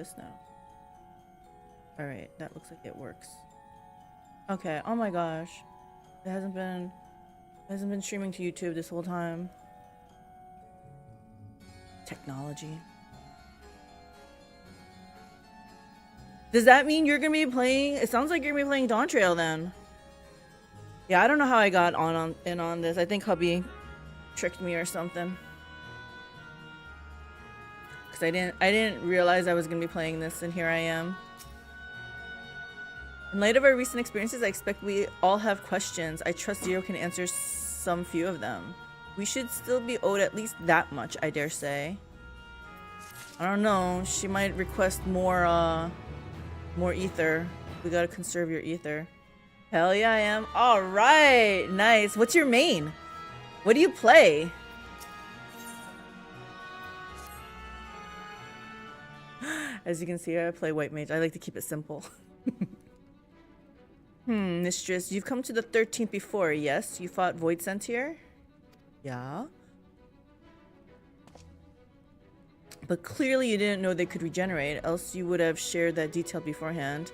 this now. Alright, that looks like it works. Okay, oh my gosh. It hasn't been streaming to YouTube this whole time. Technology. Does that mean you're gonna be playing? It sounds like you're gonna be playing Dawntrail then. Yeah, I don't know how I got in on this. I think hubby tricked me or something. Cause I didn't realize I was gonna be playing this, and here I am. In light of our recent experiences, I expect we all have questions. I trust Zero can answer some few of them. We should still be owed at least that much, I dare say. I don't know. She might request more ether. We gotta conserve your ether. Hell yeah, I am. All right, nice. What's your main? What do you play? As you can see, I play White Mage. I like to keep it simple. Mistress, you've come to the 13th before, yes? You fought Void Scent here? Yeah. But clearly you didn't know they could regenerate, else you would have shared that detail beforehand.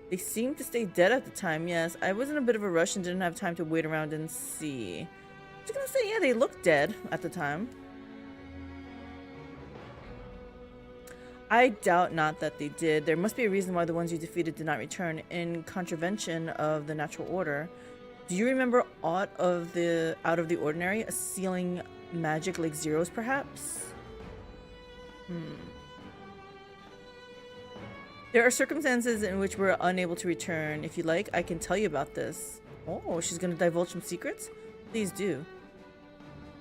They seemed to stay dead at the time, yes. I was in a bit of a rush and didn't have time to wait around and see. I was gonna say, yeah, they looked dead at the time. I doubt not that they did. There must be a reason why the ones you defeated did not return, in contravention of the natural order. Do you remember aught of the out of the ordinary? A sealing magic like Zero's, perhaps? There are circumstances in which we're unable to return. If you like, I can tell you about this. Oh, she's gonna divulge some secrets? Please do.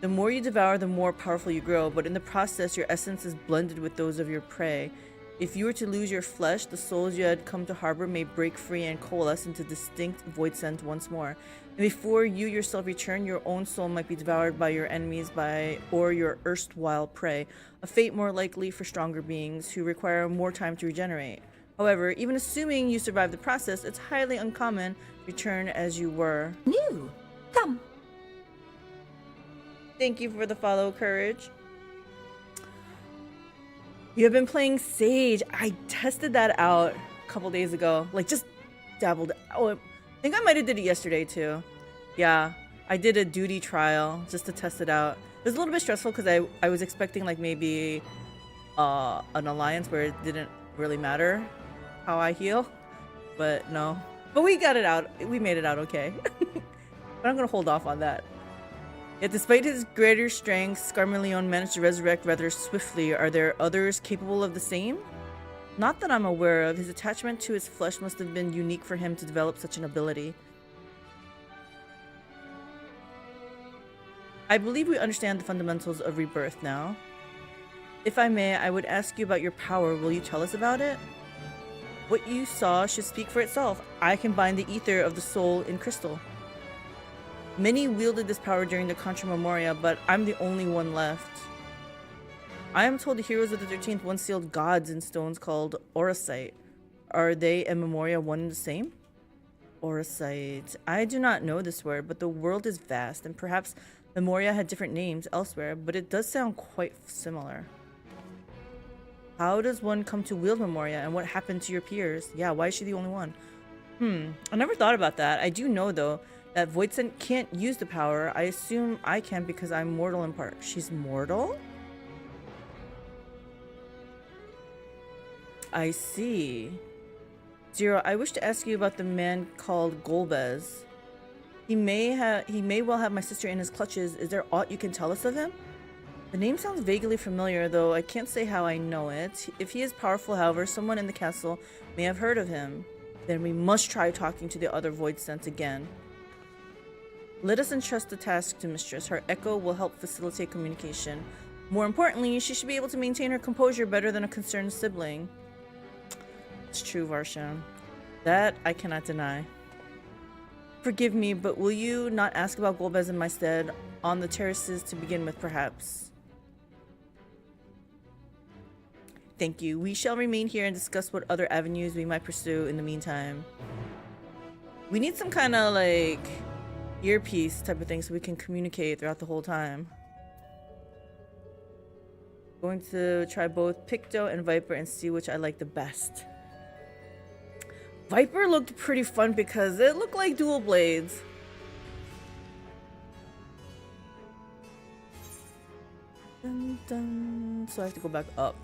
The more you devour, the more powerful you grow, but in the process, your essence is blended with those of your prey. If you were to lose your flesh, the souls you had come to harbor may break free and coalesce into distinct void scent once more. And before you yourself return, your own soul might be devoured by your enemies or your erstwhile prey, a fate more likely for stronger beings who require more time to regenerate. However, even assuming you survive the process, it's highly uncommon to return as you were. New. Come. Thank you for the follow, Courage. You have been playing Sage. I tested that out a couple days ago. Like, just dabbled. Oh, I think I might have did it yesterday, too. Yeah, I did a duty trial just to test it out. It was a little bit stressful because I was expecting, like, maybe an alliance where it didn't really matter how I heal. But no. But we got it out. We made it out okay. But I'm going to hold off on that. Yet despite his greater strength, Scarmeleon managed to resurrect rather swiftly. Are there others capable of the same? Not that I'm aware of. His attachment to his flesh must have been unique for him to develop such an ability. I believe we understand the fundamentals of rebirth now. If I may, I would ask you about your power. Will you tell us about it? What you saw should speak for itself. I can bind the ether of the soul in crystal. Many wielded this power during the Contra Memoria, but I'm the only one left. I am told the heroes of the 13th once sealed gods in stones called Auracite. Are they and Memoria one and the same? Auracite. I do not know this word, but the world is vast, and perhaps Memoria had different names elsewhere, but it does sound quite similar. How does one come to wield Memoria, and what happened to your peers? Yeah, why is she the only one? I never thought about that. I do know, though, that Voidsent can't use the power. I assume I can because I'm mortal in part. She's mortal? I see. Zero, I wish to ask you about the man called Golbez. He may well have my sister in his clutches. Is there aught you can tell us of him? The name sounds vaguely familiar, though I can't say how I know it. If he is powerful, however, someone in the castle may have heard of him. Then we must try talking to the other Voidsent again. Let us entrust the task to Mistress. Her echo will help facilitate communication. More importantly, she should be able to maintain her composure better than a concerned sibling. It's true, Varshan. That I cannot deny. Forgive me, but will you not ask about Golbez in my stead? On the terraces to begin with, perhaps. Thank you. We shall remain here and discuss what other avenues we might pursue in the meantime. We need some kind of, like, earpiece type of thing so we can communicate throughout the whole time. Going to try both Picto and Viper and see which I like the best. Viper looked pretty fun because it looked like dual blades. Dun, dun. So I have to go back up.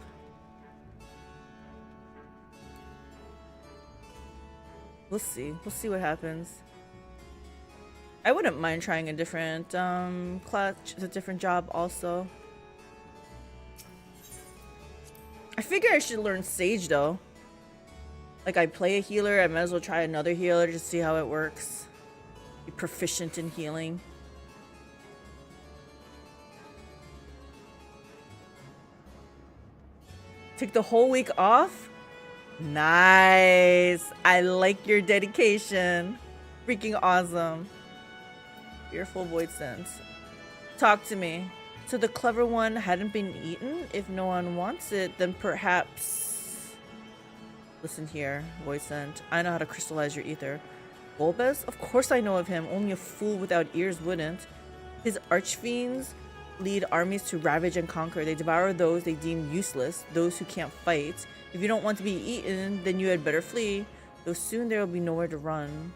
We'll see. We'll see what happens. I wouldn't mind trying a different class, a different job also. I figure I should learn Sage though. Like I play a healer, I might as well try another healer to see how it works. Be proficient in healing. Take the whole week off? Nice. I like your dedication. Freaking awesome. Fearful void sense. Talk to me. So the clever one hadn't been eaten? If no one wants it, then perhaps... Listen here, void scent. I know how to crystallize your ether. Golbez? Of course I know of him. Only a fool without ears wouldn't. His archfiends lead armies to ravage and conquer. They devour those they deem useless, those who can't fight. If you don't want to be eaten, then you had better flee, though soon there will be nowhere to run.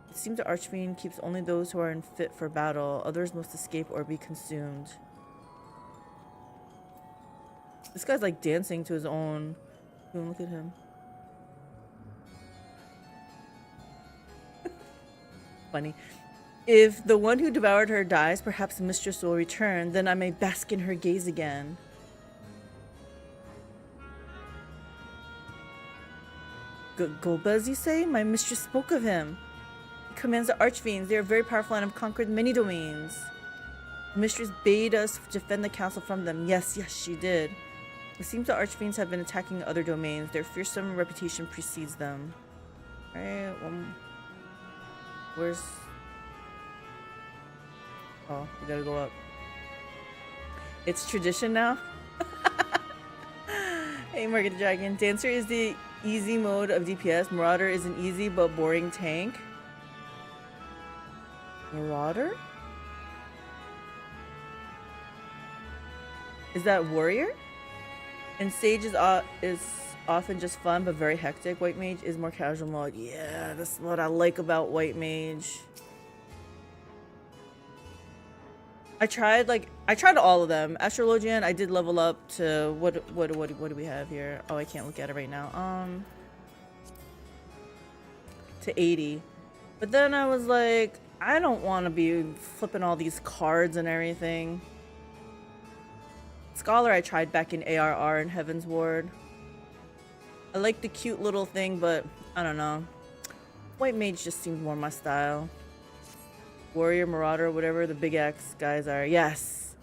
It seems the Archfiend keeps only those who are unfit for battle. Others must escape or be consumed. This guy's like dancing to his own. Look at him. Funny. If the one who devoured her dies, perhaps the mistress will return. Then I may bask in her gaze again. Golbez, you say? My mistress spoke of him. He commands the Archfiends. They are very powerful and have conquered many domains. The mistress bade us defend the castle from them. Yes, she did. It seems the Archfiends have been attacking other domains. Their fearsome reputation precedes them. Alright, where's... Oh, we gotta go up. It's tradition now? Hey, Market Dragon. Dancer is the easy mode of DPS. Marauder is an easy but boring tank. Marauder? Is that warrior? And Sage is often just fun but very hectic. White Mage is more casual mode. Yeah, that's what I like about White Mage. I tried all of them. Astrologian, I did level up to what do we have here? Oh, I can't look at it right now. To 80. But then I was like, I don't want to be flipping all these cards and everything. Scholar I tried back in ARR in Heaven's Ward. I like the cute little thing, but I don't know. White Mage just seemed more my style. Warrior, Marauder, whatever the big X guys are. Yes,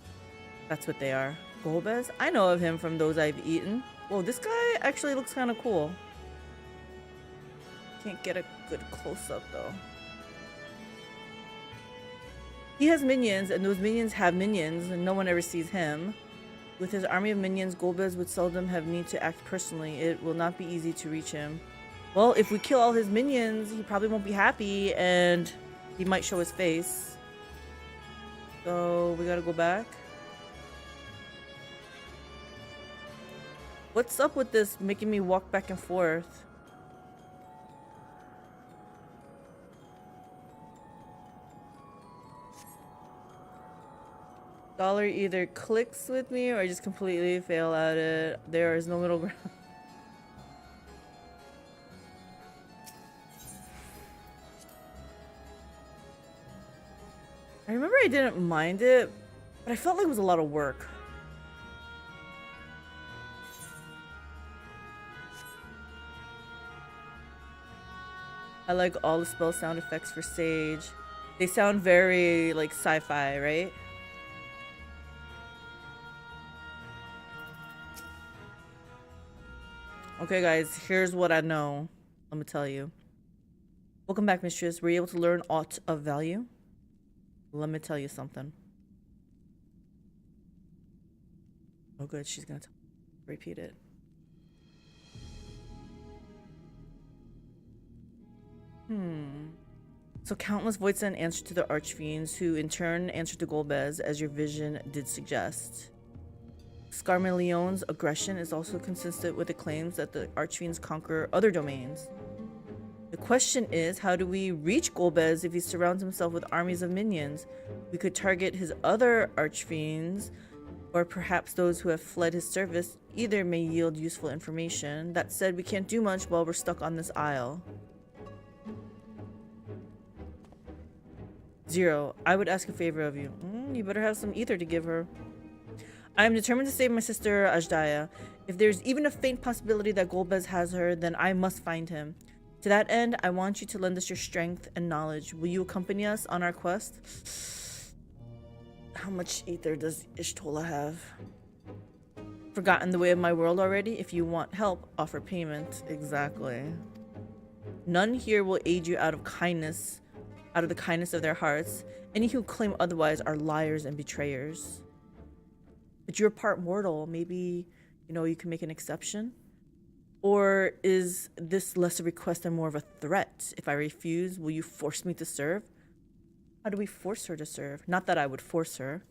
that's what they are. Golbez? I know of him from those I've eaten. Whoa, this guy actually looks kind of cool. Can't get a good close-up though. He has minions, and those minions have minions, and no one ever sees him. With his army of minions, Golbez would seldom have need to act personally. It will not be easy to reach him. Well, if we kill all his minions, he probably won't be happy, and he might show his face. So we gotta go back. What's up with this making me walk back and forth? Dollar either clicks with me or I just completely fail at it. There is no middle ground. I remember I didn't mind it, but I felt like it was a lot of work. I like all the spell sound effects for Sage. They sound very like sci-fi, right? Okay guys, here's what I know. Let me tell you. Welcome back, mistress. Were you able to learn aught of value? Let me tell you something. Oh good, she's gonna repeat it. So countless voids sent answer to the Archfiends, who in turn answered to Golbez, as your vision did suggest. Scarmillion's aggression is also consistent with the claims that the Archfiends conquer other domains. The question is, how do we reach Golbez if he surrounds himself with armies of minions? We could target his other Archfiends, or perhaps those who have fled his service. Either may yield useful information. That said, we can't do much while we're stuck on this isle. Zero, I would ask a favor of you. You better have some ether to give her. I am determined to save my sister Ajdaya. If there's even a faint possibility that Golbez has her, then I must find him. To that end, I want you to lend us your strength and knowledge. Will you accompany us on our quest? How much ether does Y'shtola have? Forgotten the way of my world already? If you want help, offer payment. Exactly. None here will aid you out of kindness, out of the kindness of their hearts. Any who claim otherwise are liars and betrayers. But you're part mortal. Maybe, you can make an exception? Or is this less a request and more of a threat? If I refuse, will you force me to serve? How do we force her to serve? Not that I would force her.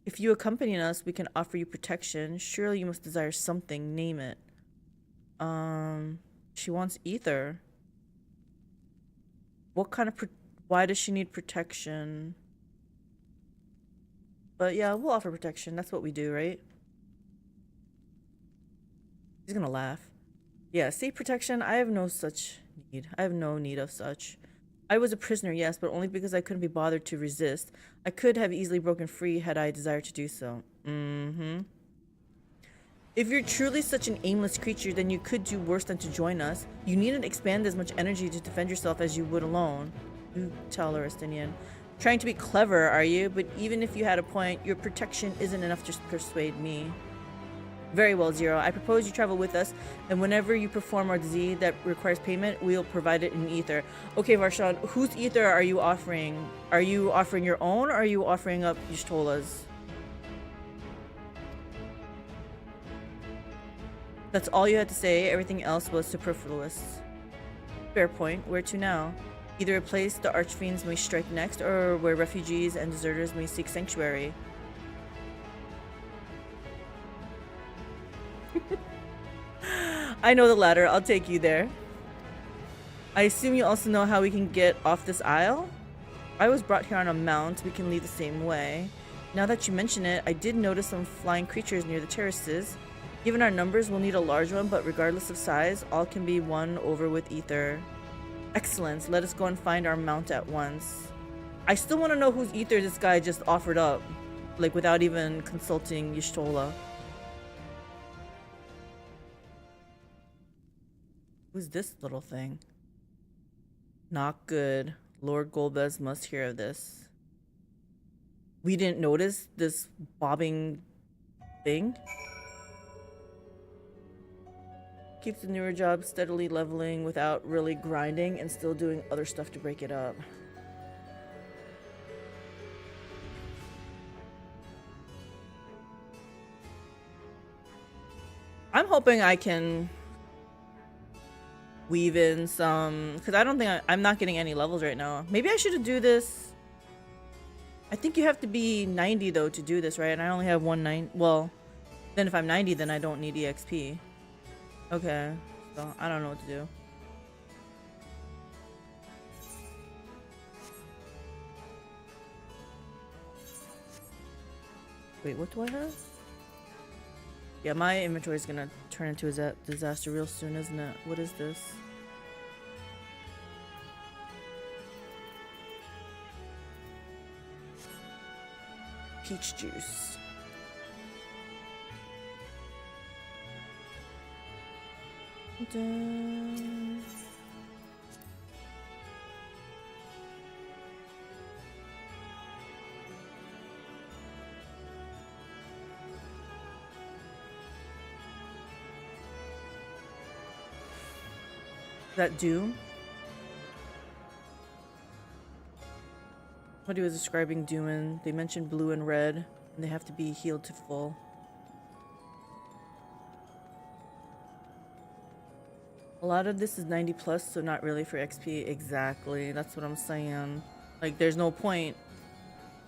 If you accompany us, we can offer you protection. Surely you must desire something. Name it. She wants ether. What kind of why does she need protection? But yeah, we'll offer protection. That's what we do, right? He's gonna laugh. Yeah, state protection. I have no such need. I have no need of such. I was a prisoner, yes, but only because I couldn't be bothered to resist. I could have easily broken free had I desired to do so. If you're truly such an aimless creature, then you could do worse than to join us. You needn't expend as much energy to defend yourself as you would alone. You tell Aristinian. Trying to be clever, are you? But even if you had a point, your protection isn't enough to persuade me. Very well, Zero. I propose you travel with us, and whenever you perform our deed that requires payment, we'll provide it in ether. Okay, Varshan, whose ether are you offering? Are you offering your own, or are you offering up Y'shtola's? That's all you had to say. Everything else was superfluous. Fair point. Where to now? Either a place the Archfiends may strike next, or where refugees and deserters may seek sanctuary. I know the latter. I'll take you there. I assume you also know how we can get off this isle? I was brought here on a mount. We can leave the same way. Now that you mention it, I did notice some flying creatures near the terraces. Given our numbers, we'll need a large one, but regardless of size, all can be won over with ether. Excellent. Let us go and find our mount at once. I still want to know whose ether this guy just offered up, like without even consulting Y'shtola. Who's this little thing? Not good. Lord Golbez must hear of this. We didn't notice this bobbing thing? Keeps the newer job steadily leveling without really grinding and still doing other stuff to break it up. I'm hoping I can weave in some, because I don't think I'm not getting any levels right now. Maybe I should do this. I think you have to be 90 though to do this, right? And I only have 190. Well, then if I'm 90, then I don't need EXP. Okay, so I don't know what to do. Wait, what do I have? Yeah, my inventory is gonna turn into a disaster real soon, isn't it? What is this? Peach juice. Dun. That Doom? What he was describing Doom in, they mentioned blue and red, and they have to be healed to full. A lot of this is 90 plus, so not really for XP. Exactly, that's what I'm saying. Like, there's no point.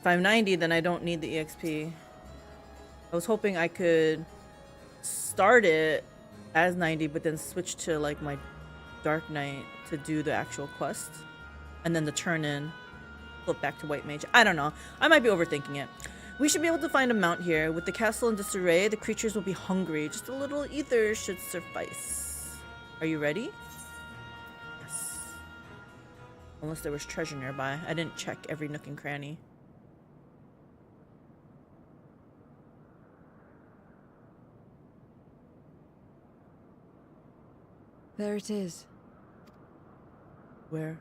If I'm 90, then I don't need the EXP. I was hoping I could start it as 90, but then switch to like my Dark Knight to do the actual quest. And then the turn in, flip back to White Mage. I don't know. I might be overthinking it. We should be able to find a mount here. With the castle in disarray, the creatures will be hungry. Just a little ether should suffice. Are you ready? Yes. Unless there was treasure nearby. I didn't check every nook and cranny. There it is. Where?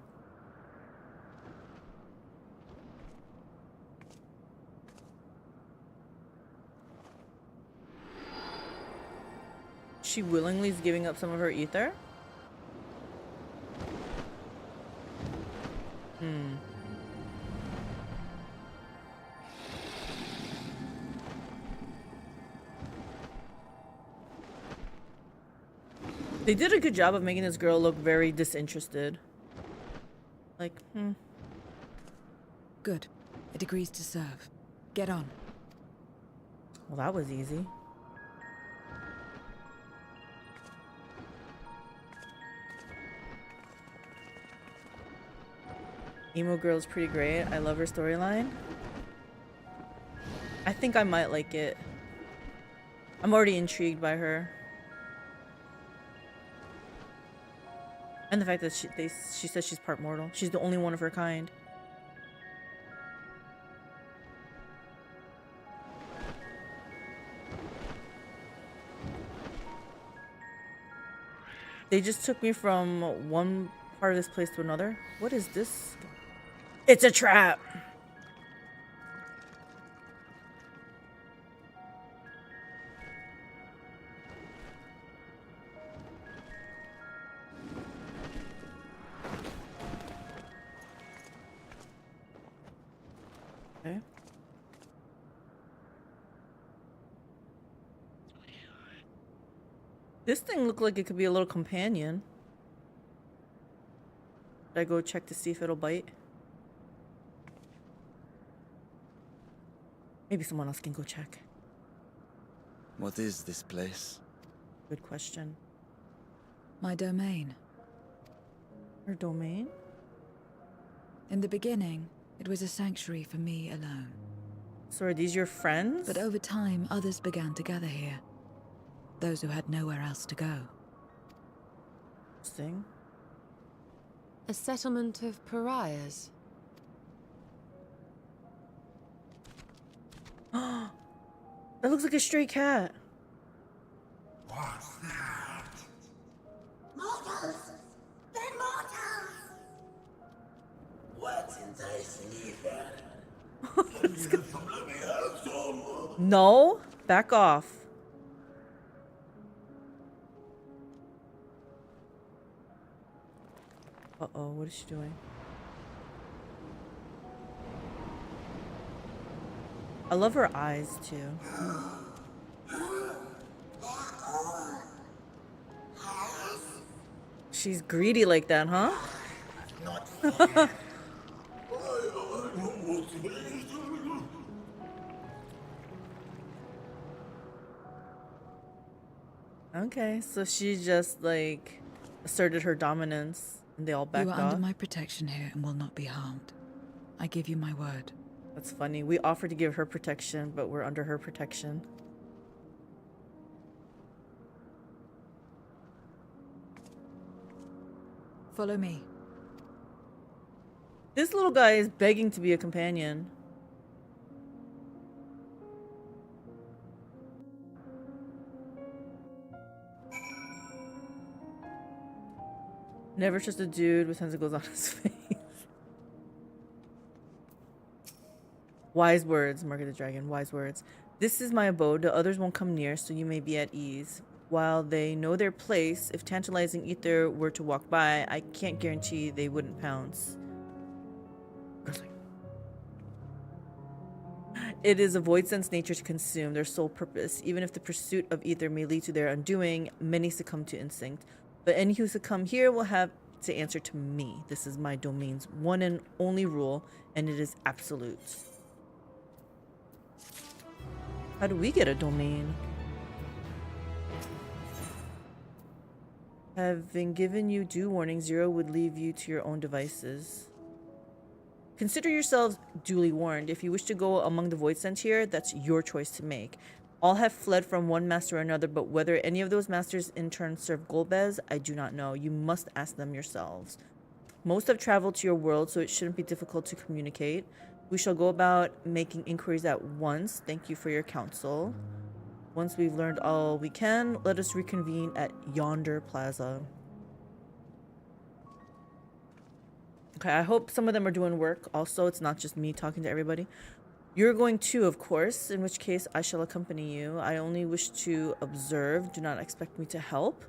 She willingly is giving up some of her ether? They did a good job of making this girl look very disinterested. Like, Good. It agrees to serve. Get on. Well, that was easy. Emo girl's pretty great. I love her storyline. I think I might like it. I'm already intrigued by her. And the fact that she says she's part mortal. She's the only one of her kind. They just took me from one part of this place to another. What is this? It's a trap! Okay. This thing looked like it could be a little companion. Should I go check to see if it'll bite? Maybe someone else can go check. What is this place? Good question. My domain. Her domain? In the beginning, it was a sanctuary for me alone. So are these your friends? But over time, others began to gather here. Those who had nowhere else to go. Interesting. A settlement of pariahs. That looks like a stray cat. What's that? Mortals! They're mortals! What's enticing ether? No, back off. Uh-oh, what is she doing? I love her eyes, too. She's greedy like that, huh? Okay, so she just, like, asserted her dominance, and they all backed You off. are under my protection here and will not be harmed. I give you my word. That's funny. We offered to give her protection, but we're under her protection. Follow me. This little guy is begging to be a companion. Never trust a dude with tentacles on his face. Wise words, Mark of the Dragon. Wise words. This is my abode. The others won't come near, so you may be at ease. While they know their place, if tantalizing ether were to walk by, I can't guarantee they wouldn't pounce. It is a void sense nature to consume, their sole purpose. Even if the pursuit of ether may lead to their undoing, many succumb to instinct. But any who succumb here will have to answer to me. This is my domain's one and only rule, and it is absolute. How do we get a domain? Having given you due warning, Zero would leave you to your own devices. Consider yourselves duly warned. If you wish to go among the Void Sent here, that's your choice to make. All have fled from one master or another, but whether any of those masters in turn serve Golbez, I do not know. You must ask them yourselves. Most have traveled to your world, so it shouldn't be difficult to communicate. We shall go about making inquiries at once. Thank you for your counsel. Once we've learned all we can, let us reconvene at yonder plaza. Okay, I hope some of them are doing work. Also, it's not just me talking to everybody. You're going too, of course, in which case I shall accompany you. I only wish to observe. Do not expect me to help.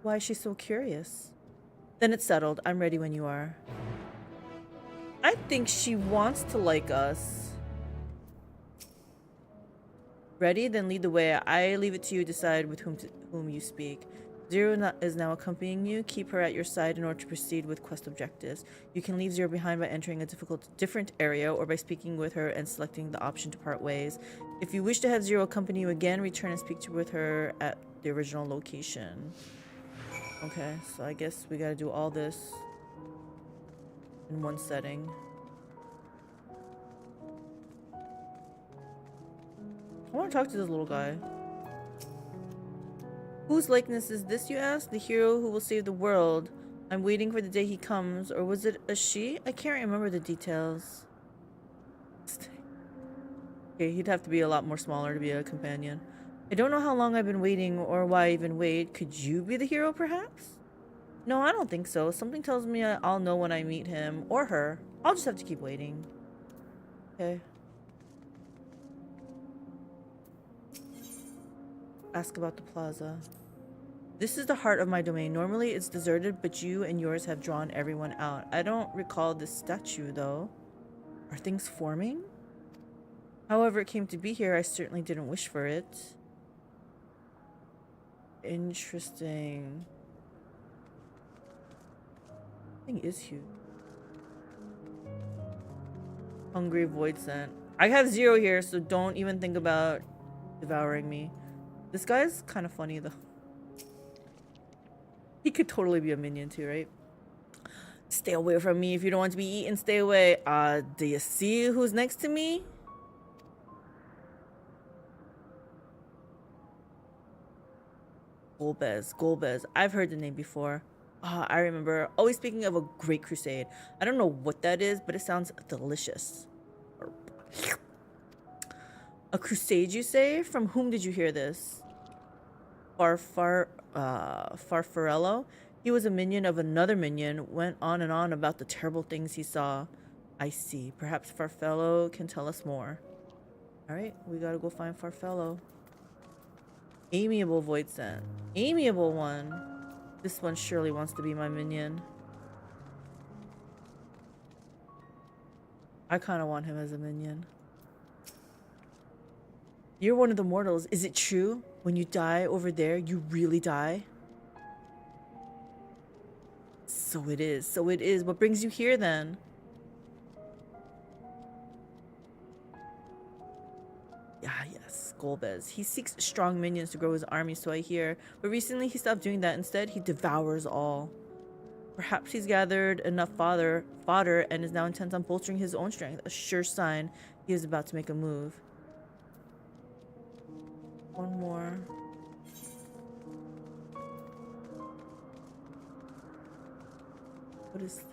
Why is she so curious? Then it's settled. I'm ready when you are. I think she wants to like us. Ready? Then lead the way. I leave it to you to decide with whom you speak. Zero is now accompanying you. Keep her at your side in order to proceed with quest objectives. You can leave Zero behind by entering a different area or by speaking with her and selecting the option to part ways. If you wish to have Zero accompany you again, return and speak with her at the original location. Okay, so I guess we gotta do all this in one setting. I want to talk to this little guy. Whose likeness is this, you ask? The hero who will save the world. I'm waiting for the day he comes. Or was it a she? I can't remember the details. Okay, he'd have to be a lot more smaller to be a companion. I don't know how long I've been waiting or why I even wait. Could you be the hero, perhaps? No, I don't think so. Something tells me I'll know when I meet him. Or her. I'll just have to keep waiting. Okay. Ask about the plaza. This is the heart of my domain. Normally it's deserted, but you and yours have drawn everyone out. I don't recall this statue, though. Are things forming? However it came to be here, I certainly didn't wish for it. Interesting. Thing is huge. Hungry void scent. I have Zero here, so don't even think about devouring me. This guy's kind of funny, though. He could totally be a minion, too, right? Stay away from me. If you don't want to be eaten, stay away. Do you see who's next to me? Golbez. I've heard the name before. I remember always speaking of a great crusade. I don't know what that is, but it sounds delicious. A crusade, you say? From whom did you hear this? Farfarello? He was a minion of another minion, went on and on about the terrible things he saw. I see. Perhaps Farfellow can tell us more. Alright, we gotta go find Farfellow. Amiable void scent. Amiable one. This one surely wants to be my minion. I kind of want him as a minion. You're one of the mortals. Is it true? When you die over there, you really die? So it is. So it is. What brings you here then? Yes. Golbez. He seeks strong minions to grow his army, so I hear. But recently he stopped doing that. Instead, he devours all. Perhaps he's gathered enough fodder and is now intent on bolstering his own strength. A sure sign he is about to make a move. One more. What is this?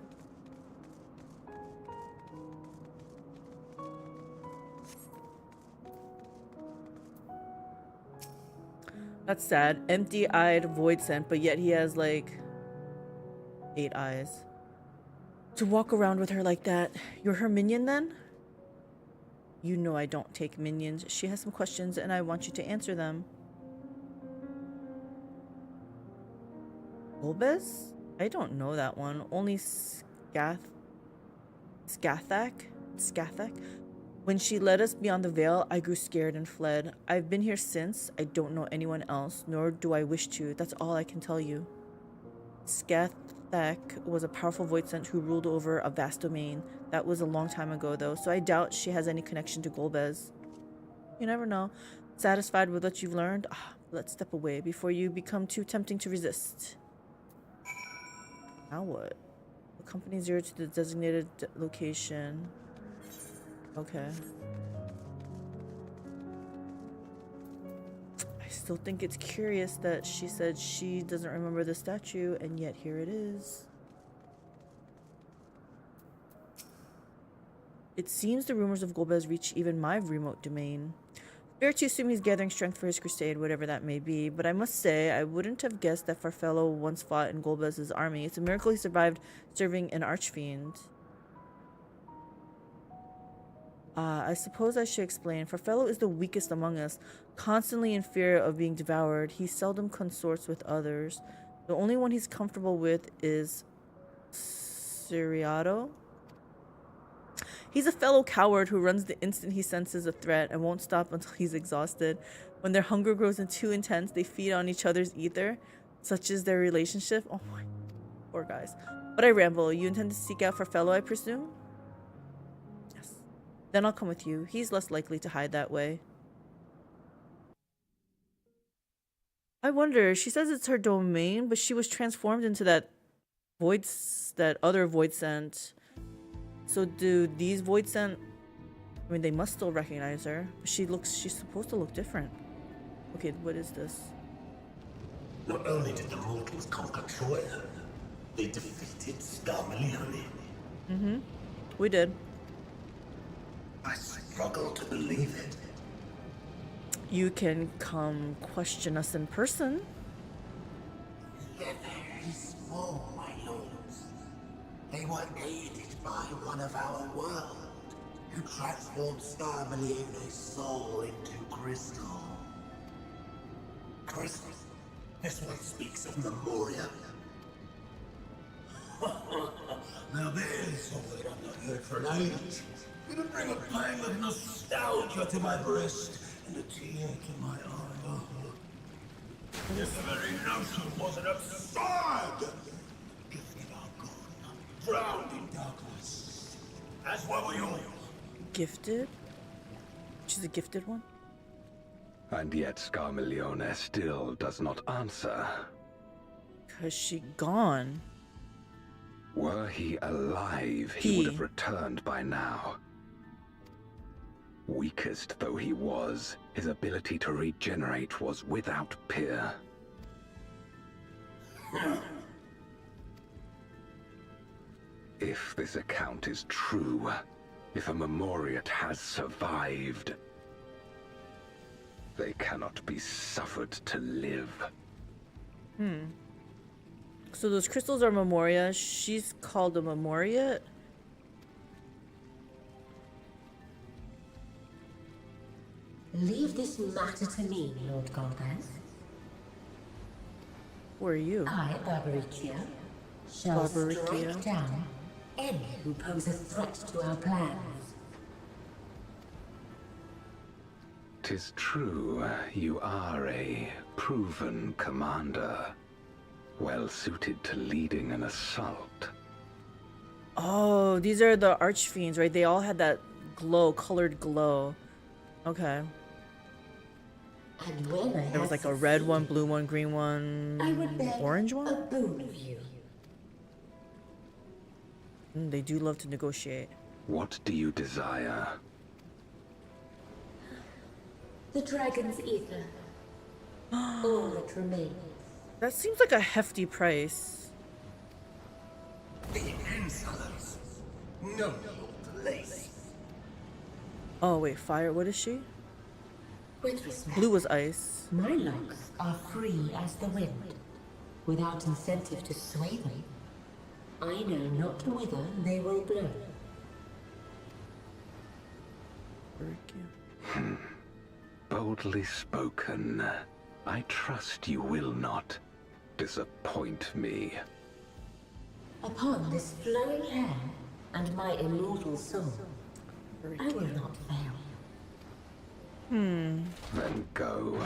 That's sad. Empty-eyed void scent, but yet he has like 8 eyes. To walk around with her like that. You're her minion then? You know I don't take minions. She has some questions and I want you to answer them. Golbez? I don't know that one. Only Skathak? When she led us beyond the veil, I grew scared and fled. I've been here since. I don't know anyone else, nor do I wish to. That's all I can tell you. Skathak was a powerful void scent who ruled over a vast domain. That was a long time ago, though, so I doubt she has any connection to Golbez. You never know. Satisfied with what you've learned? Ah, let's step away before you become too tempting to resist. Now what? Accompany Zero to the designated location. Okay. I still think it's curious that she said she doesn't remember the statue, and yet here it is. It seems the rumors of Golbez reach even my remote domain. Fair to assume he's gathering strength for his crusade, whatever that may be, but I must say, I wouldn't have guessed that Farfello once fought in Golbez's army. It's a miracle he survived serving an archfiend. I suppose I should explain. Farfello is the weakest among us, constantly in fear of being devoured. He seldom consorts with others. The only one he's comfortable with is Siriato. He's a fellow coward who runs the instant he senses a threat and won't stop until he's exhausted. When their hunger grows too intense, they feed on each other's ether. Such is their relationship. Oh my, poor guys. But I ramble. You intend to seek out Farfello, I presume? Yes. Then I'll come with you. He's less likely to hide that way. I wonder, she says it's her domain, but she was transformed into that other void scent. So do these void scent, I mean, they must still recognize her. But she's supposed to look different. Okay, what is this? Not only did the mortals conquer Troy, they defeated Scarmalione. Mm-hmm. We did. I struggle to believe it. You can come question us in person. They're very small, my lords. They were aided by one of our world, who transformed Scarmalione's soul into crystal. Crystal? This one speaks of Memoria. Now there's something I've not heard for an age. It'll bring a pang of nostalgia to my breast and a tear to my eye. This very notion was an absurd! Gifted our god, drowned in darkness. As were we all. Gifted? She's a gifted one? And yet Scarmalione still does not answer. 'Cause she gone. Were he alive, he would have returned by now. Weakest though he was, his ability to regenerate was without peer. If this account is true, if a Memoriat has survived, they cannot be suffered to live. So those crystals are Memoria. She's called a Memoriat. Leave this matter to me, Lord Golbez. Who are you? I, Barbaricia, shall strike down any who pose a threat to our plans. 'Tis true, you are a proven commander, well suited to leading an assault. Oh, these are the archfiends, right? They all had that glow, colored glow. Okay. And when I There was like a red one, blue one, green one, I would beg orange a one? boon of you. They do love to negotiate. What do you desire? The dragon's ether. All that remains. That seems like a hefty price. The insolence. Know your place. Oh, wait, fire. What is she? With respect, Blue was ice. my locks are free as the wind, without incentive to sway them. I know not whither they will blow. Boldly spoken. I trust you will not disappoint me. Upon this flowing hair and my immortal soul, I will not fail. Then go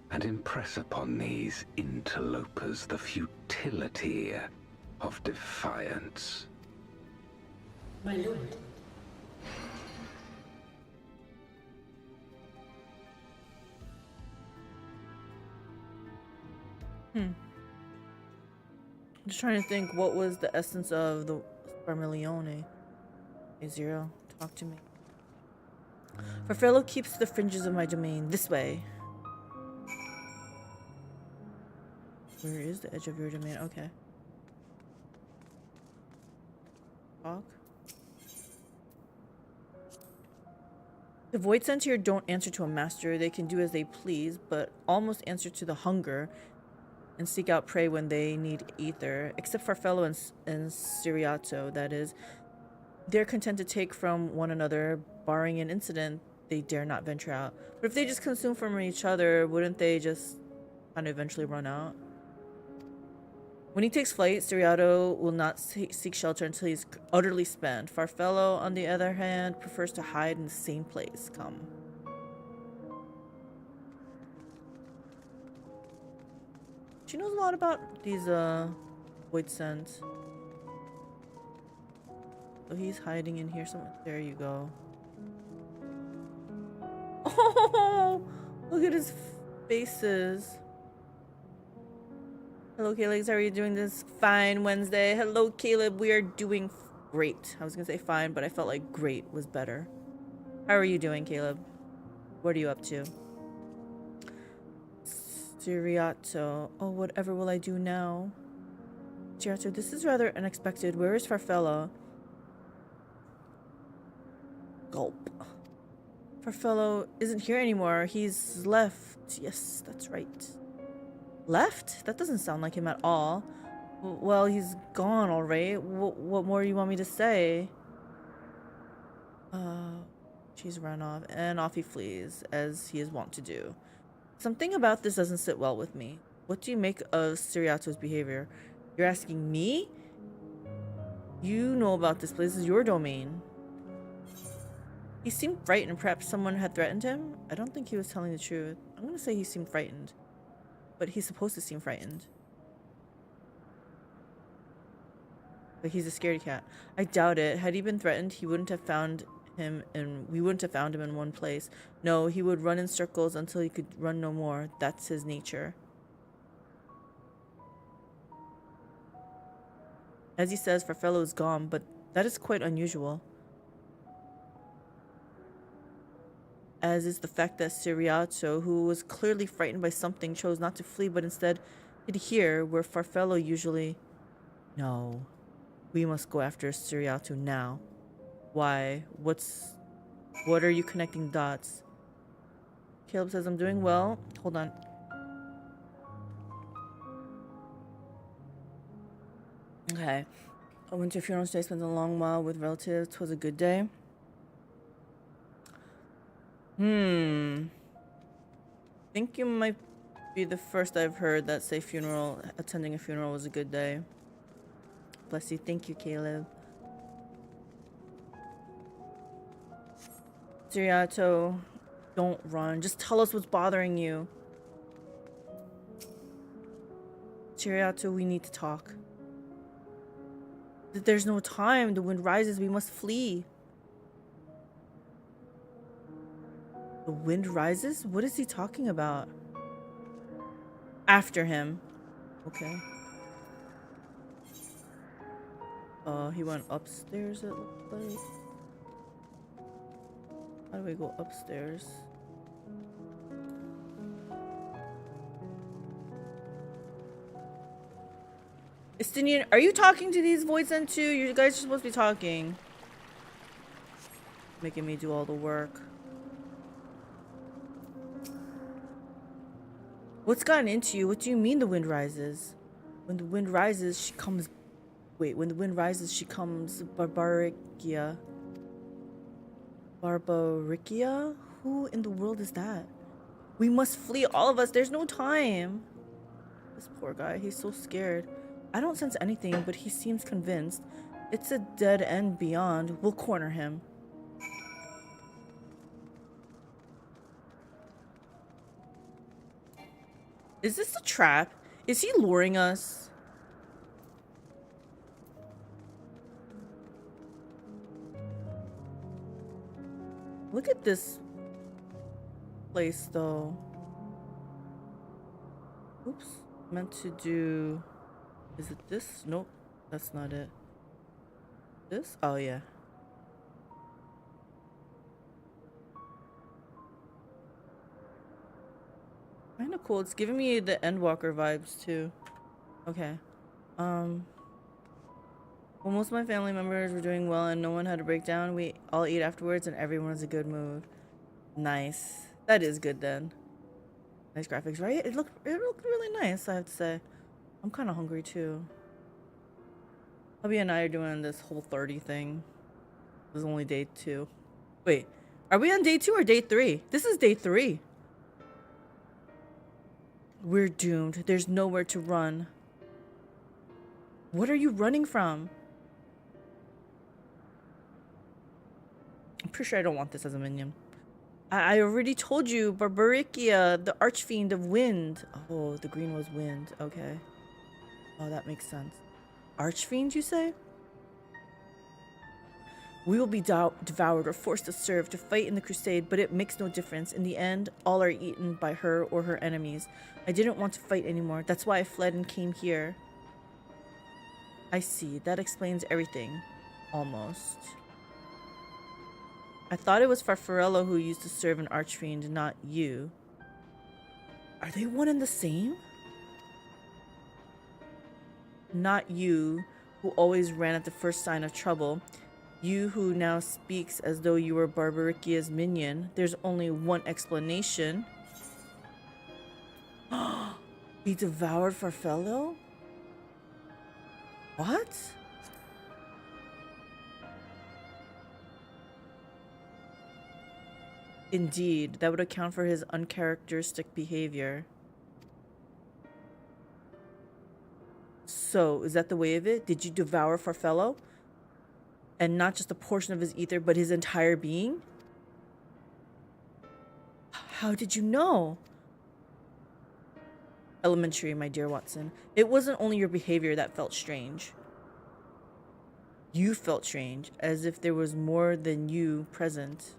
and impress upon these interlopers the futility of defiance. My lord, Just trying to think what was the essence of the Sparmilione. Hey, Zero, talk to me. Farfello keeps the fringes of my domain this way. Where is the edge of your domain? Okay. Talk. The Void Sent here don't answer to a master. They can do as they please, but almost answer to the hunger and seek out prey when they need ether. Except Farfello and Siriato, that is. They're content to take from one another, barring an incident. They dare not venture out. But if they just consume from each other, wouldn't they just kind of eventually run out? When he takes flight, Siriato will not seek shelter until he's utterly spent. Farfello, on the other hand, prefers to hide in the same place. Come. She knows a lot about these Void Scents. So he's hiding in here somewhere. There you go. Oh, look at his faces. Hello, Calyx. How are you doing this fine Wednesday? Hello, Caleb. We are doing great. I was gonna say fine, but I felt like great was better. How are you doing, Caleb? What are you up to? Siriato. Oh, whatever will I do now? Siriato, this is rather unexpected. Where is Farfello? Gulp. Farfello isn't here anymore. He's left. Yes, that's right. Left? That doesn't sound like him at all. Well, he's gone, all right. What more do you want me to say? She's run off, and off he flees, as he is wont to do. Something about this doesn't sit well with me. What do you make of Siriato's behavior? You're asking me? You know about this place. This is your domain. He seemed frightened. Perhaps someone had threatened him? I don't think he was telling the truth. I'm gonna say he seemed frightened. But he's supposed to seem frightened. Like he's a scaredy cat. I doubt it. Had he been threatened, he wouldn't have found him and we wouldn't have found him in one place. No, he would run in circles until he could run no more. That's his nature. As he says, Farfello is gone, but that is quite unusual. As is the fact that Siriato, who was clearly frightened by something, chose not to flee, but instead hid here, where Farfello usually... No. We must go after Siriato now. Why? What are you connecting dots? Caleb says, I'm doing well. Hold on. Okay. I went to a funeral today, spent a long while with relatives. 'Twas a good day. Think you might be the first I've heard that say attending a funeral was a good day. Bless you. Thank you, Caleb. Siriato, don't run. Just tell us what's bothering you. Siriato, we need to talk. There's no time. The wind rises. We must flee. The wind rises? What is he talking about? After him. Okay. He went upstairs, it looked like. How do we go upstairs? Estinian, are you talking to these Void Sent too? You guys are supposed to be talking. Making me do all the work. What's gotten into you? What do you mean the wind rises? When the wind rises, she comes... Wait, when the wind rises, she comes Barbaricia. Barbaricia? Who in the world is that? We must flee, all of us. There's no time. This poor guy, he's so scared. I don't sense anything, but he seems convinced. It's a dead end beyond. We'll corner him. Is this a trap? Is he luring us? Look at this place, though. Oops. Meant to do... Is it this? Nope, that's not it. This? Oh, yeah. Kinda cool. It's giving me the Endwalker vibes, too. Okay. Well, most of my family members were doing well and no one had a breakdown. We all ate afterwards and everyone was in a good mood. Nice. That is good, then. Nice graphics, right? It looked really nice, I have to say. I'm kind of hungry, too. Hubby and I are doing this whole 30 thing. This is only day 2. Wait, are we on day 2 or day 3? This is day 3. We're doomed. There's nowhere to run. What are you running from? I'm pretty sure I don't want this as a minion. I already told you, Barbaricia, the archfiend of wind. Oh, the green was wind. Okay. Oh, that makes sense. Archfiend, you say? We will be devoured or forced to serve, to fight in the crusade, but it makes no difference. In the end, all are eaten by her or her enemies. I didn't want to fight anymore. That's why I fled and came here. I see. That explains everything. Almost. I thought it was Farfarello who used to serve an archfiend, not you. Are they one and the same? Not you, who always ran at the first sign of trouble. You who now speaks as though you were Barbaricia's minion. There's only one explanation. He devoured Farfarello? What? Indeed, that would account for his uncharacteristic behavior. So, is that the way of it? Did you devour Farfarello? And not just a portion of his ether, but his entire being? How did you know? Elementary, my dear Watson. It wasn't only your behavior that felt strange. You felt strange, as if there was more than you present.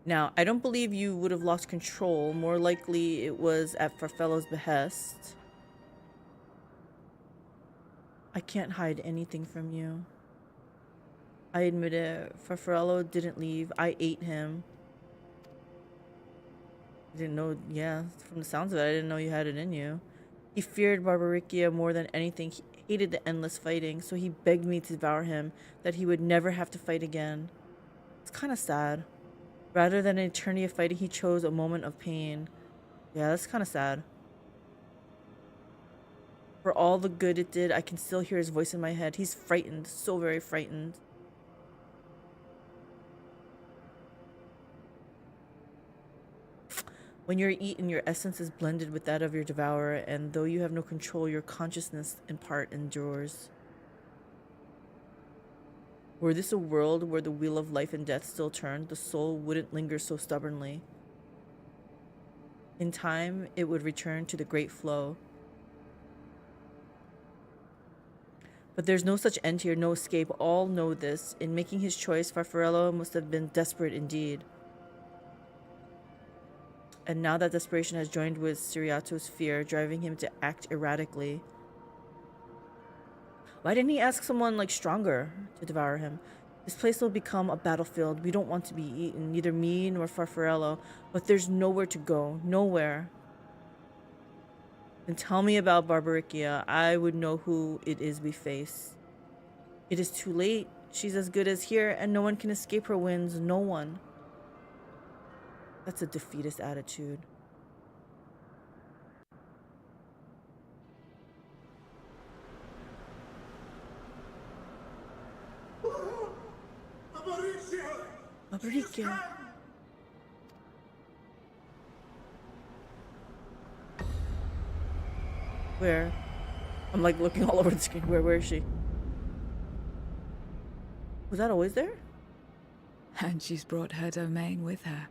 Now, I don't believe you would have lost control. More likely, it was at Farfarello's behest. I can't hide anything from you. I admit it. Farfarello didn't leave. I ate him. I didn't know, yeah, from the sounds of it, I didn't know you had it in you. He feared Barbaricia more than anything. He hated the endless fighting, so he begged me to devour him, that he would never have to fight again. It's kind of sad. Rather than an eternity of fighting, he chose a moment of pain. Yeah, that's kind of sad. For all the good it did, I can still hear his voice in my head. He's frightened, so very frightened. When you're eaten, your essence is blended with that of your devourer, and though you have no control, your consciousness in part endures. Were this a world where the wheel of life and death still turned, the soul wouldn't linger so stubbornly. In time, it would return to the great flow. But there's no such end here, no escape. All know this. In making his choice, Farfarello must have been desperate indeed. And now that desperation has joined with Siriato's fear, driving him to act erratically. Why didn't he ask someone, like, stronger to devour him? This place will become a battlefield. We don't want to be eaten, neither me nor Farfarello, but there's nowhere to go. Nowhere. Then tell me about Barbaricia. I would know who it is we face. It is too late. She's as good as here, and no one can escape her winds. No one. That's a defeatist attitude. Barbaricia. Where? I'm like looking all over the screen. Where is she? Was that always there? And she's brought her domain with her.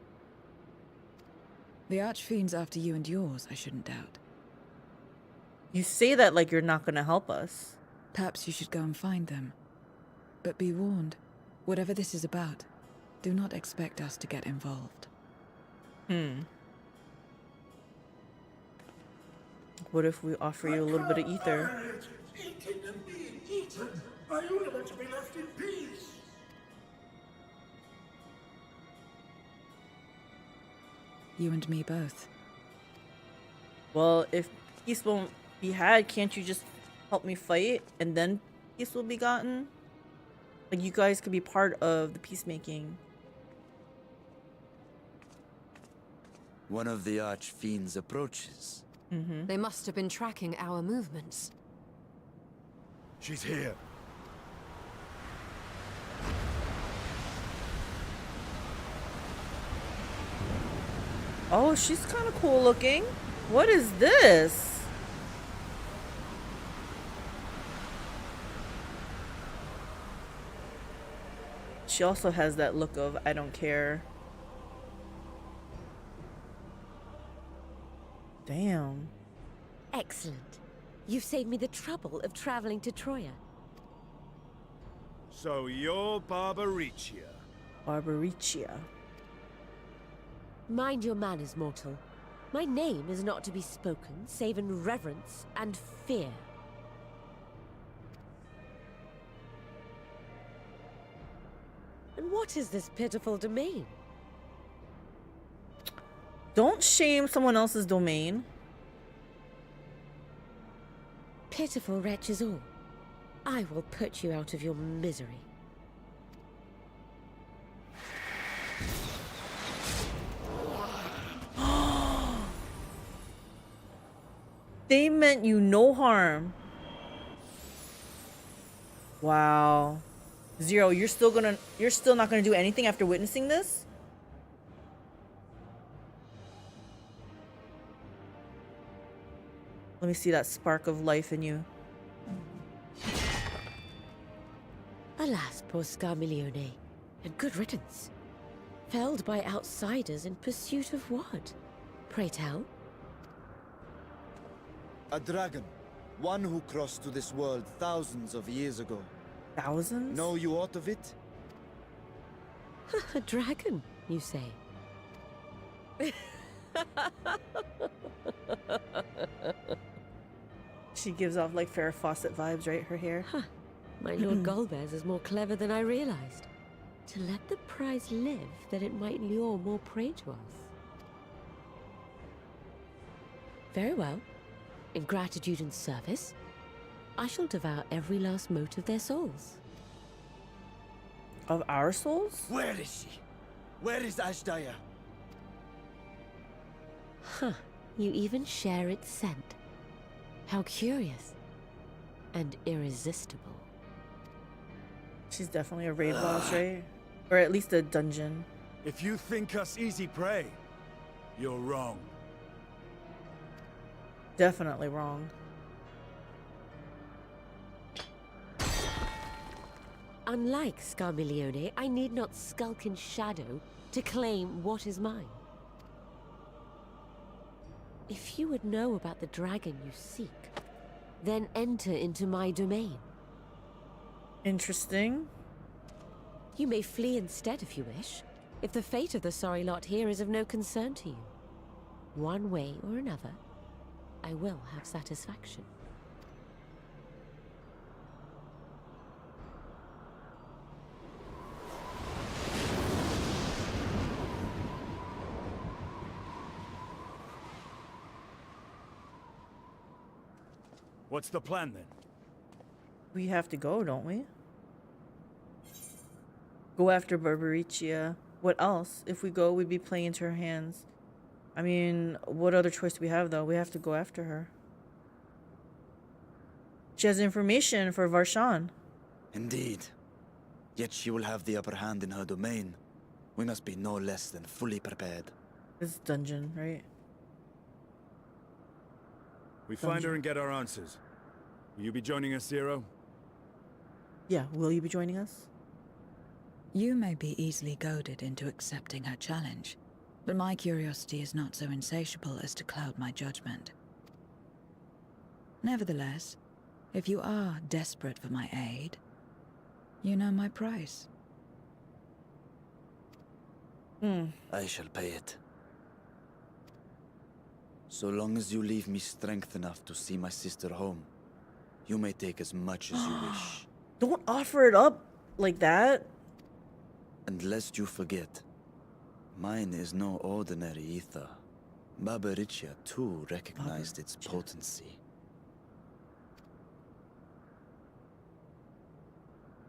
The Archfiend's after you and yours, I shouldn't doubt. You say that like you're not gonna help us. Perhaps you should go and find them. But be warned, whatever this is about, do not expect us to get involved. What if we offer you a little bit of ether? Eaten and being eaten. Are you able to be left in peace? You and me both. Well, if peace won't be had, can't you just help me fight and then peace will be gotten? Like, you guys could be part of the peacemaking. One of the archfiends approaches. They must have been tracking our movements. She's here. Oh, she's kind of cool looking. What is this? She also has that look of I don't care. Damn. Excellent. You've saved me the trouble of traveling to Troya. So you're Barbaricia. Barbaricia. Mind your manners, mortal. My name is not to be spoken, save in reverence and fear. And what is this pitiful domain? Don't shame someone else's domain. Pitiful wretches all. I will put you out of your misery. They meant you no harm. Wow. Zero, you're still not gonna do anything after witnessing this? Let me see that spark of life in you. Alas, poor Scarmiglione, and good riddance. Felled by outsiders in pursuit of what? Pray tell? A dragon. One who crossed to this world thousands of years ago. Thousands? Know you aught of it? A dragon, you say? She gives off like Farrah Fawcett vibes, right? Her hair. Huh. My Lord Golbez is more clever than I realized. To let the prize live, that it might lure more prey to us. Very well. In gratitude and service, I shall devour every last mote of their souls. Of our souls? Where is she? Where is Ashdaya? Huh. You even share its scent. How curious. And irresistible. She's definitely a raid boss, right? Or at least a dungeon. If you think us easy prey, you're wrong. Definitely wrong. Unlike Scarmiglione, I need not skulk in shadow to claim what is mine. If you would know about the dragon you seek, then enter into my domain. Interesting. You may flee instead if you wish, if the fate of the sorry lot here is of no concern to you. One way or another, I will have satisfaction. What's the plan then? We have to go, don't we? Go after Barbaricia. What else? If we go, we'd be playing into her hands. I mean, what other choice do we have, though? We have to go after her. She has information for Varshan. Indeed. Yet she will have the upper hand in her domain. We must be no less than fully prepared. This dungeon, right? We find her and get our answers. Will you be joining us, Zero? Yeah, will you be joining us? You may be easily goaded into accepting her challenge, but my curiosity is not so insatiable as to cloud my judgment. Nevertheless, if you are desperate for my aid, you know my price. I shall pay it. So long as you leave me strength enough to see my sister home, you may take as much as you wish. Don't offer it up like that. And lest you forget, mine is no ordinary ether. Babaricia too recognized its potency.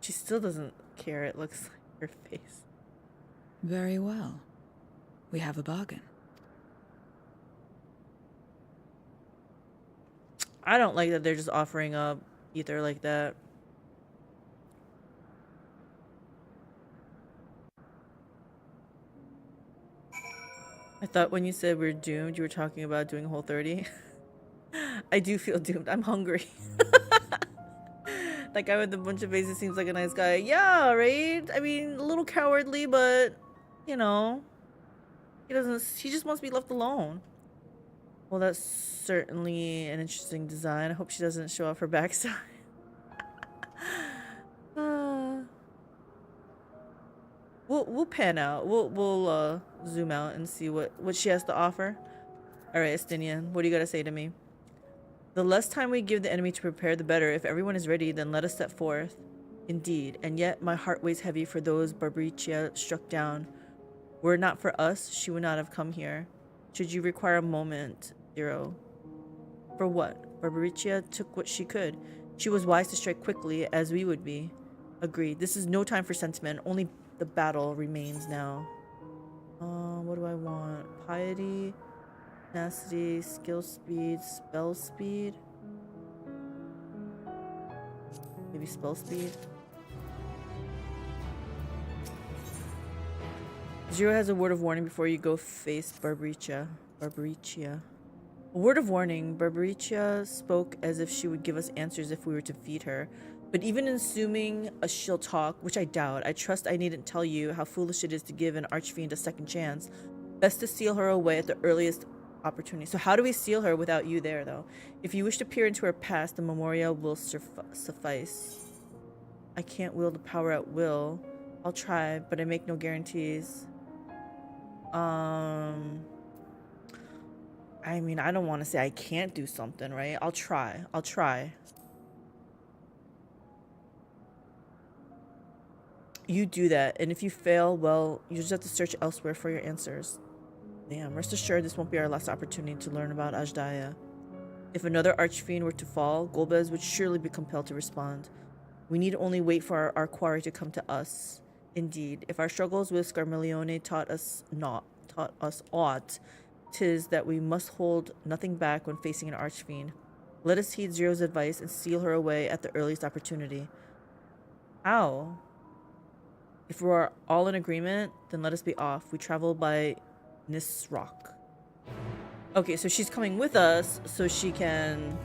She still doesn't care, it looks like her face. Very well. We have a bargain. I don't like that they're just offering up ether like that. I thought when you said we're doomed, you were talking about doing Whole 30. I do feel doomed. I'm hungry. That guy with a bunch of bases seems like a nice guy. Yeah, right? I mean, a little cowardly, but, you know, he just wants to be left alone. Well, that's certainly an interesting design. I hope she doesn't show off her backside. We'll pan out. We'll zoom out and see what she has to offer. All right, Estinian, what do you got to say to me? The less time we give the enemy to prepare, the better. If everyone is ready, then let us set forth. Indeed, and yet my heart weighs heavy for those Barbaricia struck down. Were it not for us, she would not have come here. Should you require a moment, Zero? For what? Barbaricia took what she could. She was wise to strike quickly, as we would be. Agreed. This is no time for sentiment. Only the battle remains now. What do I want? Piety, tenacity, skill speed, spell speed. Maybe spell speed. Zero has a word of warning before you go face Barbaricia. A word of warning. Barbaricia spoke as if she would give us answers if we were to feed her. But even assuming she'll talk, which I doubt, I trust I needn't tell you how foolish it is to give an archfiend a second chance. Best to seal her away at the earliest opportunity. So how do we seal her without you there, though? If you wish to peer into her past, the memorial will suffice. I can't wield the power at will. I'll try, but I make no guarantees. I mean, I don't want to say I can't do something, right? I'll try. You do that, and if you fail, well, you just have to search elsewhere for your answers. Damn, rest assured this won't be our last opportunity to learn about Ajdaya. If another archfiend were to fall, Golbez would surely be compelled to respond. We need only wait for our quarry to come to us. Indeed, if our struggles with Scarmilione taught us aught, 'tis that we must hold nothing back when facing an archfiend. Let us heed Zero's advice and seal her away at the earliest opportunity. How? If we're all in agreement, then let us be off. We travel by Nisrock. Okay, so she's coming with us so she can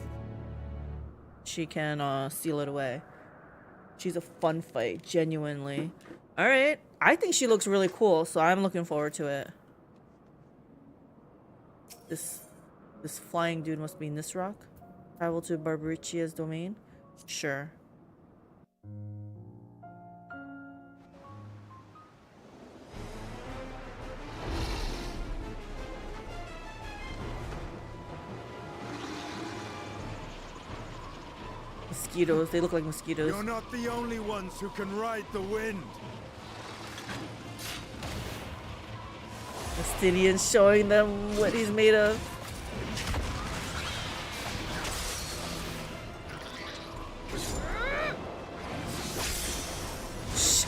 seal it away. She's a fun fight, genuinely. All right, I think she looks really cool, so I'm looking forward to it. This flying dude must be Nisrock. Travel to Barbaricia's domain? Sure. Mosquitoes, they look like mosquitoes. You're not the only ones who can ride the wind. Estinian's showing them what he's made of.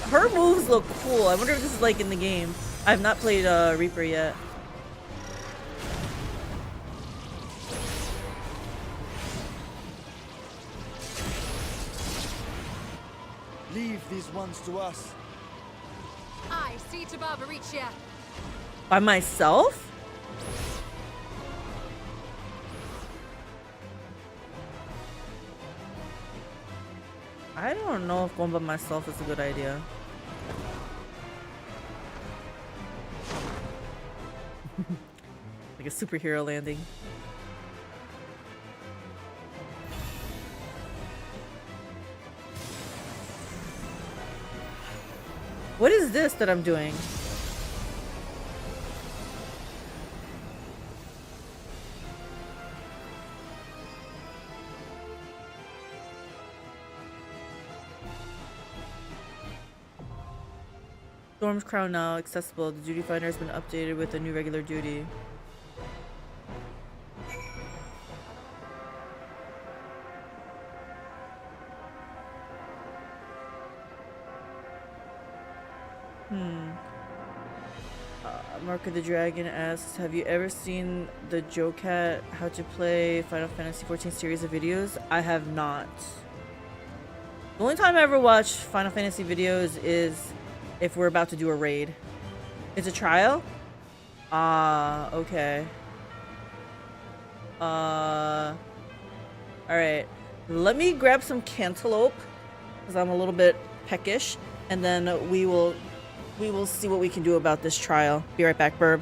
Her moves look cool. I wonder if this is like in the game. I've not played Reaper yet. Leave these ones to us. I see to Barbaricia. By myself? I don't know if going by myself is a good idea. Like a superhero landing. What is this that I'm doing? Storm's Crown now accessible. The duty finder has been updated with a new regular duty. Mark of the Dragon asks, have you ever seen the Joe Cat How to Play Final Fantasy XIV series of videos? I have not. The only time I ever watch Final Fantasy videos is if we're about to do a raid. It's a trial? Ah, okay. Alright. Let me grab some cantaloupe, because I'm a little bit peckish, and then we will see what we can do about this trial. Be right back, Burb.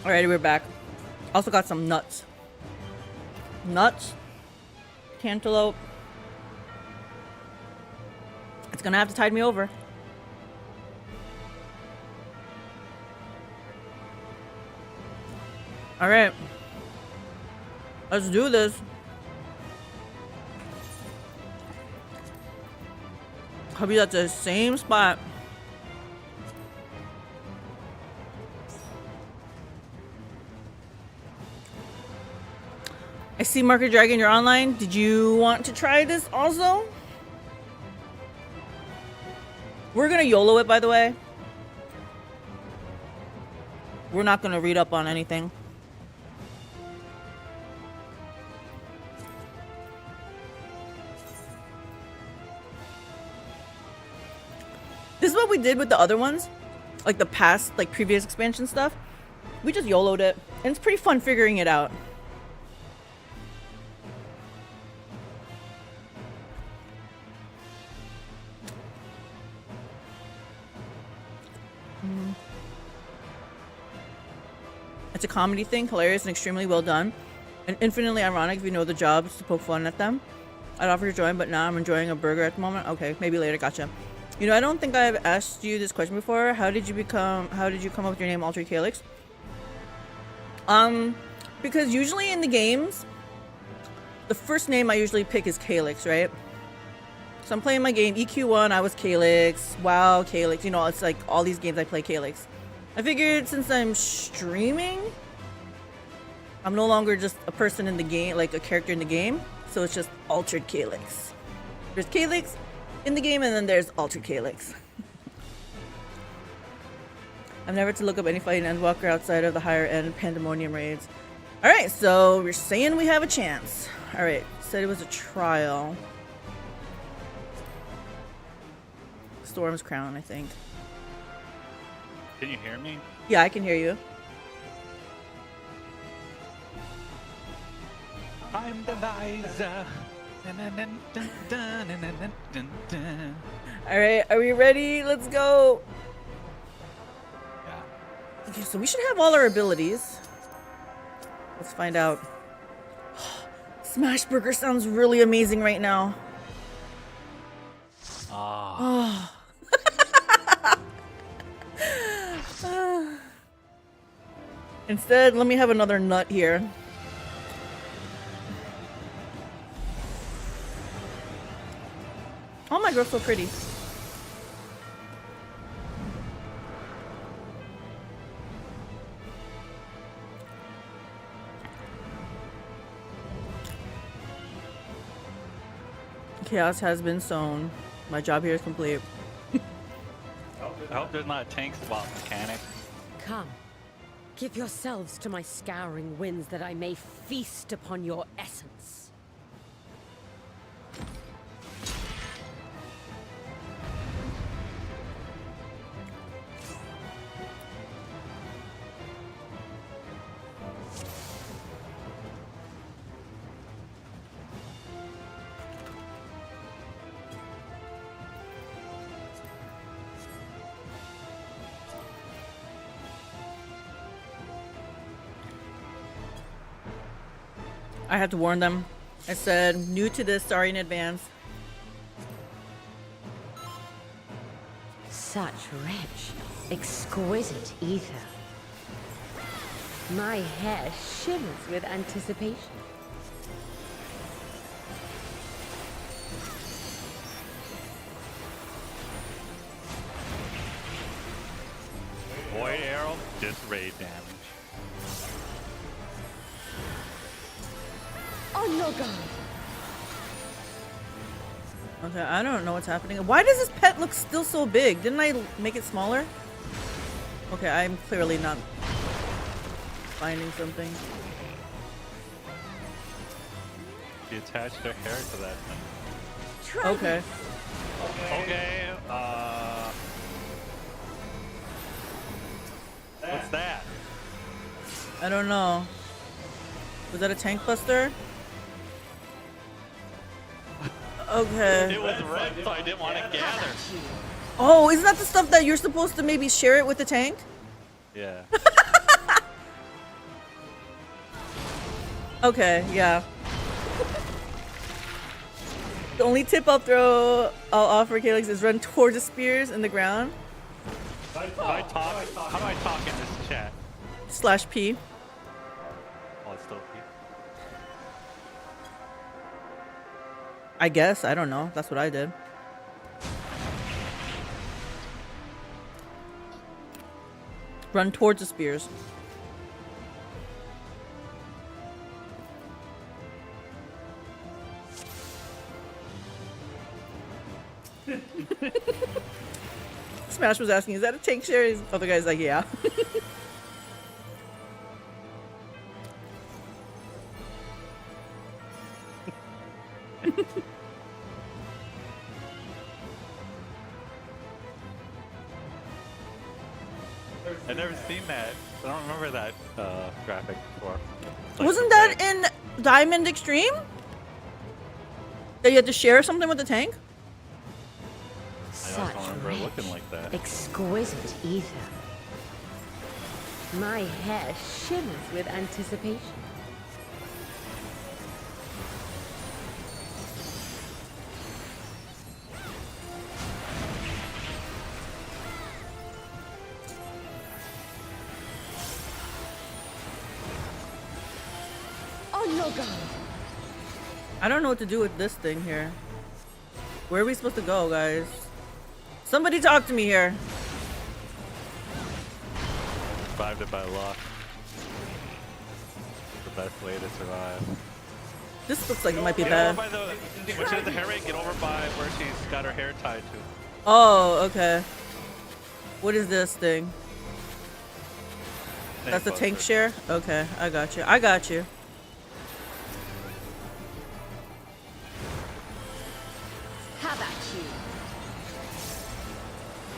Alrighty, we're back. Also got some nuts. Nuts. Cantaloupe. It's gonna have to tide me over. Alright. Let's do this. I'll be at the same spot. I see Market Dragon, you're online. Did you want to try this also? We're gonna YOLO it, by the way. We're not gonna read up on anything. This is what we did with the other ones. Like the past, like previous expansion stuff. We just YOLO'd it. And it's pretty fun figuring it out. It's a comedy thing, hilarious and extremely well done, and infinitely ironic if you know the job is to poke fun at them. I'd offer to join, but now I'm enjoying a burger at the moment. Okay, maybe later, gotcha. You know, I don't think I've asked you this question before. How did you come up with your name, AlteredCalyx? Because usually in the games, the first name I usually pick is Calyx, right? So I'm playing my game, EQ1, I was Calyx, WoW, Calyx, you know, it's like all these games I play Calyx. I figured since I'm streaming, I'm no longer just a person in the game, like a character in the game. So it's just AlteredCalyx. There's Calyx in the game, and then there's AlteredCalyx. I'm never to look up any fighting Endwalker outside of the higher end Pandemonium raids. Alright, so we're saying we have a chance. Alright, said it was a trial. Storm's Crown, I think. Can you hear me? Yeah, I can hear you. I'm the Liza. Alright, are we ready? Let's go. Yeah. Okay, so we should have all our abilities. Let's find out. Smashburger sounds really amazing right now. Ah. Instead, let me have another nut here. Oh, my girl's so pretty. Chaos has been sown. My job here is complete. I hope there's not a tank swap mechanic. Come, give yourselves to my scouring winds that I may feast upon your essence. I had to warn them. I said, new to this, sorry in advance. Such rich, exquisite ether. My hair shimmers with anticipation. Void arrow, just raid damage. On your guard. Okay, I don't know what's happening. Why does this pet look still so big? Didn't I make it smaller? Okay, I'm clearly not finding something. You attached her hair to that thing. Okay. Okay, what's that? I don't know. Was that a tank buster? Okay. It was red, so I didn't want to gather. Oh, isn't that the stuff that you're supposed to maybe share it with the tank? Yeah. Okay, yeah. The only tip I'll offer Calyx is run towards the spears in the ground. How do I talk in this chat? /P. Oh, it's still P. I guess, I don't know. That's what I did. Run towards the spears. Smash was asking, is that a tank share? His other guy's like, yeah. I've never seen that. I don't remember that graphic before. Wasn't that in Diamond Extreme? That you had to share something with the tank? I don't remember it looking like that. Exquisite ether. My hair shimmers with anticipation. On your guard. I don't know what to do with this thing here. Where are we supposed to go, guys? Somebody talk to me here. survived it by luck. The best way to survive. This looks like it might be Get bad. over by the, when she has the hair raid, get over by where she's got her hair tied to. Oh, okay. What is this thing? That's the tank share? Okay, I got you. I got you. Have at you.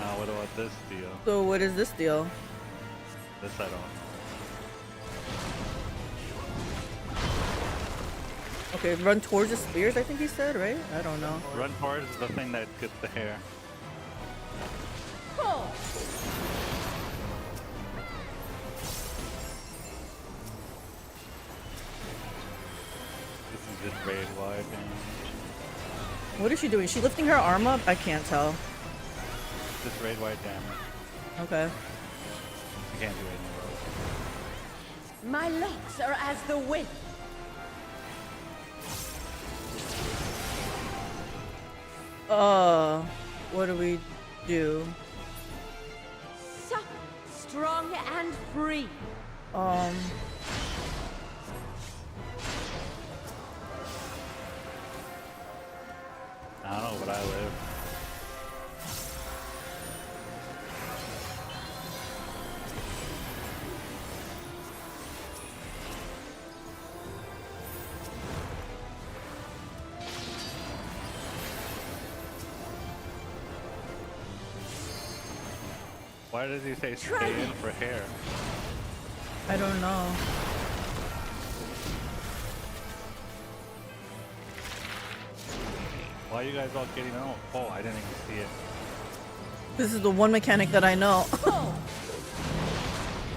Now what about this deal? So what is this deal? This I don't know. Okay, run towards the spears, I think he said, right? I don't know. Run towards the thing that gets the hair. This is just raid wide damage. What is she doing? Is she lifting her arm up? I can't tell. Just raid wide damage. Okay. You can't do anything about it. My locks are as the wind. What do we do? Supple, strong and free. I don't know, but I live. Why does he say stay in for hair? I don't know. Why are you guys all getting out? Oh, I didn't even see it. This is the one mechanic that I know.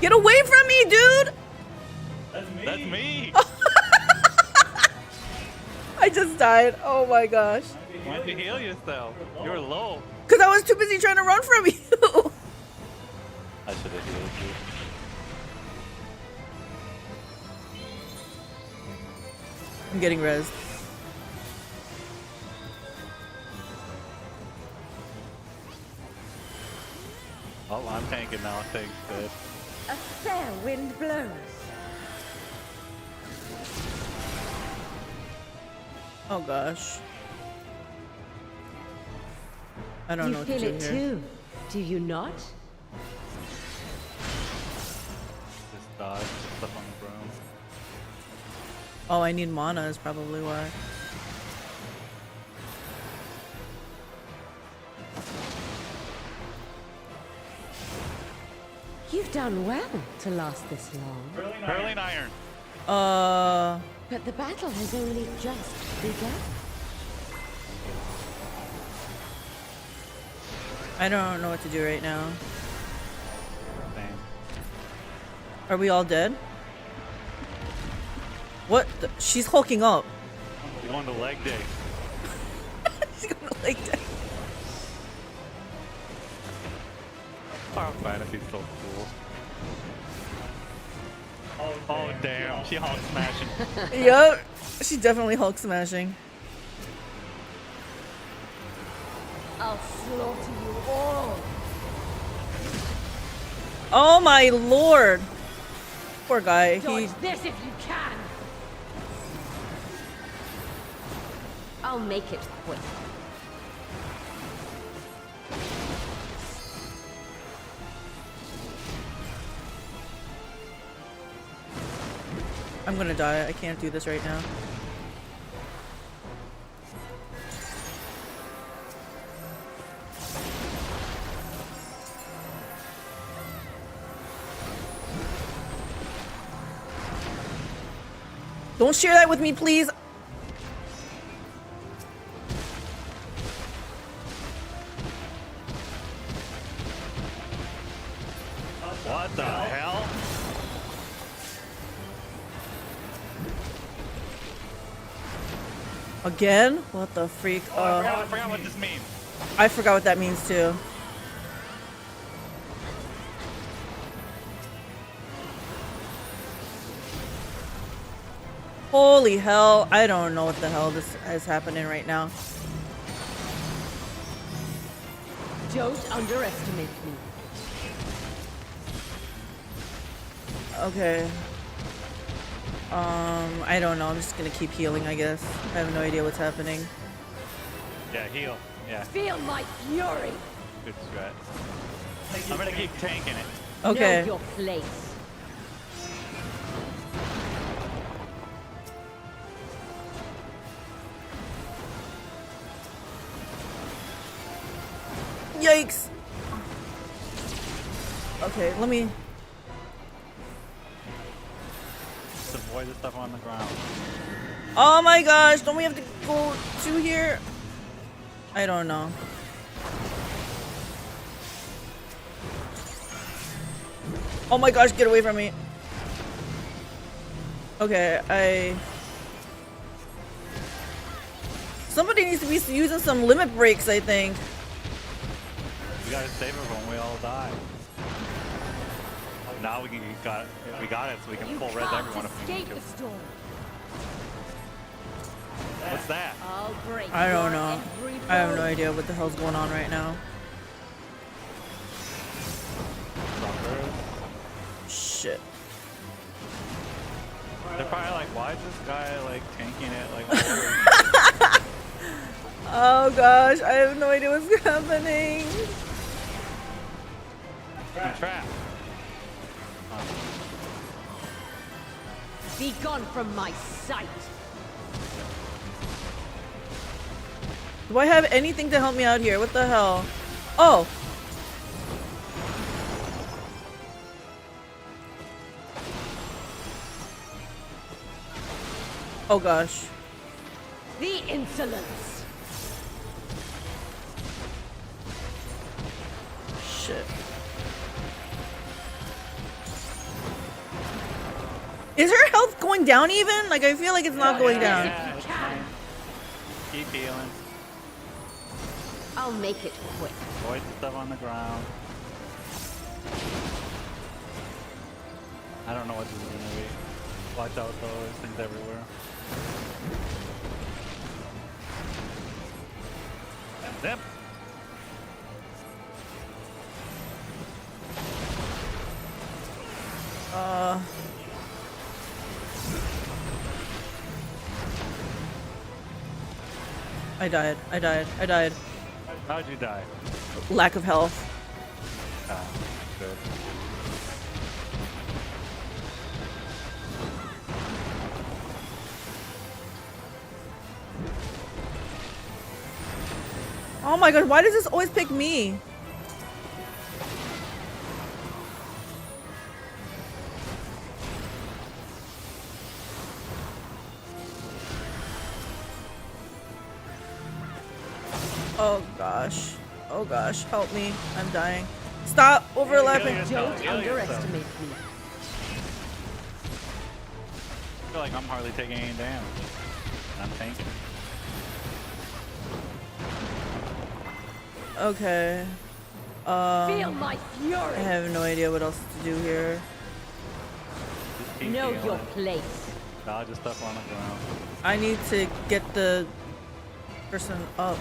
Get away from me, dude! That's me! I just died. Oh my gosh. Why'd you heal yourself? You were low. Because I was too busy trying to run from you. I should have healed you. I'm getting rezzed. Oh, I'm tanking now. Thanks, good. A fair wind blows. Oh gosh. I don't know what to do You feel it here. too, do you not? Just dodge stuff on the broom. Oh, I need mana is probably why. You've done well to last this long. Hurling iron. But the battle has only just begun. I don't know what to do right now. Same. Are we all dead? What? She's hulking up. You're going to leg day. She's going to leg day. Final Fantasy's so cool. Oh damn, she Hulk smashing. Yup. She definitely Hulk smashing. I'll slaughter you all. Oh my lord. Poor guy. Dodge this if you can. I'll make it quick. I'm gonna die. I can't do this right now. Don't share that with me, please. What the hell? Again? What the freak? Oh, I forgot what this means. I forgot what that means too. Holy hell, I don't know what the hell this is happening right now. Don't underestimate me. Okay. I don't know. I'm just gonna keep healing, I guess. I have no idea what's happening. Yeah, heal. Yeah, Feel my fury. good strat. I'm gonna keep tanking it. Okay. Know your place. Yikes. Okay, let me. Just avoid the stuff on the ground. Oh my gosh, don't we have to go to here? I don't know. Oh my gosh, get away from me. Okay, somebody needs to be using some limit breaks, I think. We gotta save it when we all die. Now we got it, so we can full res everyone if we need to. What's that? I'll break I don't your know. every I have no bone. idea what the hell's going on right now. Shit. They're probably like, why is this guy like tanking it like Oh gosh, I have no idea what's happening. I'm trapped. Be gone from my sight. Do I have anything to help me out here? What the hell? Oh. Oh gosh. The insolence. Shit. Is her health going down even? Like, I feel like it's not going down. Yeah, it's fine. Keep healing. I'll make it quick. Avoid the stuff on the ground. I don't know what this is gonna be. Watch out though, there's things everywhere. Yep. I died. How'd you die? Lack of health. Ah, good. Oh my god, why does this always pick me? Oh gosh, help me. I'm dying. Stop overlapping. Don't underestimate me. I feel like I'm hardly taking any damage. I'm tanking. Okay. Feel my fury. I have no idea what else to do here. Just keep Know healing. your place. Dodge the stuff on the ground. I need to get the person up.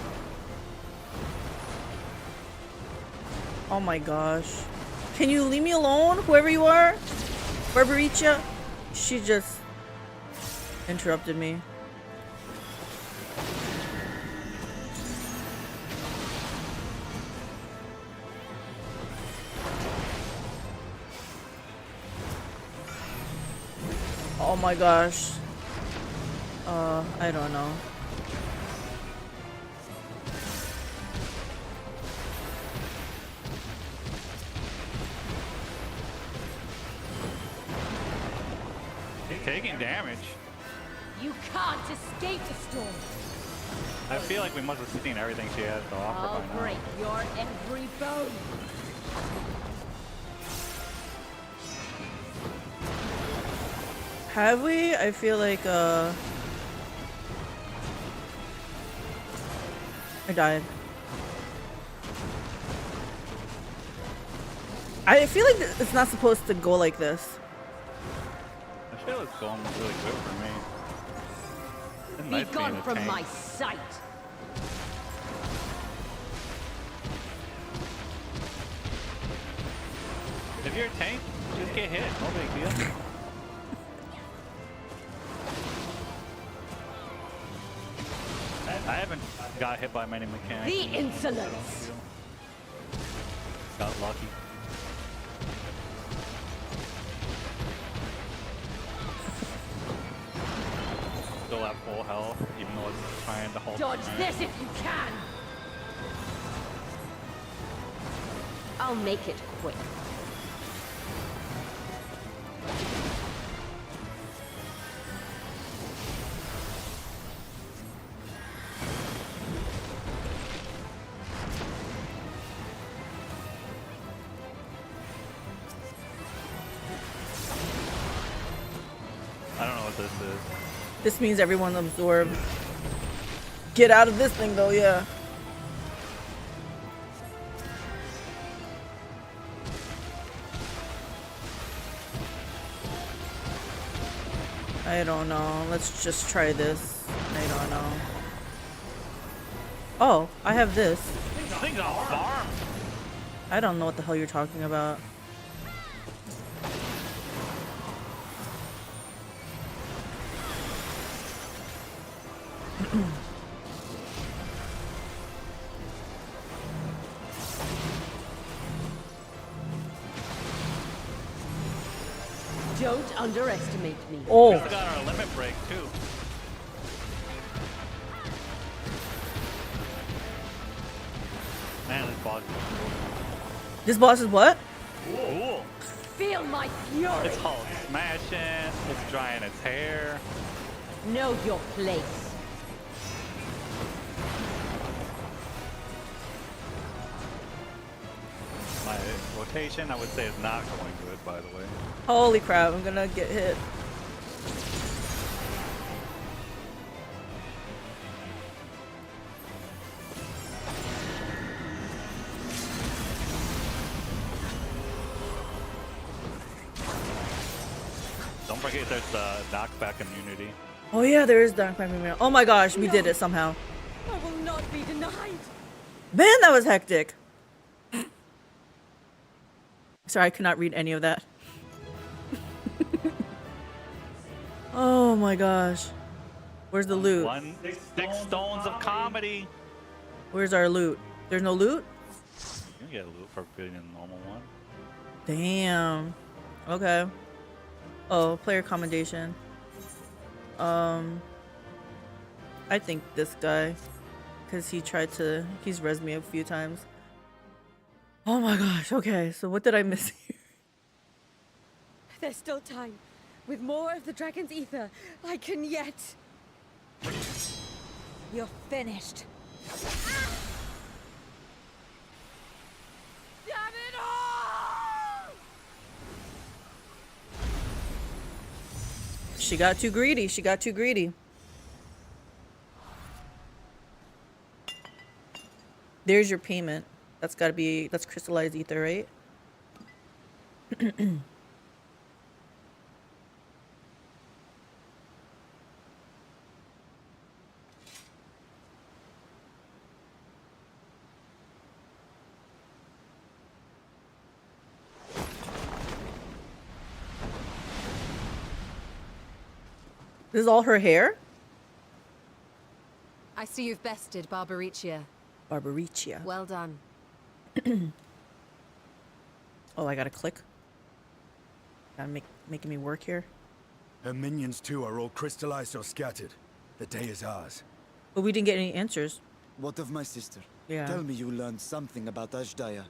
Oh my gosh. Can you leave me alone, whoever you are? Barbaricia? She just interrupted me. Oh my gosh. I don't know. He's taking damage. You can't escape the storm. I feel like we must have seen everything she has to offer I'll by now. break your every bone. Have we? I feel like, I died. I feel like it's not supposed to go like this. I feel it's going really good for me. It's Be nice being gone a from tank. my sight. If you're a tank, Just get hit. No big deal. I haven't got hit by many mechanics. The insolence! Got lucky. Still at full health, even though it's trying to hold. Dodge this if you can! I'll make it quick. I don't know what this is. This means everyone absorbed. Get out of this thing though, yeah. I don't know. Let's just try this. I don't know. Oh, I have this. This thing's on farm. I don't know what the hell you're talking about. Don't underestimate me. Oh. We still got our limit break too. Man, this boss is cool. This boss is what? Cool. Feel my fury. It's all smashing. It's drying its hair. Know your place. My rotation, I would say, is not going good, by the way. Holy crap, I'm gonna get hit. Don't forget there's the knockback immunity. Oh yeah, there is Dark Memory. Oh my gosh, we did it somehow. I will not be denied. Man, that was hectic. Sorry, I could not read any of that. Oh my gosh. Where's the loot? 6 stones of comedy. Where's our loot? There's no loot? You can get loot for being a normal one. Damn. Okay. Oh, player commendation. I think this guy. Because he's rezzed me a few times. Oh my gosh, okay, so what did I miss here? There's still time. With more of the dragon's ether, I can yet. You're finished. Damn it all! She got too greedy. She got too greedy. There's your payment. That's crystallized ether, right? This is all her hair? I see you've bested Barbaricia. Barbaricia. Well done. Oh, I gotta click. Making me work here. Her minions too are all crystallized or scattered. The day is ours. But we didn't get any answers. What of my sister? Yeah. Tell me you learned something about Ashdaya.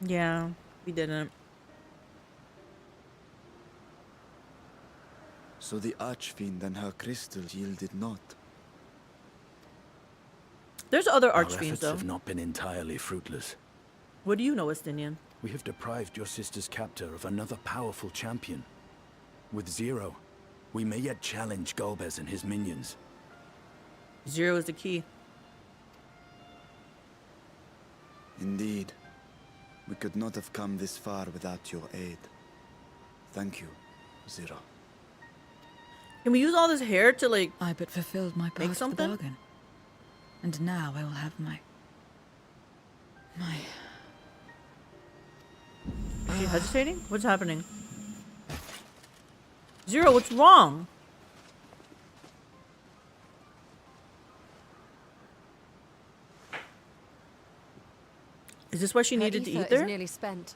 Yeah, we didn't. So the Archfiend and her crystal yielded not. There's other Our archfiends efforts though. have not been entirely fruitless. What do you know, Estinian? We have deprived your sister's captor of another powerful champion. With Zero, we may yet challenge Golbez and his minions. Zero is the key. Indeed. We could not have come this far without your aid. Thank you, Zero. Can we use all this hair to like I but fulfilled my part make of the something? bargain. And now I will have my Is she hesitating? What's happening? Zero, what's wrong? Is this why she needed the Her ether? is nearly spent.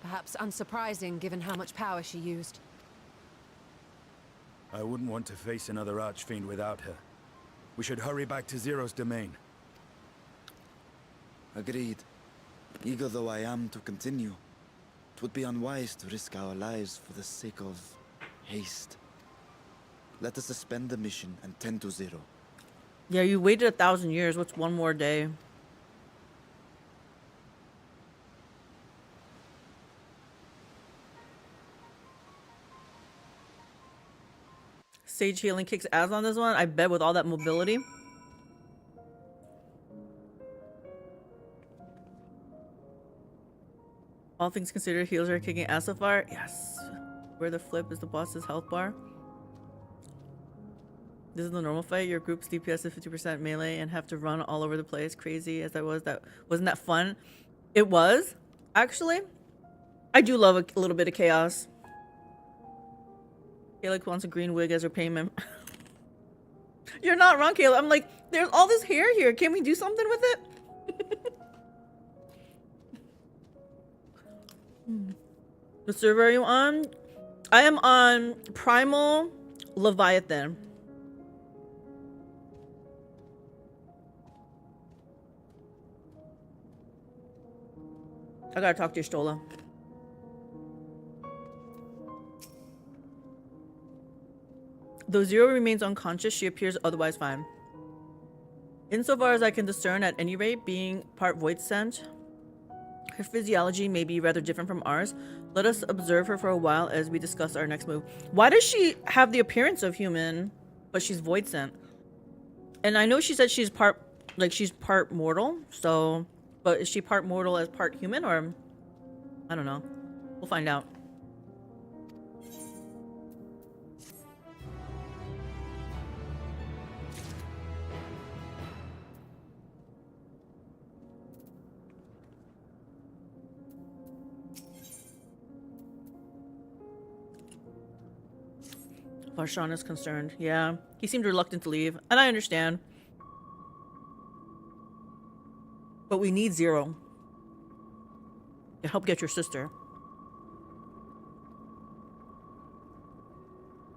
Perhaps unsurprising given how much power she used. I wouldn't want to face another archfiend without her. We should hurry back to Zero's domain. Agreed. Eager though I am to continue, it would be unwise to risk our lives for the sake of haste. Let us suspend the mission and tend to Zero. Yeah, you waited 1,000 years. What's one more day? Sage healing kicks ass on this one. I bet with all that mobility. All things considered, heals are kicking ass so far. Yes. Where the flip is the boss's health bar. This is the normal fight. Your group's DPS is 50% melee and have to run all over the place. Crazy as that was, wasn't that fun? It was, actually. I do love a little bit of chaos. Caleb wants a green wig as her payment. You're not wrong, Caleb. I'm like, there's all this hair here. Can we do something with it? The server are you on? I am on Primal Leviathan. I gotta talk to your Stola. Though Zero remains unconscious, she appears otherwise fine. Insofar as I can discern, at any rate, being part void sent, her physiology may be rather different from ours. Let us observe her for a while as we discuss our next move. Why does she have the appearance of human, but she's void sent? And I know she said she's part mortal, so, but is she part mortal as part human, or I don't know. We'll find out. Varshan is concerned. Yeah, he seemed reluctant to leave, and I understand. But we need Zero to help get your sister.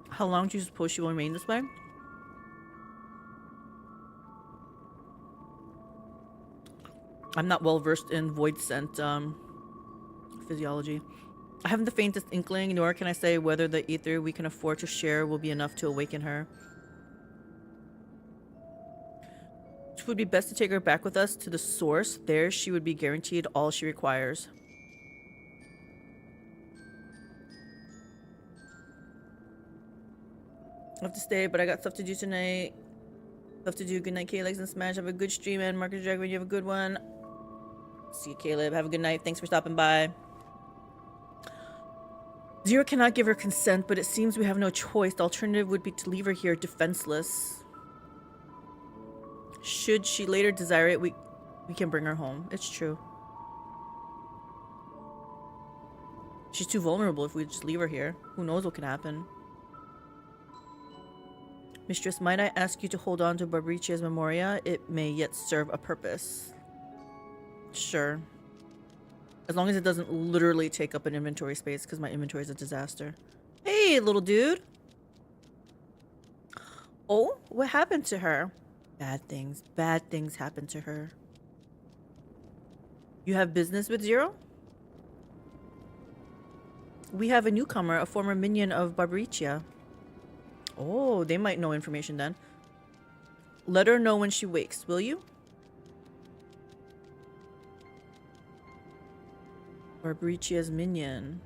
How long do you suppose she will remain this way? I'm not well versed in void scent physiology. I haven't the faintest inkling, nor can I say whether the ether we can afford to share will be enough to awaken her. It would be best to take her back with us to the source. There she would be guaranteed all she requires. I have to stay, but I got stuff to do tonight. Stuff to do. Good night, Calyx and Smash. Have a good stream, and Marcus Dragon, you have a good one. See you, Caleb. Have a good night. Thanks for stopping by. Zero cannot give her consent, but it seems we have no choice. The alternative would be to leave her here defenseless. Should she later desire it, we can bring her home. It's true. She's too vulnerable if we just leave her here. Who knows what can happen. Mistress, might I ask you to hold on to Barbricia's Memoria? It may yet serve a purpose. Sure. As long as it doesn't literally take up an inventory space, because my inventory is a disaster. Hey, little dude. Oh, what happened to her? Bad things. Bad things happened to her. You have business with Zero? We have a newcomer, a former minion of Barbricia. Oh, they might know information then. Let her know when she wakes, will you? Barbricia's minion.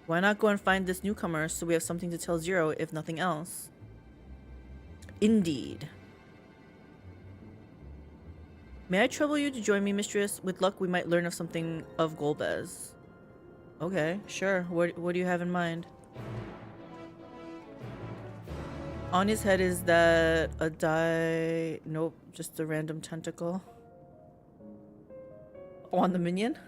Why not go and find this newcomer so we have something to tell Zero, if nothing else? Indeed. May I trouble you to join me, mistress? With luck, we might learn of something of Golbez. Okay, sure. What do you have in mind? On his head is that a nope, just a random tentacle. On the minion?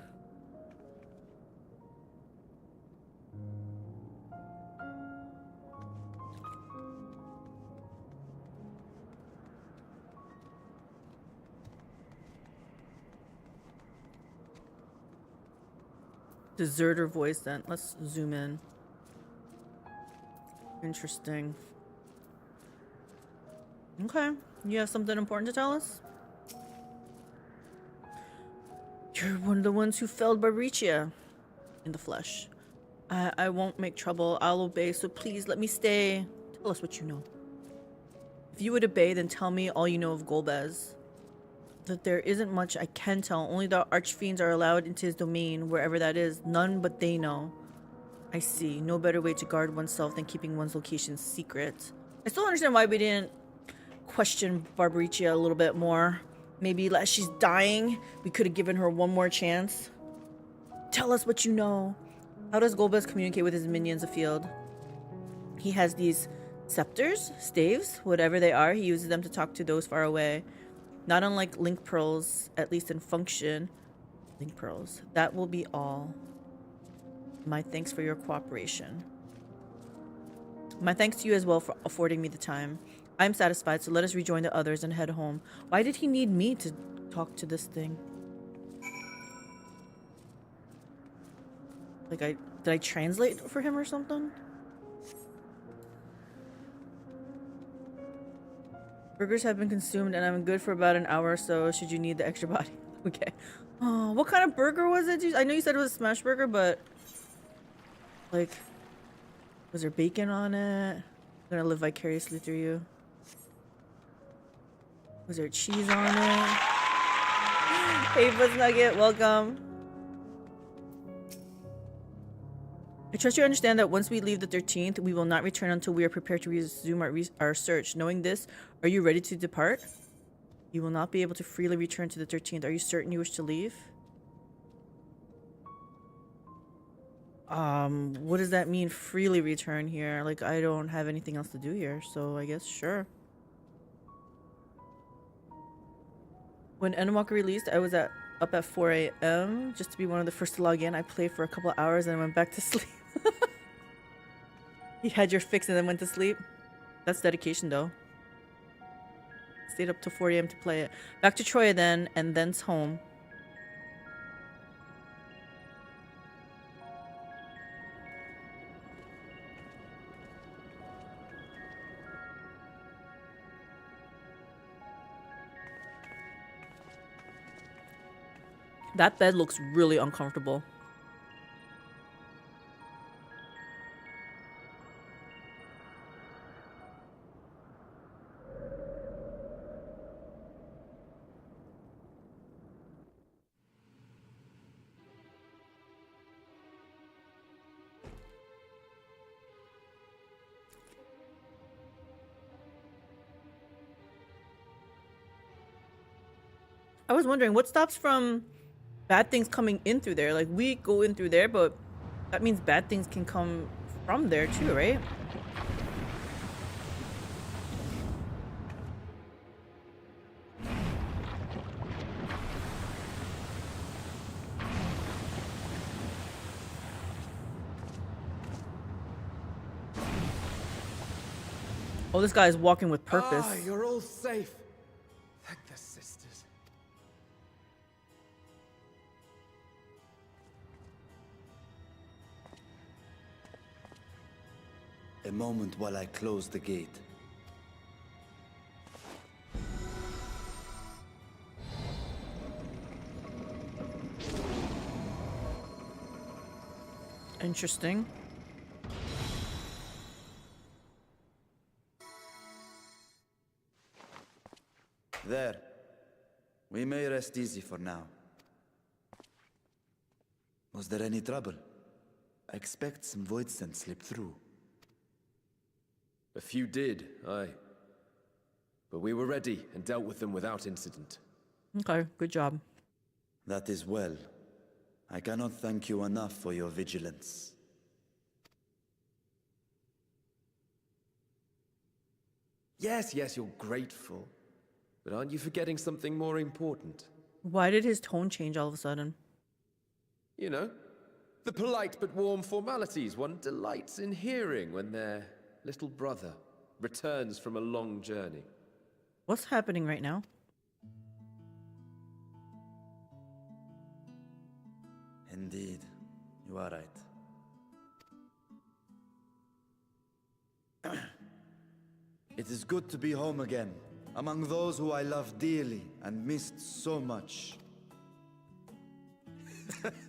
Deserter voice then. Let's zoom in. Interesting. Okay. You have something important to tell us? You're one of the ones who felled Baricia in the flesh. I won't make trouble. I'll obey, so please let me stay. Tell us what you know. If you would obey, then tell me all you know of Golbez. That there isn't much I can tell. Only the archfiends are allowed into his domain, wherever that is. None but they know. I see. No better way to guard oneself than keeping one's location secret. I still understand why we didn't question Barbaricia a little bit more. Maybe as she's dying, we could have given her one more chance. Tell us what you know. How does Golbez communicate with his minions afield? He has these scepters, staves, whatever they are. He uses them to talk to those far away. Not unlike link pearls, at least in function. Link pearls. That will be all. My thanks for your cooperation. My thanks to you as well for affording me the time. I'm satisfied, so let us rejoin the others and head home. Why did he need me to talk to this thing? Like, did I translate for him or something? Burgers have been consumed and I'm good for about an hour or so should you need the extra body. Okay. Oh, what kind of burger was it? I know you said it was a smash burger, but like, was there bacon on it? I'm gonna live vicariously through you. Was there cheese on it? Hey, Buzz Nugget, welcome. I trust you understand that once we leave the 13th, we will not return until we are prepared to resume our search. Knowing this, are you ready to depart? You will not be able to freely return to the 13th. Are you certain you wish to leave? What does that mean, freely return here? Like, I don't have anything else to do here, so I guess sure. When Endwalker released, I was up at 4 a.m. just to be one of the first to log in. I played for a couple of hours and went back to sleep. You had your fix and then went to sleep. That's dedication, though. Stayed up till 4 a.m. to play it. Back to Troya then, and thence home. That bed looks really uncomfortable. I was wondering what stops from bad things coming in through there. Like, we go in through there, but that means bad things can come from there too, right? Oh, this guy is walking with purpose. Ah, you're all safe. Thank the sisters. A moment while I close the gate. Interesting. There. We may rest easy for now. Was there any trouble? I expect some void scent slipped through. A few did, aye. But we were ready and dealt with them without incident. Okay, good job. That is well. I cannot thank you enough for your vigilance. Yes, you're grateful. But aren't you forgetting something more important? Why did his tone change all of a sudden? You know, the polite but warm formalities one delights in hearing when their little brother returns from a long journey. What's happening right now? Indeed. You are right. It is good to be home again, among those who I love dearly and missed so much.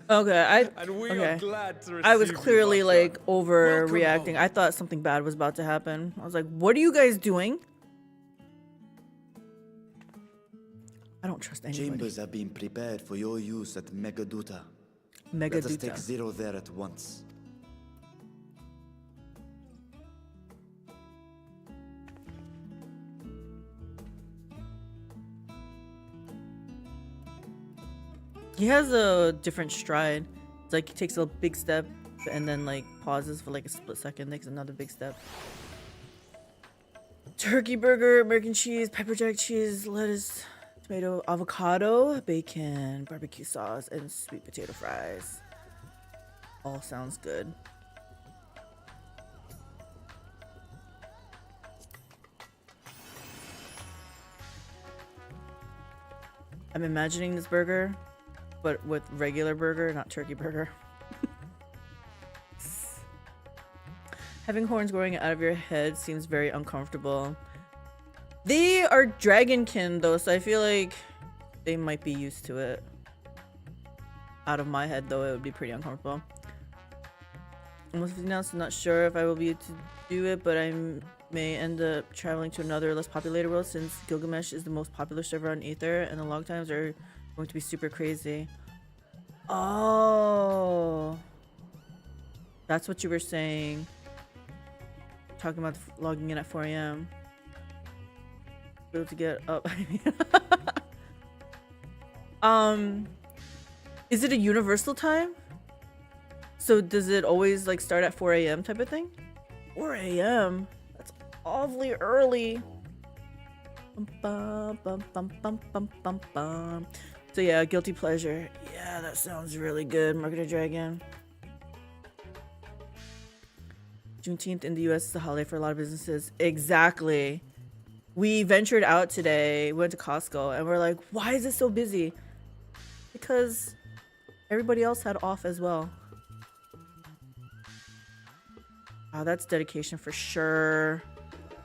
Okay, And we are glad to receive I was clearly you, like Welcome overreacting. home. I thought something bad was about to happen. I was like, what are you guys doing? I don't trust anybody. Chambers have been prepared for your use at Megaduta. Let us take Zero there at once. He has a different stride. It's like he takes a big step and then like pauses for like a split second, takes another big step. Turkey burger, American cheese, pepper jack cheese, lettuce, tomato, avocado, bacon, barbecue sauce, and sweet potato fries. All sounds good. I'm imagining this burger, but with regular burger, not turkey burger. Having horns growing out of your head seems very uncomfortable. They are dragonkin though, so I feel like they might be used to it. Out of my head though, it would be pretty uncomfortable. Almost 50 now, so not sure if I will be able to do it, but I may end up traveling to another less populated world since Gilgamesh is the most popular server on Aether and the log times are going to be super crazy. Oh, that's what you were saying. Talking about logging in at 4 a.m. Be able to get up. Is it a universal time? So does it always like start at 4 a.m. type of thing? 4 a.m. That's awfully early. Bum, bum, bum, bum, bum, bum, bum. So yeah, guilty pleasure. Yeah, that sounds really good. Market a Dragon. Juneteenth in the US is a holiday for a lot of businesses. Exactly. We ventured out today, went to Costco, and we're like, why is it so busy? Because everybody else had off as well. Wow, that's dedication for sure.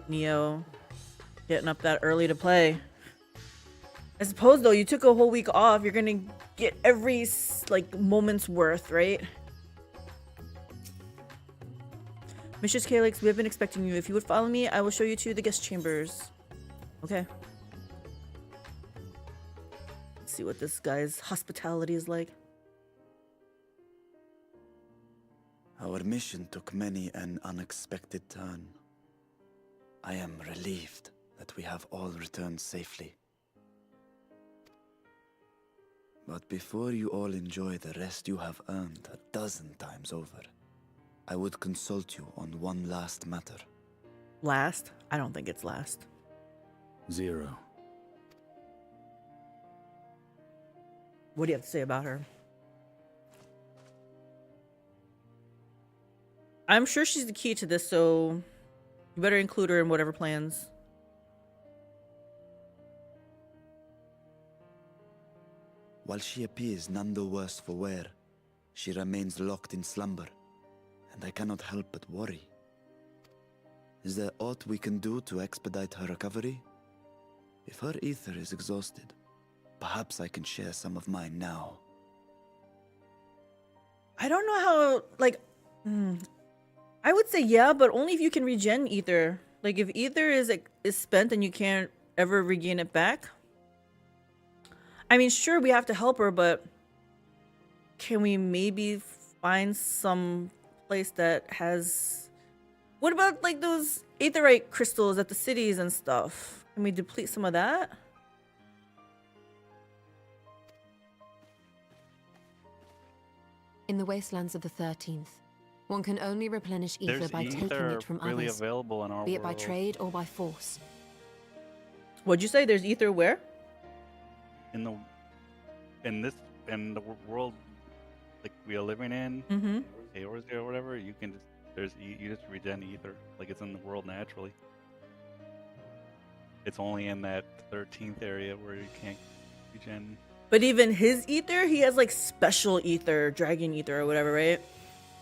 Neo, getting up that early to play. I suppose though, you took a whole week off, you're gonna get every like moment's worth, right? Mrs. Calyx, we have been expecting you. If you would follow me, I will show you to the guest chambers. Okay. Let's see what this guy's hospitality is like. Our mission took many an unexpected turn. I am relieved that we have all returned safely. But before you all enjoy the rest you have earned 12 times over, I would consult you on one last matter. Last? I don't think it's last. Zero. What do you have to say about her? I'm sure she's the key to this, so you better include her in whatever plans. While she appears none the worse for wear, she remains locked in slumber, and I cannot help but worry. Is there aught we can do to expedite her recovery? If her ether is exhausted, perhaps I can share some of mine now. I don't know how, like, I would say yeah, but only if you can regen ether. Like, if ether is spent and you can't ever regain it back. I mean, sure, we have to help her, but can we maybe find some place that has... What about, like, those aetherite crystals at the cities and stuff? Can we deplete some of that? In the wastelands of the 13th, one can only replenish ether There's by taking it from really others, available in our be it by world. trade or by force. What'd you say? There's ether where? In the world like we are living in, Aor's or whatever, you can just you just regen ether, like it's in the world naturally. It's only in that 13th area where you can't regen But even his ether, he has like special ether, dragon ether or whatever, right?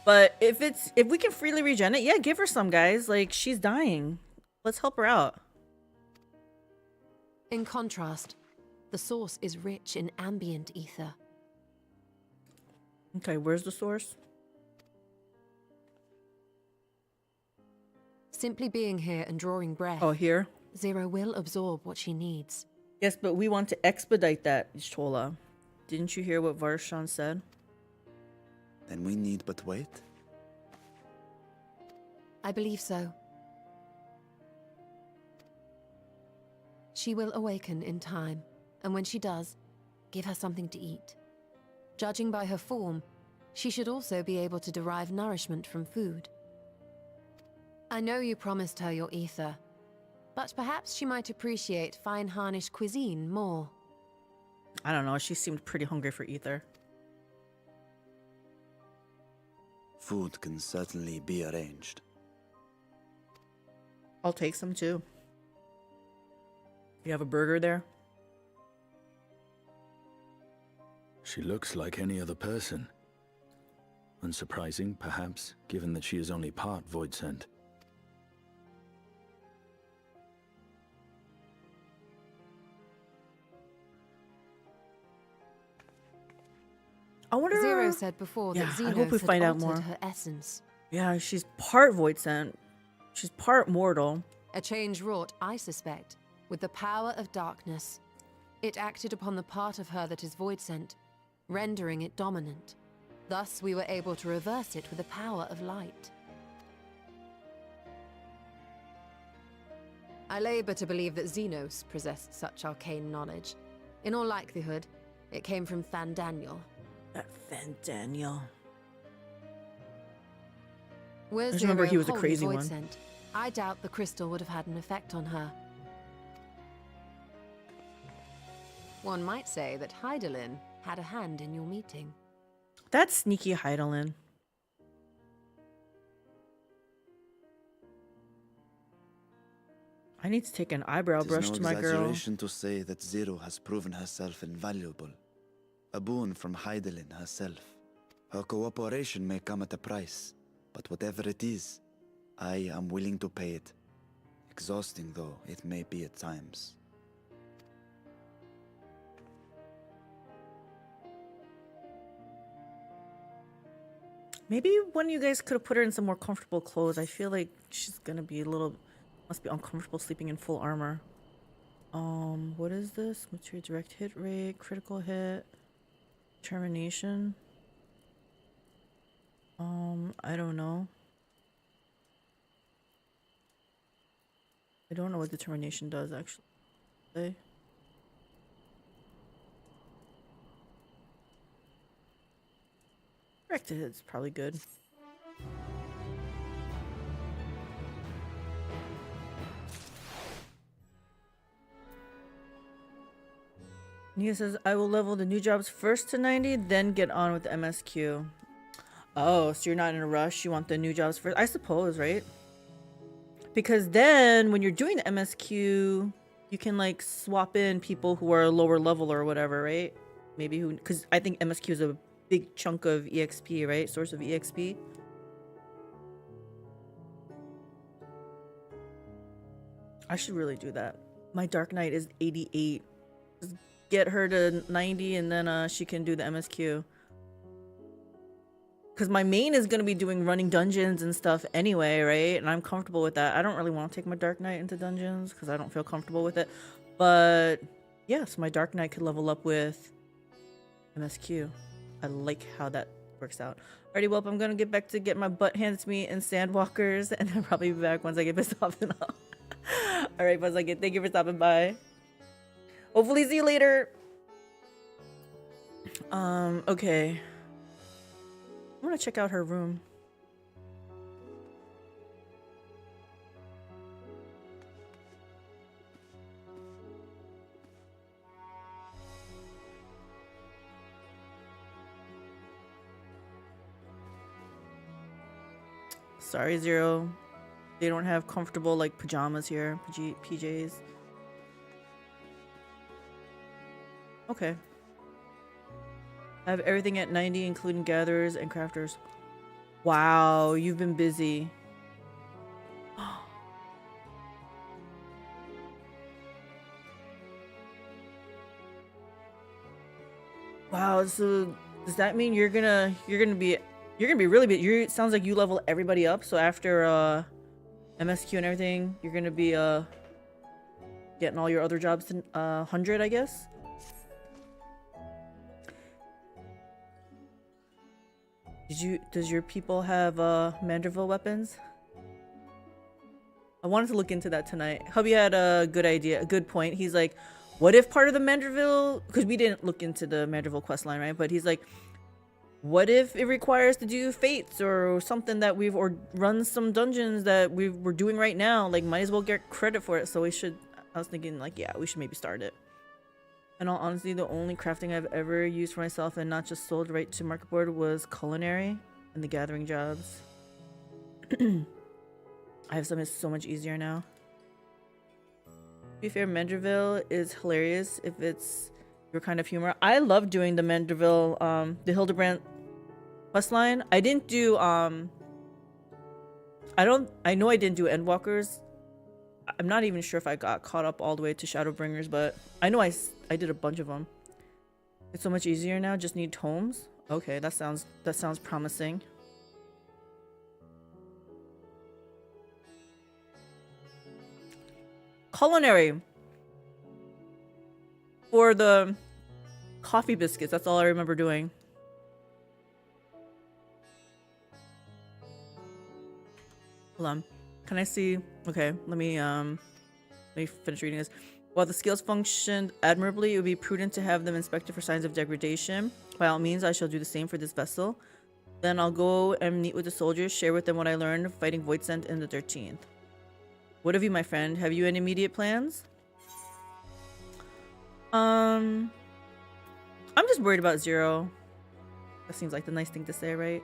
But if we can freely regen it, yeah, give her some, guys. Like, she's dying. Let's help her out. In contrast, the source is rich in ambient ether. Okay, where's the source? Simply being here and drawing breath. Oh, here? Zero will absorb what she needs. Yes, but we want to expedite that, Ishtola. Didn't you hear what Varshan said? Then we need but wait. I believe so. She will awaken in time, and when she does, give her something to eat. Judging by her form, she should also be able to derive nourishment from food. I know you promised her your ether, but perhaps she might appreciate fine Harnish cuisine more. I don't know, she seemed pretty hungry for ether. Food can certainly be arranged. I'll take some too. You have a burger there? She looks like any other person. Unsurprising, perhaps, given that she is only part void sent. I wonder. Zero said before that I hope we Xenos had find out altered more. her essence. Yeah, she's part void sent. She's part mortal. A change wrought, I suspect, with the power of darkness. It acted upon the part of her that is void sent, rendering it dominant. Thus, we were able to reverse it with the power of light. I labor to believe that Xenos possessed such arcane knowledge. In all likelihood, it came from Thandaniel. That Thandaniel. Were I just remember Zero he was a wholly crazy void one. sent, I doubt the crystal would have had an effect on her. One might say that Hydaelyn had a hand in your meeting. That's sneaky Hydaelyn. I need to take an eyebrow It is brush no to my girl. exaggeration to say that Zero has proven herself invaluable. A boon from Hydaelyn herself. Her cooperation may come at a price, but whatever it is, I am willing to pay it. Exhausting though it may be at times. Maybe one of you guys could have put her in some more comfortable clothes. I feel like she's gonna be must be uncomfortable sleeping in full armor. What is this? Material direct hit rate, critical hit, termination. I don't know. I don't know what determination does actually. Direct hit is probably good. Nia says, I will level the new jobs first to 90, then get on with the MSQ. Oh, so you're not in a rush. You want the new jobs first? I suppose, right? Because then when you're doing the MSQ, you can like swap in people who are lower level or whatever, right? Maybe who, because I think MSQ is a big chunk of EXP, right? Source of EXP. I should really do that. My Dark Knight is 88. Just get her to 90 and then she can do the MSQ. Because my main is going to be doing running dungeons and stuff anyway, right? And I'm comfortable with that. I don't really want to take my Dark Knight into dungeons because I don't feel comfortable with it. But yeah, so my Dark Knight could level up with MSQ. I like how that works out. Alrighty, well, I'm going to get back to get my butt handed to me in Sandwalkers. And I'll probably be back once I get pissed off and all. Alright, Buzz, thank you for stopping by. Hopefully see you later. Okay. I want to check out her room. Sorry, Zero. They don't have comfortable like pajamas here. PJs. Okay. I have everything at 90, including gatherers and crafters. Wow, you've been busy. Wow, so does that mean you're gonna be really big? It sounds like you level everybody up. So after MSQ and everything, you're gonna be getting all your other jobs to 100, I guess. Does your people have Manderville weapons? I wanted to look into that tonight. Hubby had a good idea, a good point. He's like, what if part of the Manderville, because we didn't look into the Manderville questline, right? But he's like, what if it requires to do fates or something that or run some dungeons that we're doing right now? Like, might as well get credit for it. So we should, I was thinking like, yeah, we should maybe start it. In all honesty, the only crafting I've ever used for myself and not just sold right to market board was culinary and the gathering jobs. I have something so much easier now. To be fair, Manderville is hilarious if it's your kind of humor. I love doing the Manderville, the Hildebrand questline. I didn't do, I know I didn't do Endwalkers. I'm not even sure if I got caught up all the way to Shadowbringers, but I know I did a bunch of them. It's so much easier now. Just need tomes. Okay, that sounds promising. Culinary for the coffee biscuits. That's all I remember doing. Hold on. Can I see? Okay, let me finish reading this. While the skills functioned admirably, it would be prudent to have them inspected for signs of degradation. By all means, I shall do the same for this vessel. Then I'll go and meet with the soldiers, share with them what I learned fighting Voidsent in the 13th. What of you, my friend? Have you any immediate plans? I'm just worried about Zero. That seems like the nice thing to say, right?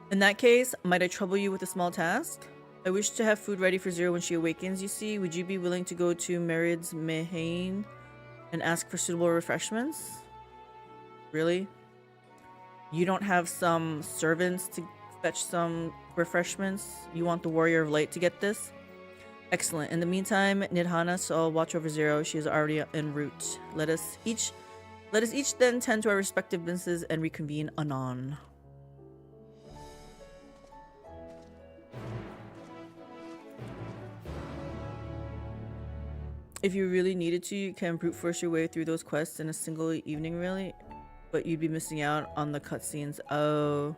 In that case, might I trouble you with a small task? I wish to have food ready for Zero when she awakens, you see. Would you be willing to go to Merid's Mehane and ask for suitable refreshments? Really? You don't have some servants to fetch some refreshments? You want the Warrior of Light to get this? Excellent. In the meantime, Nidhana shall watch over Zero. She is already en route. Let us each then tend to our respective businesses and reconvene anon. If you really needed to, you can brute force your way through those quests in a single evening, really. But you'd be missing out on the cutscenes. Oh.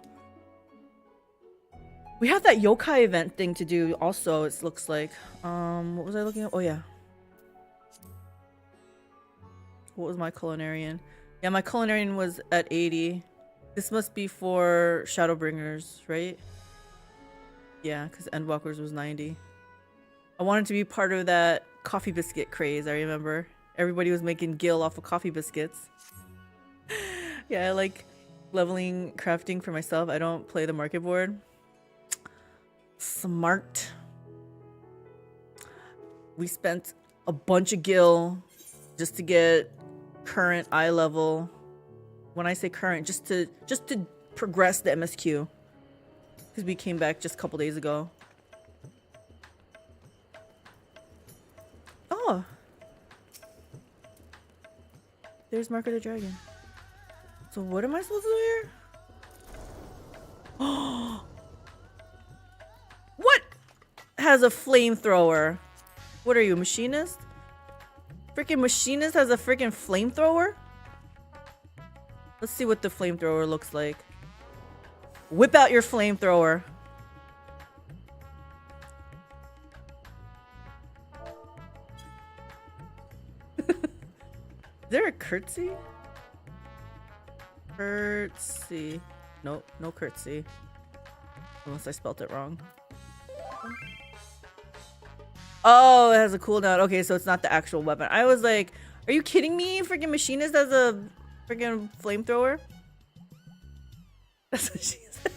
We have that yokai event thing to do also, it looks like. What was I looking at? Oh, yeah. What was my culinarian? Yeah, my culinarian was at 80. This must be for Shadowbringers, right? Yeah, because Endwalkers was 90. I wanted to be part of that coffee biscuit craze, I remember. Everybody was making gil off of coffee biscuits. Yeah, I like leveling crafting for myself. I don't play the market board. Smart. We spent a bunch of gil just to get current eye level. When I say current, just to progress the MSQ. Because we came back just a couple days ago. Oh. There's Mark of the Dragon. So what am I supposed to do here? Oh. What has a flamethrower? What are you, machinist? Freaking machinist has a freaking flamethrower? Let's see what the flamethrower looks like. Whip out your flamethrower. Is there a curtsy? Curtsy. Nope, no curtsy. Unless I spelt it wrong. Oh, it has a cooldown. Okay, so it's not the actual weapon. I was like, are you kidding me? Freaking machinist has a freaking flamethrower? That's what she said.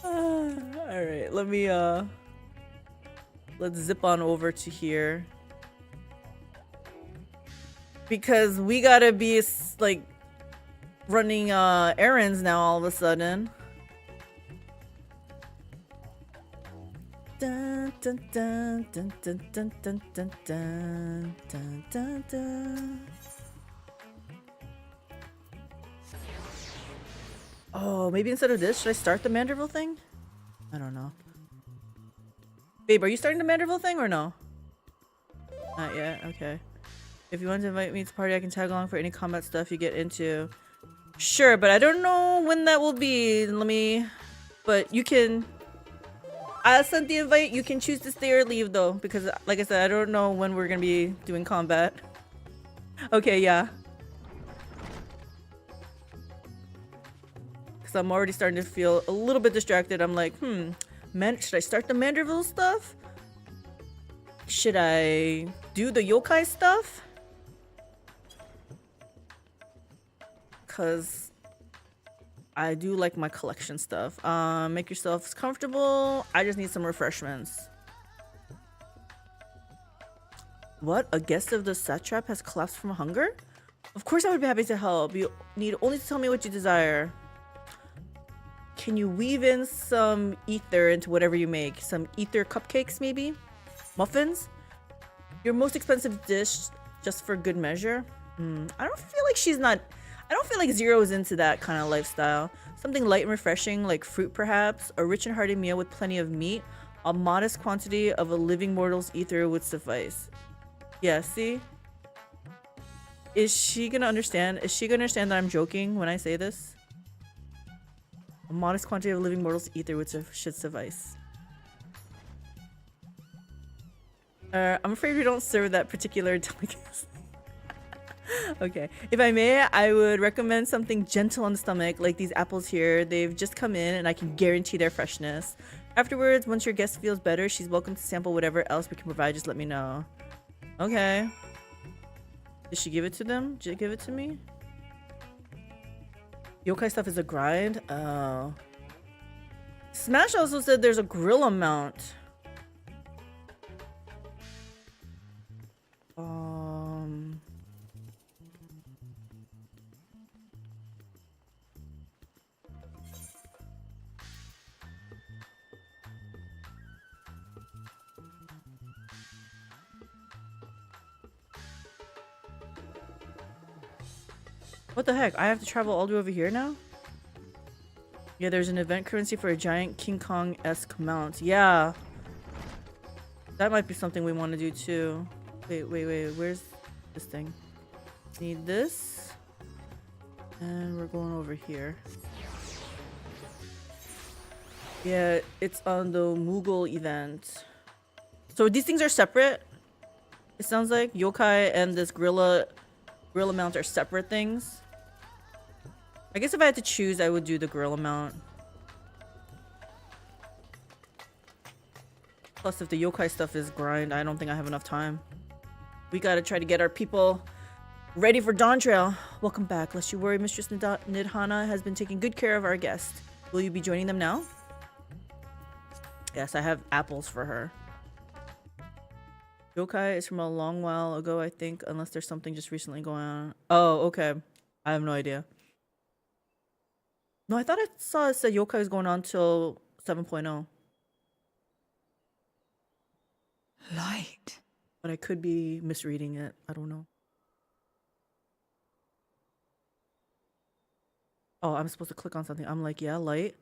Alright, let me let's zip on over to here. Because we gotta be like running errands now all of a sudden. Dun, dun, dun, dun, dun, dun, dun, dun, dun, dun, dun, dun. Oh, maybe instead of this, should I start the Manderville thing? I don't know. Babe, are you starting the Manderville thing or no? Not yet, okay. If you want to invite me to the party, I can tag along for any combat stuff you get into. Sure, but I don't know when that will be. But you can... I sent the invite. You can choose to stay or leave though, because like I said, I don't know when we're gonna be doing combat. Okay, yeah. Because I'm already starting to feel a little bit distracted. I'm like, man, should I start the Manderville stuff? Should I do the yokai stuff? Because I do like my collection stuff. Make yourselves comfortable. I just need some refreshments. What? A guest of the satrap has collapsed from hunger? Of course I would be happy to help. You need only to tell me what you desire. Can you weave in some ether into whatever you make? Some ether cupcakes, maybe? Muffins? Your most expensive dish, just for good measure? I don't feel like she's not... I don't feel like Zero is into that kind of lifestyle. Something light and refreshing, like fruit perhaps. A rich and hearty meal with plenty of meat. A modest quantity of a living mortal's ether would suffice. Yeah, see? Is she gonna understand? Is she gonna understand that I'm joking when I say this? A modest quantity of living mortal's ether should suffice. I'm afraid we don't serve that particular delicacy. Okay, if I may, I would recommend something gentle on the stomach, like these apples here. They've just come in and I can guarantee their freshness. Afterwards, once your guest feels better, she's welcome to sample whatever else we can provide. Just let me know. Okay. Did she give it to them? Did she give it to me? Yokai stuff is a grind? Oh. Smash also said there's a gorilla mount. What the heck? I have to travel all the way over here now? Yeah, there's an event currency for a giant King Kong-esque mount. Yeah. That might be something we want to do too. Wait. Where's this thing? Need this. And we're going over here. Yeah, it's on the Moogle event. So these things are separate? It sounds like yokai and this gorilla mount are separate things. I guess if I had to choose, I would do the gorilla mount. Plus, if the yokai stuff is grind, I don't think I have enough time. We gotta try to get our people ready for Dawntrail. Welcome back. Lest you worry, Mistress Nidhana has been taking good care of our guest. Will you be joining them now? Yes, I have apples for her. Yokai is from a long while ago, I think, unless there's something just recently going on. Oh, okay. I have no idea. No, I thought I saw it said yokai is going on till 7.0. Light. But I could be misreading it. I don't know. Oh, I'm supposed to click on something. I'm like, yeah, light.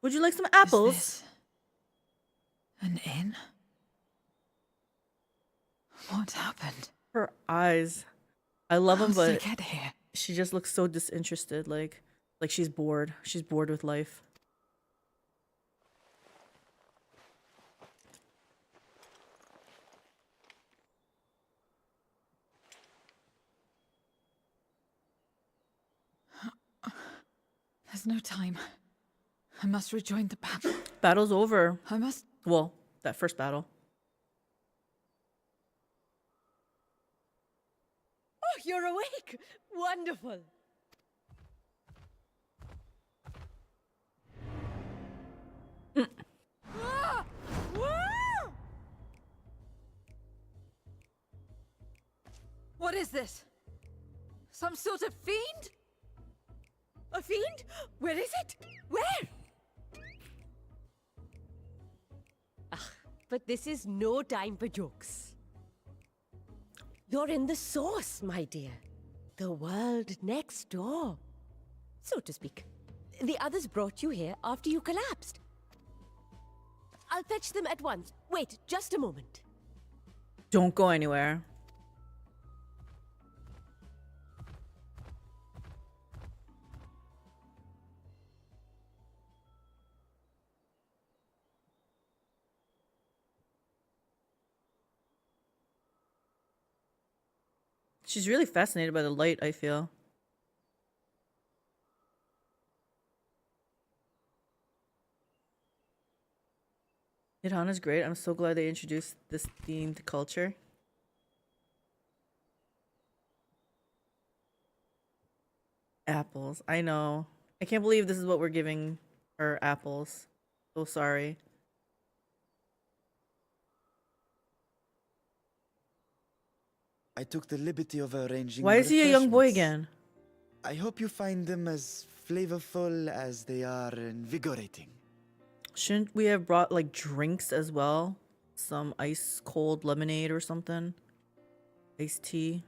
Would you like some apples? Is this an inn? What happened? Her eyes. I love them, How did but they get here? she just looks so disinterested. Like she's bored. She's bored with life. There's no time. I must rejoin the battle. Battle's over. I must... Well, that first battle. Oh, you're awake! Wonderful! is this? Some sort of fiend? A fiend? Where is it? Where? But this is no time for jokes. You're in the source, my dear. The world next door, so to speak. The others brought you here after you collapsed. I'll fetch them at once. Wait, just a moment. Don't go anywhere. She's really fascinated by the light, I feel. Idhana's great. I'm so glad they introduced this themed culture. Apples. I know. I can't believe this is what we're giving her, apples. So sorry. I took the liberty of arranging. Why is he a young boy refreshments. again? I hope you find them as flavorful as they are invigorating. Shouldn't we have brought like drinks as well? Some ice cold lemonade or something? Iced tea?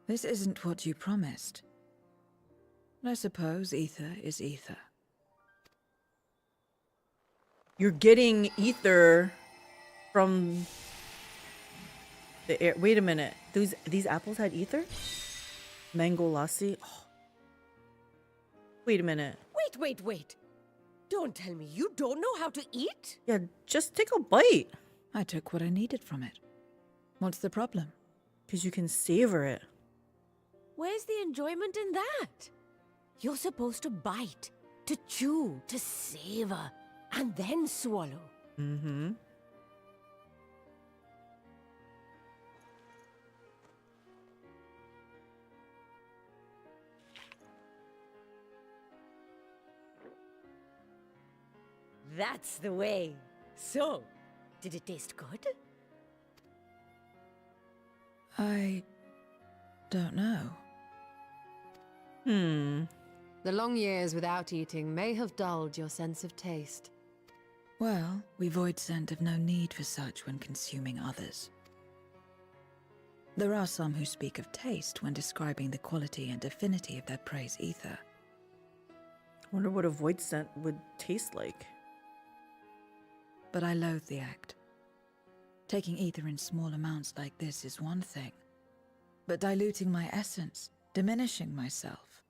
This isn't what you promised. I suppose ether is ether. You're getting ether from the air. Wait a minute. These apples had ether? Mango lassi? Oh. Wait a minute. Wait. Don't tell me you don't know how to eat? Yeah, just take a bite. I took what I needed from it. What's the problem? Because you can savor it. Where's the enjoyment in that? You're supposed to bite, to chew, to savor, and then swallow. Mm-hmm. That's the way. So, did it taste good? I don't know. The long years without eating may have dulled your sense of taste. Well, we void scent have no need for such when consuming others. There are some who speak of taste when describing the quality and affinity of their prey's ether. Wonder what a void scent would taste like. But I loathe the act. Taking ether in small amounts like this is one thing. But diluting my essence, diminishing myself,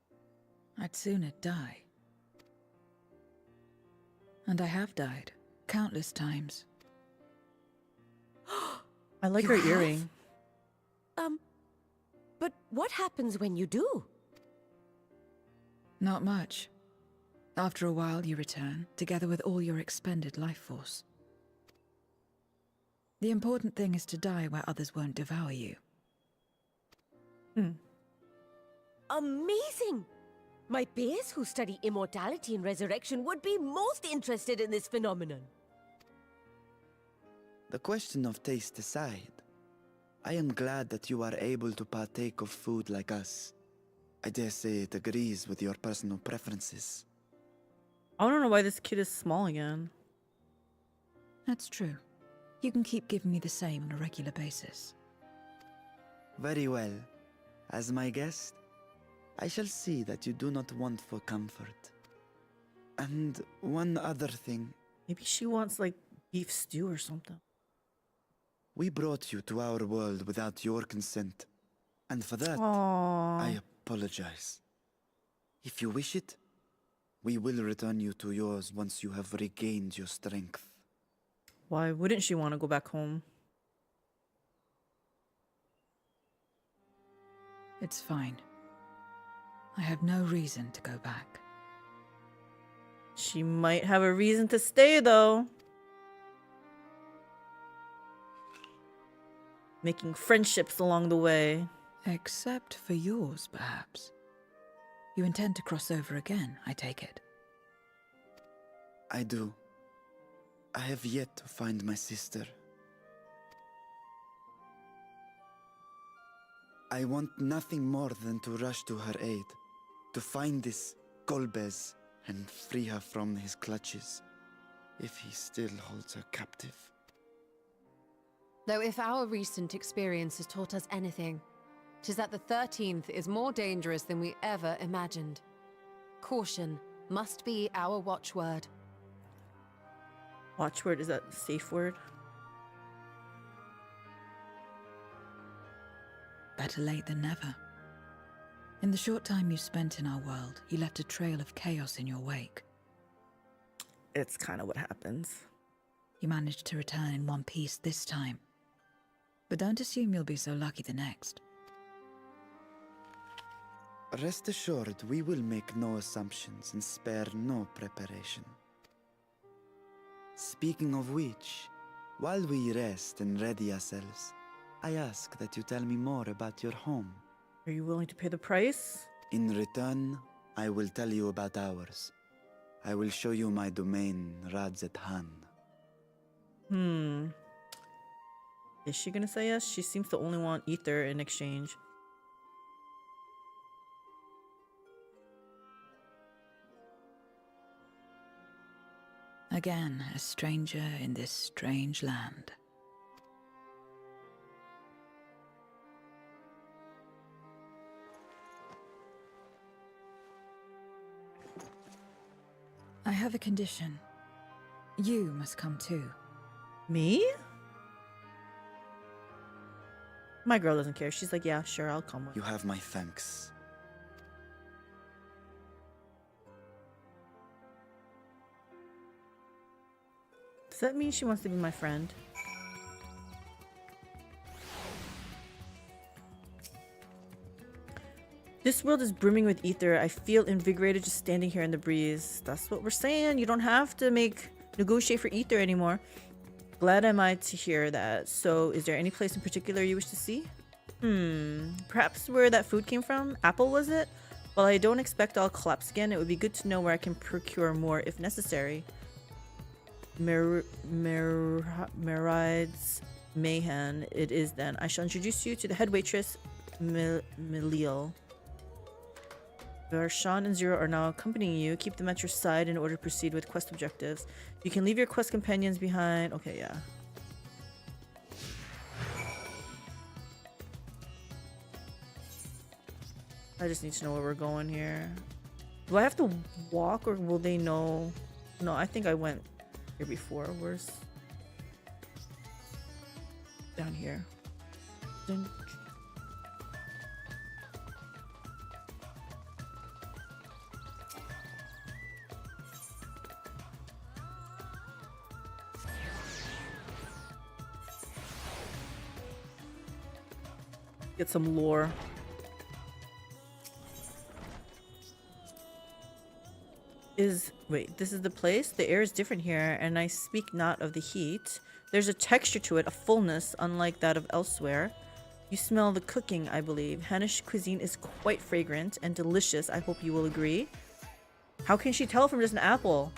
I'd sooner die. And I have died, countless times. I like her earring. But what happens when you do? Not much. After a while, you return, together with all your expended life force. The important thing is to die where others won't devour you. Amazing! My peers who study immortality and resurrection would be most interested in this phenomenon. The question of taste aside, I am glad that you are able to partake of food like us. I dare say it agrees with your personal preferences. I don't know why this kid is small again. That's true. You can keep giving me the same on a regular basis. Very well. As my guest, I shall see that you do not want for comfort. And one other thing. Maybe she wants like beef stew or something. We brought you to our world without your consent. And for that, Aww. I apologize. If you wish it, we will return you to yours once you have regained your strength. Why wouldn't she want to go back home? It's fine. I have no reason to go back. She might have a reason to stay, though. Making friendships along the way. Except for yours, perhaps. You intend to cross over again, I take it. I do. I have yet to find my sister. I want nothing more than to rush to her aid, to find this Golbez and free her from his clutches, if he still holds her captive. Though if our recent experience has taught us anything, 'tis that the 13th is more dangerous than we ever imagined. Caution must be our watchword. Watchword, is that a safe word? Better late than never. In the short time you spent in our world, you left a trail of chaos in your wake. It's kind of what happens. You managed to return in one piece this time. But don't assume you'll be so lucky the next. Rest assured, we will make no assumptions and spare no preparation. Speaking of which, while we rest and ready ourselves, I ask that you tell me more about your home. Are you willing to pay the price? In return, I will tell you about ours. I will show you my domain, Radzet Han. Is she gonna say yes? She seems to only want ether in exchange. Again, a stranger in this strange land. I have a condition. You must come too. Me? My girl doesn't care. She's like, yeah, sure, I'll come with. You have my thanks. Does that mean she wants to be my friend? This world is brimming with ether. I feel invigorated just standing here in the breeze. That's what we're saying. You don't have to negotiate for ether anymore. Glad am I to hear that. So, is there any place in particular you wish to see? Perhaps where that food came from? Apple, was it? While I don't expect I'll collapse again, it would be good to know where I can procure more if necessary. Merides Mayhan, it is then. I shall introduce you to the head waitress, Miliel. Varshan and Zero are now accompanying you. Keep them at your side in order to proceed with quest objectives. You can leave your quest companions behind. Okay, yeah. I just need to know where we're going here. Do I have to walk or will they know? No, I think I went here before. Where's... down here. Dun Get some lore. Wait, this is the place? The air is different here, and I speak not of the heat. There's a texture to it, a fullness, unlike that of elsewhere. You smell the cooking, I believe. Hannish cuisine is quite fragrant and delicious. I hope you will agree. How can she tell from just an apple?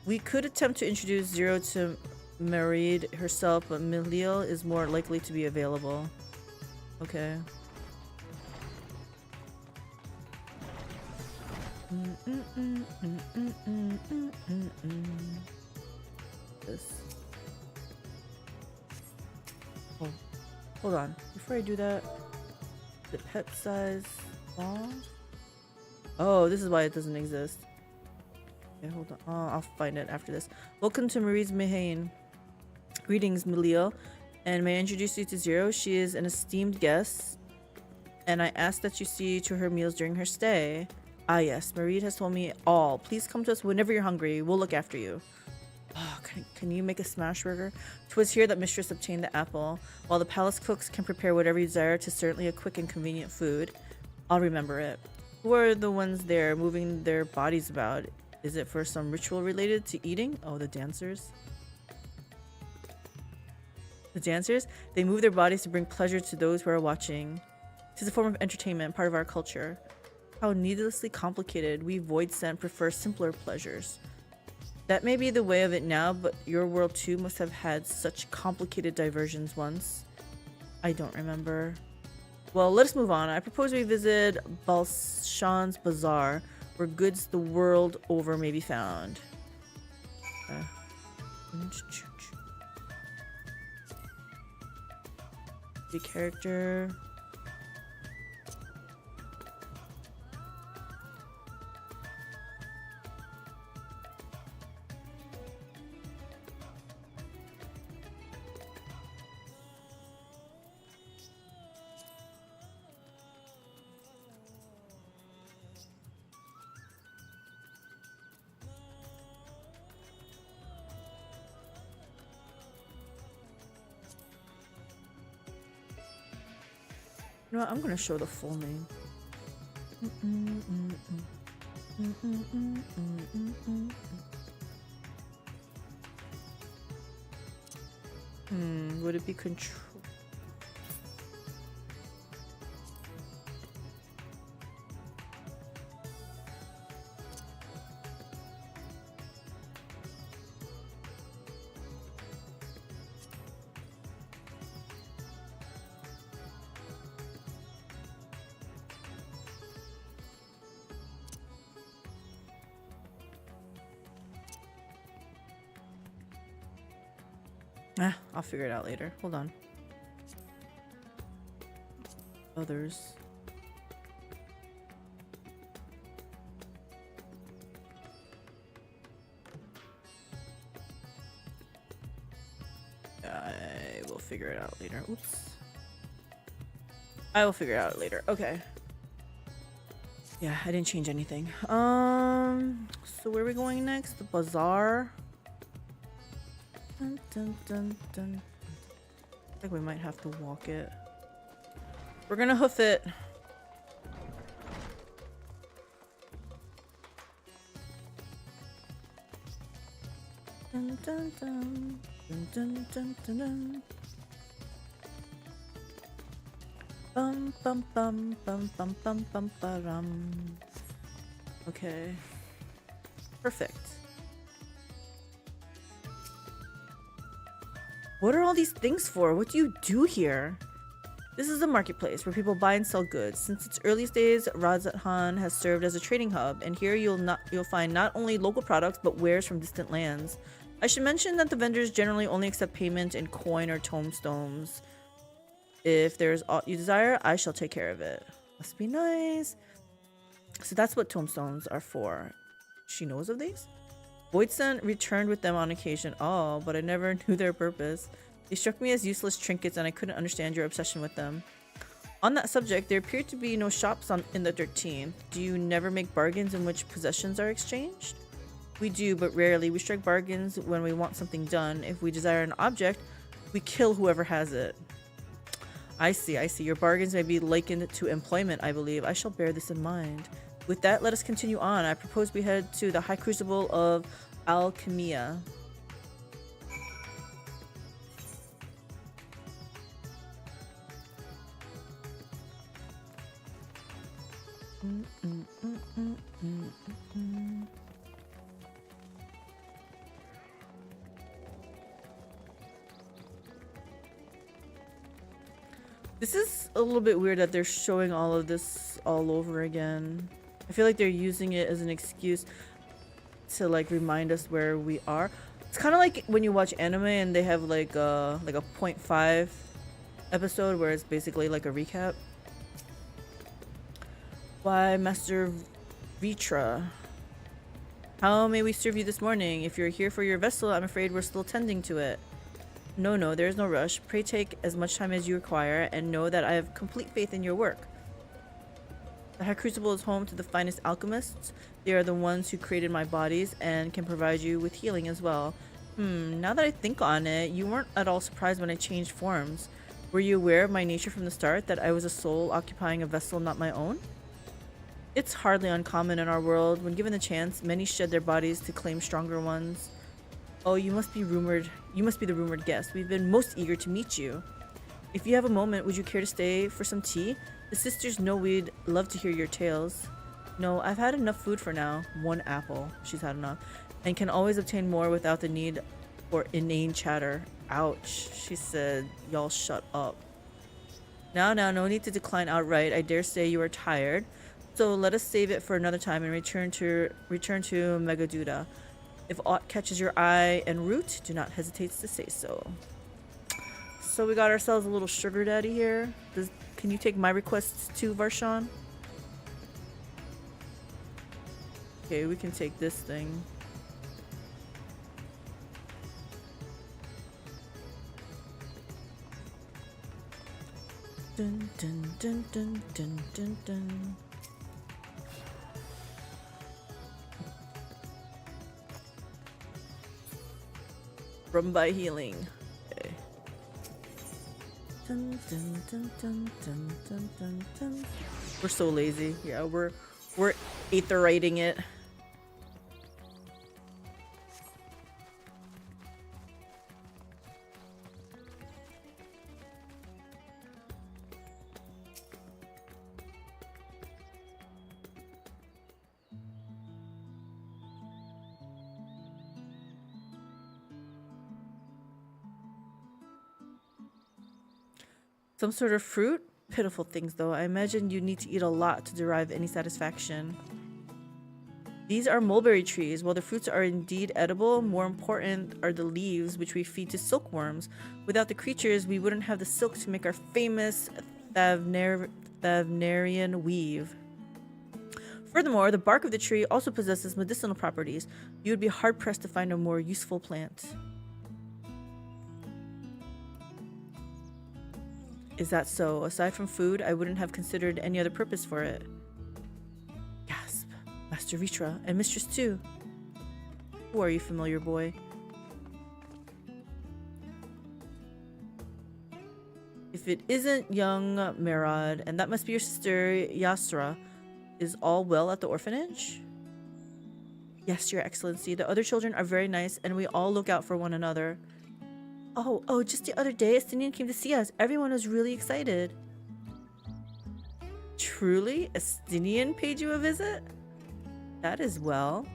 We could attempt to introduce Zero to Marid herself, but Miliel is more likely to be available. Okay. This. Oh, hold on. Before I do that, the pet size ball. Oh, this is why it doesn't exist. Okay, hold on. Oh, I'll find it after this. Welcome to Marie's Mehane. Greetings, Miliel, and may I introduce you to Zero? She is an esteemed guest, and I ask that you see to her meals during her stay. Ah yes, Marie has told me all. Please come to us whenever you're hungry. We'll look after you. Oh, can you make a smash burger? 'Twas here that Mistress obtained the apple. While the palace cooks can prepare whatever you desire, 'tis certainly a quick and convenient food. I'll remember it. Who are the ones there moving their bodies about? Is it for some ritual related to eating? Oh, the dancers. The dancers? They move their bodies to bring pleasure to those who are watching. It is a form of entertainment, part of our culture. How needlessly complicated. We void scent prefer simpler pleasures. That may be the way of it now, but your world too must have had such complicated diversions once. I don't remember. Well, let us move on. I propose we visit Balshan's Bazaar, where goods the world over may be found. The character. You know what? I'm gonna show the full name. Would it be control? I'll figure it out later. Hold on. Others. I will figure it out later. Oops. I will figure it out later. Okay. Yeah, I didn't change anything. So where are we going next? The bazaar. Dun, dun, dun, dun. I think we might have to walk it. We're gonna hoof it. Dun, dun, dun. Dun, dun, dun, dun, dun. Bum bum bum bum bum bum bum ba-rum. Okay. Perfect. What are all these things for? What do you do here? This is a marketplace where people buy and sell goods. Since its earliest days, Razathan has served as a trading hub, and here you'll find not only local products but wares from distant lands. I should mention that the vendors generally only accept payment in coin or tomestones. If there's aught you desire, I shall take care of it. Must be nice. So that's what tomestones are for. She knows of these? Voidson returned with them on occasion. Oh, but I never knew their purpose. They struck me as useless trinkets and I couldn't understand your obsession with them. On that subject, there appear to be no shops in the 13th. Do you never make bargains in which possessions are exchanged? We do, but rarely. We strike bargains when we want something done. If we desire an object, we kill whoever has it. I see, I see. Your bargains may be likened to employment, I believe. I shall bear this in mind. With that, let us continue on. I propose we head to the High Crucible of Alchemia. This is a little bit weird that they're showing all of this all over again. I feel like they're using it as an excuse to like remind us where we are. It's kind of like when you watch anime and they have like a 0.5 episode where it's basically like a recap. Why, Master Vitra, how may we serve you this morning? If you're here for your vessel, I'm afraid we're still tending to it. No, there is no rush. Pray take as much time as you require and know that I have complete faith in your work. The High Crucible is home to the finest alchemists. They are the ones who created my bodies and can provide you with healing as well. Now that I think on it, you weren't at all surprised when I changed forms. Were you aware of my nature from the start, that I was a soul occupying a vessel not my own? It's hardly uncommon in our world. When given the chance, many shed their bodies to claim stronger ones. Oh, you must be the rumored guest. We've been most eager to meet you. If you have a moment, would you care to stay for some tea? The sisters know we'd love to hear your tales. No, I've had enough food for now. 1 apple. She's had enough. And can always obtain more without the need for inane chatter. Ouch. She said, y'all shut up. Now, no need to decline outright. I dare say you are tired. So let us save it for another time and return to Megaduda. If aught catches your eye en route, do not hesitate to say so. So we got ourselves a little sugar daddy here. Can you take my requests too, Varshan? Okay, we can take this thing. Dun dun dun dun dun dun dun. Run by healing. Okay. Dun, dun, dun, dun, dun, dun, dun, dun. We're so lazy. Yeah, we're aetheriting it. Some sort of fruit? Pitiful things, though. I imagine you need to eat a lot to derive any satisfaction. These are mulberry trees. While the fruits are indeed edible, more important are the leaves, which we feed to silkworms. Without the creatures, we wouldn't have the silk to make our famous Thavnarian weave. Furthermore, the bark of the tree also possesses medicinal properties. You would be hard-pressed to find a more useful plant. Is that so? Aside from food, I wouldn't have considered any other purpose for it. Gasp. Master Vitra, and Mistress too. Who are you, familiar boy? If it isn't young Merad, and that must be your sister Yasra, is all well at the orphanage? Yes, Your Excellency. The other children are very nice, and we all look out for one another. Oh, just the other day, Estinian came to see us. Everyone was really excited. Truly? Estinian paid you a visit? That is well.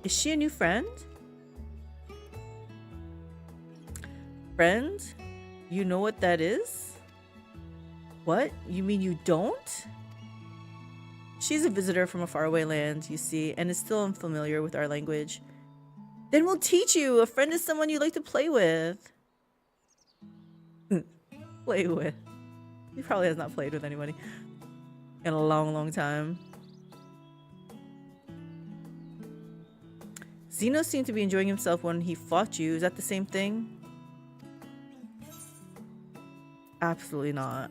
Is she a new friend? Friend? You know what that is? What? You mean you don't? She's a visitor from a faraway land, you see, and is still unfamiliar with our language. Then we'll teach you. A friend is someone you like to play with. Play with. He probably has not played with anybody in a long, long time. Xeno seemed to be enjoying himself when he fought you. Is that the same thing? Absolutely not.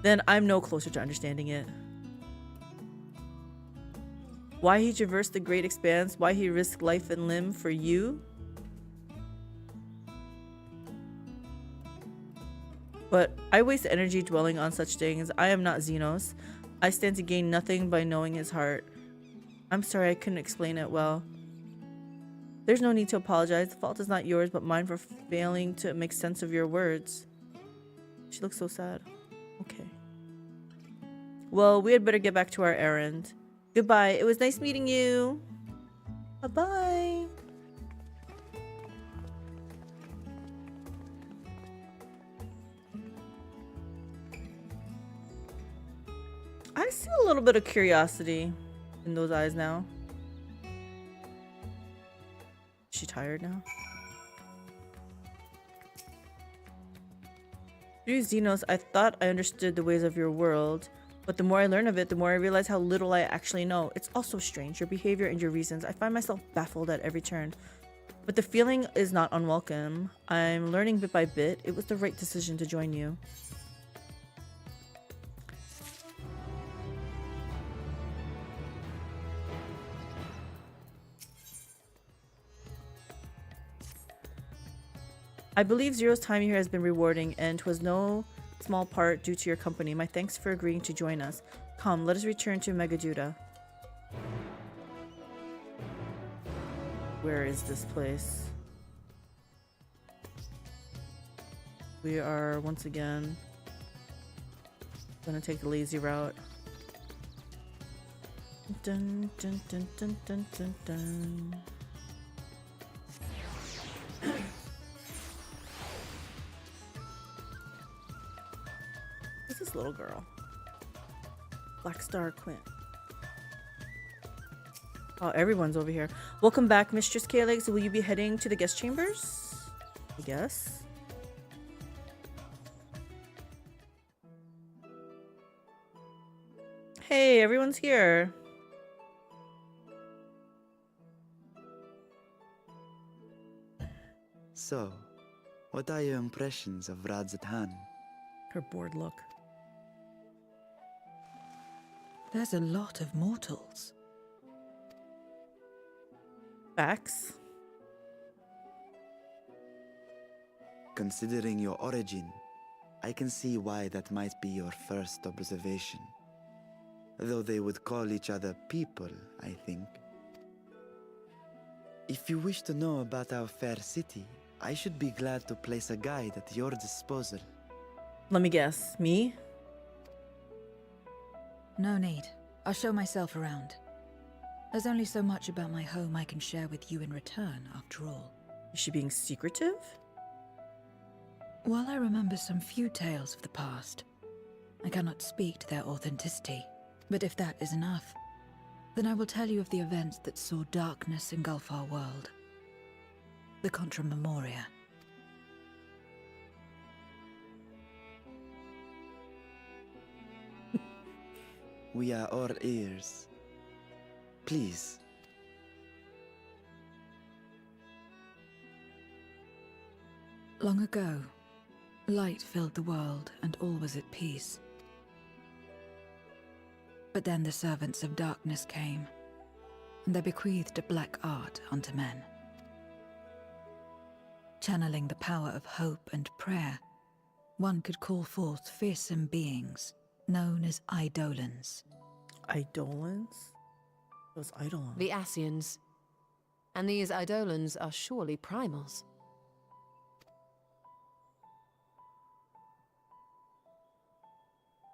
Then I'm no closer to understanding it. Why he traversed the great expanse, why he risked life and limb for you? But I waste energy dwelling on such things. I am not Xenos. I stand to gain nothing by knowing his heart. I'm sorry I couldn't explain it well. There's no need to apologize. The fault is not yours, but mine for failing to make sense of your words. She looks so sad. Okay. Well, we had better get back to our errand. Goodbye. It was nice meeting you. Bye-bye. I see a little bit of curiosity in those eyes now. Is she tired now? Through Xenos, I thought I understood the ways of your world, but the more I learn of it, the more I realize how little I actually know. It's all so strange, your behavior and your reasons. I find myself baffled at every turn. But the feeling is not unwelcome. I'm learning bit by bit. It was the right decision to join you. I believe Zero's time here has been rewarding, and 'twas no small part due to your company. My thanks for agreeing to join us. Come, let us return to Megaduda. Where is this place? We are once again gonna take the lazy route. Dun dun dun dun dun dun dun. Who's this little girl? Black Star Quinn. Oh, everyone's over here. Welcome back, Mistress Calyx. Will you be heading to the guest chambers? I guess. Hey, everyone's here. So, what are your impressions of Radzatan? Her bored look. There's a lot of mortals. Facts. Considering your origin, I can see why that might be your first observation. Though they would call each other people, I think. If you wish to know about our fair city, I should be glad to place a guide at your disposal. Let me guess. Me? No need. I'll show myself around. There's only so much about my home I can share with you in return, after all. Is she being secretive? While I remember some few tales of the past, I cannot speak to their authenticity. But if that is enough, then I will tell you of the events that saw darkness engulf our world. The Contra Memoria. We are all ears. Please. Long ago, light filled the world and all was at peace. But then the servants of darkness came, and they bequeathed a black art unto men. Channeling the power of hope and prayer, one could call forth fearsome beings known as Eidolons. Eidolons? Those Eidolons. The Ascians. And these Eidolons are surely primals.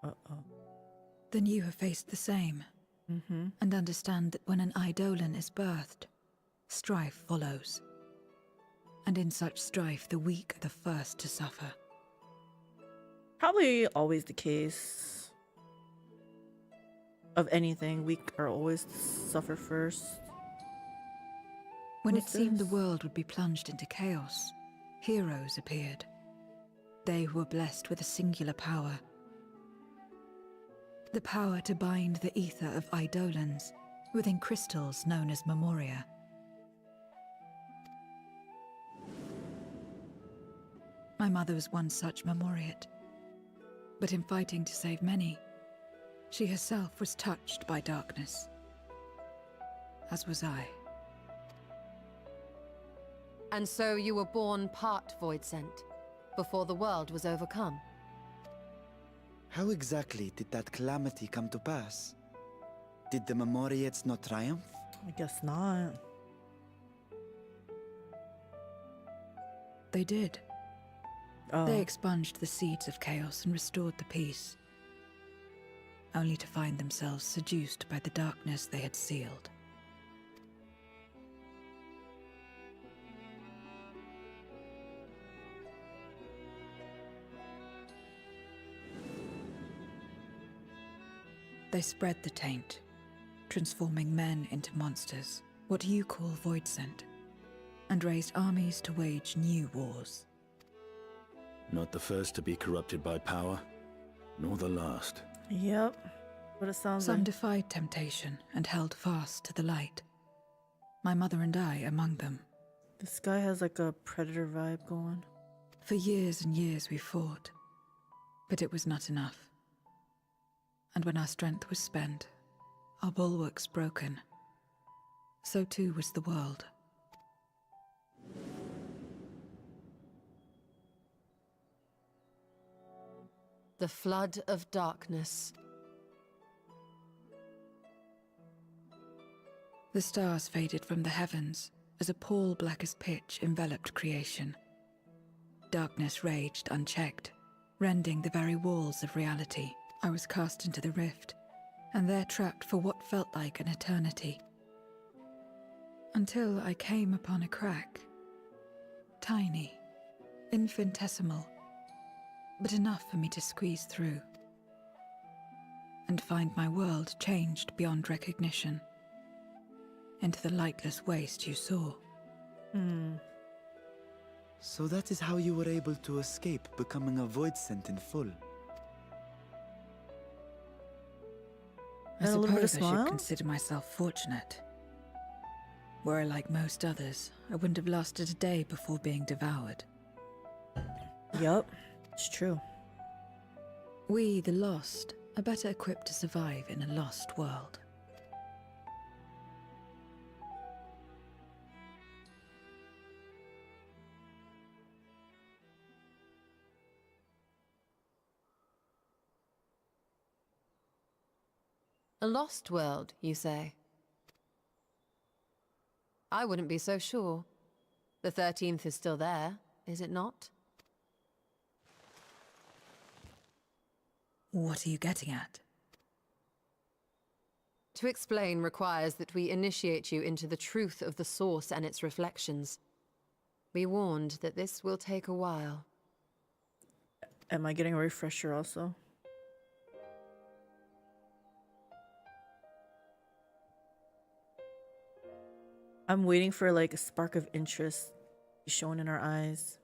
Uh-oh. Then you have faced the same, and understand that when an Eidolon is birthed, strife follows. And in such strife, the weak are the first to suffer. Probably always the case. Of anything, weak are always to suffer first. When Who's it seemed this? the world would be plunged into chaos, heroes appeared. They who were blessed with a singular power. The power to bind the ether of Eidolons within crystals known as Memoria. My mother was one such Memoriate. But in fighting to save many, she herself was touched by darkness. As was I. And so you were born part Void Sent, before the world was overcome. How exactly did that calamity come to pass? Did the Memoriates not triumph? I guess not. They did. Oh. They expunged the seeds of chaos and restored the peace, only to find themselves seduced by the darkness they had sealed. They spread the taint, transforming men into monsters, what you call Void Sent, and raised armies to wage new wars. Not the first to be corrupted by power, nor the last. Yep. What it sounds Some like. defied temptation and held fast to the light. My mother and I among them. This guy has like a predator vibe going. For years and years we fought, but it was not enough. And when our strength was spent, our bulwarks broken, so too was the world. The flood of darkness. The stars faded from the heavens as a pall black as pitch enveloped creation. darkness raged unchecked, rending the very walls of reality. I was cast into the rift, and there trapped for what felt like an eternity. Until I came upon a crack. Tiny, infinitesimal, but enough for me to squeeze through. And find my world changed beyond recognition. Into the lightless waste you saw. So that is how you were able to escape becoming a void scent in full. I And a little bit of suppose I smile? should consider myself fortunate. Were I like most others, I wouldn't have lasted a day before being devoured. Yup, it's true. We, the lost, are better equipped to survive in a lost world. A lost world, you say? I wouldn't be so sure. The 13th is still there, is it not? What are you getting at? To explain requires that we initiate you into the truth of the source and its reflections. Be warned that this will take a while. Am I getting a refresher also? I'm waiting for like a spark of interest to be shown in our eyes.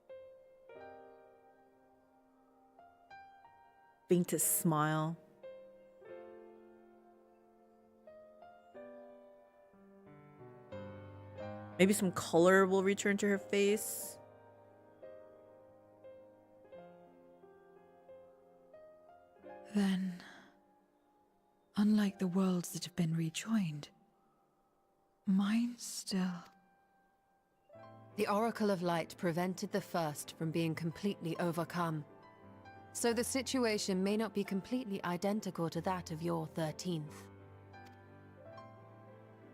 Faintest smile. Maybe some color will return to her face. Then, unlike the worlds that have been rejoined, mine still... The Oracle of Light prevented the first from being completely overcome. So the situation may not be completely identical to that of your 13th.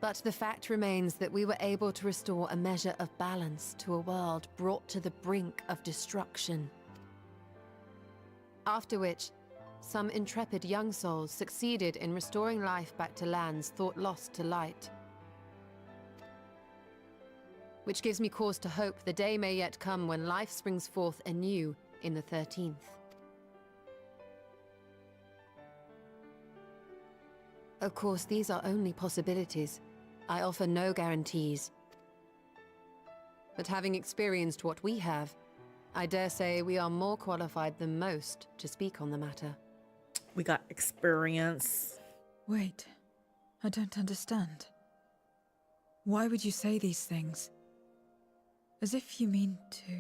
But the fact remains that we were able to restore a measure of balance to a world brought to the brink of destruction. After which, some intrepid young souls succeeded in restoring life back to lands thought lost to light. Which gives me cause to hope the day may yet come when life springs forth anew in the 13th. Of course, these are only possibilities. I offer no guarantees. But having experienced what we have, I dare say we are more qualified than most to speak on the matter. We got experience. Wait, I don't understand. Why would you say these things? As if you mean to...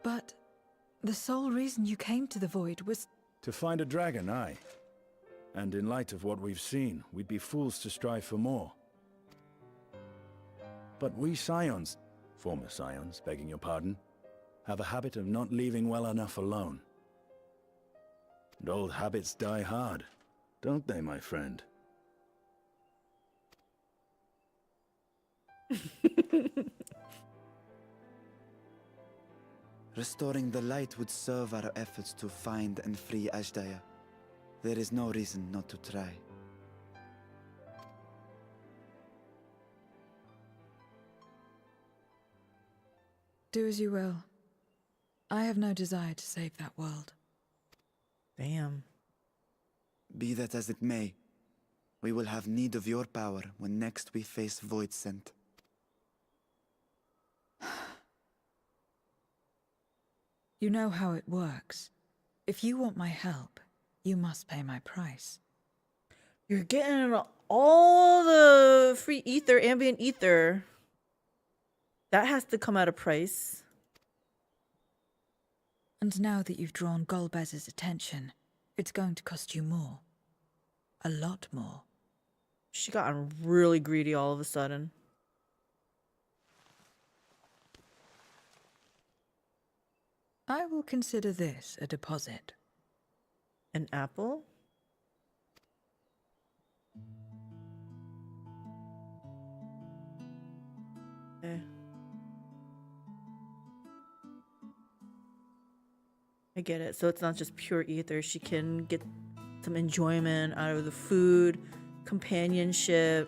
But the sole reason you came to the Void was... To find a dragon, aye. And in light of what we've seen, we'd be fools to strive for more. But we Scions, former Scions, begging your pardon, have a habit of not leaving well enough alone. And old habits die hard, don't they, my friend? Restoring the light would serve our efforts to find and free Ashdaya. There is no reason not to try. Do as you will. I have no desire to save that world. Damn. Be that as it may, we will have need of your power when next we face Void Scent. You know how it works. If you want my help, you must pay my price. You're getting all the free ether, ambient ether. That has to come at a price. And now that you've drawn Golbez's attention, it's going to cost you more. A lot more. She got really greedy all of a sudden. I will consider this a deposit. An apple? Okay. I get it. So it's not just pure ether. She can get some enjoyment out of the food, companionship.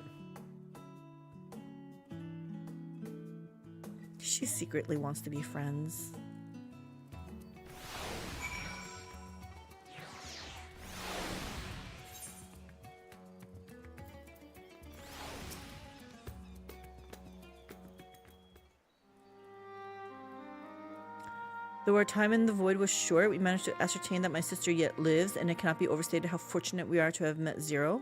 She secretly wants to be friends. Though our time in the void was short, we managed to ascertain that my sister yet lives, and it cannot be overstated how fortunate we are to have met Zero.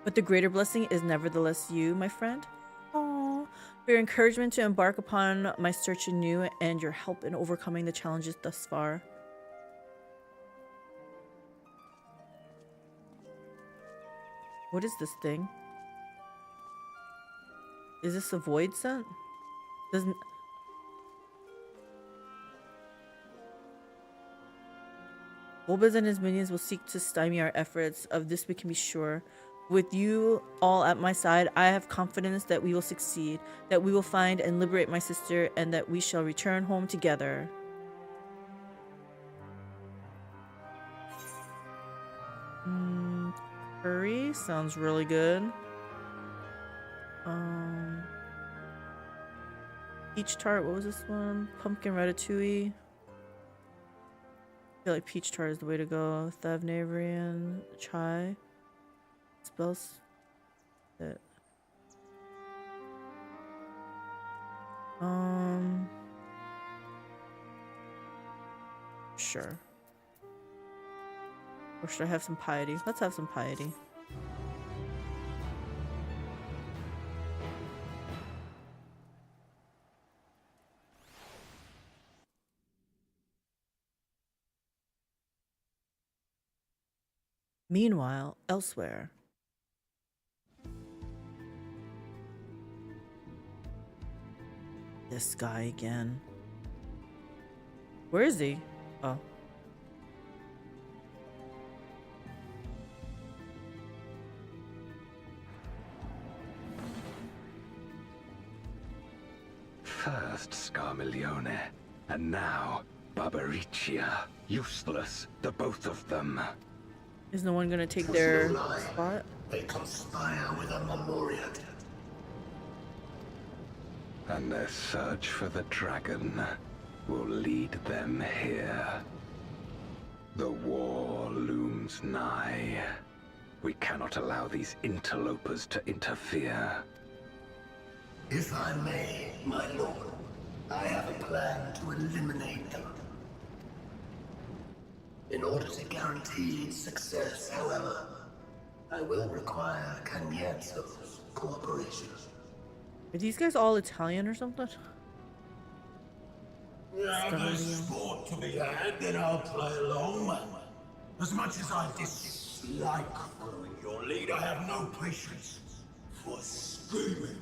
But the greater blessing is nevertheless you, my friend. Aww. For your encouragement to embark upon my search anew, and your help in overcoming the challenges thus far. What is this thing? Is this a void scent? Doesn't... Golbez and his minions will seek to stymie our efforts. Of this we can be sure. With you all at my side, I have confidence that we will succeed, that we will find and liberate my sister, and that we shall return home together. Curry sounds really good. Peach tart, what was this one? Pumpkin ratatouille. I feel like peach tart is the way to go. Thavnavrian chai. Spells it. Sure. Or should I have some piety? Let's have some piety. Meanwhile, elsewhere. This guy again. Where is he? Oh. First Scarmiglione, and now Barbariccia. Useless, the both of them. Is no one gonna take their spot? They conspire with a Memoriat. And their search for the dragon will lead them here. The war looms nigh. We cannot allow these interlopers to interfere. If I may, my lord, I have a plan to eliminate them. In order to guarantee success, however, I will require Cagnazzo's cooperation. Are these guys all Italian or something? Now there's sport to be had, then I'll play along. As much as I dislike following your lead, I have no patience for screaming.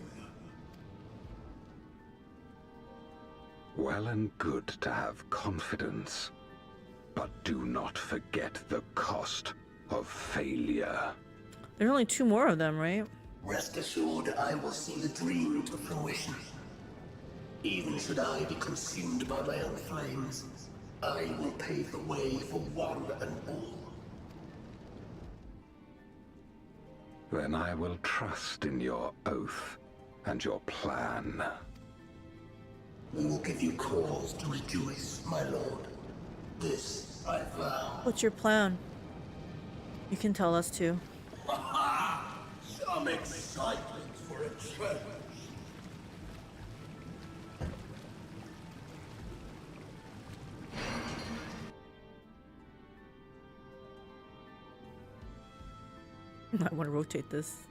Well and good to have confidence, but do not forget the cost of failure. There's only 2 more of them, right? Rest assured, I will see the dream to fruition. Even should I be consumed by my own flames, I will pave the way for one and all. Then I will trust in your oath and your plan. We will give you cause to rejoice, my lord. This I vow. What's your plan? You can tell us too. Some excitement for a change. I want to rotate this.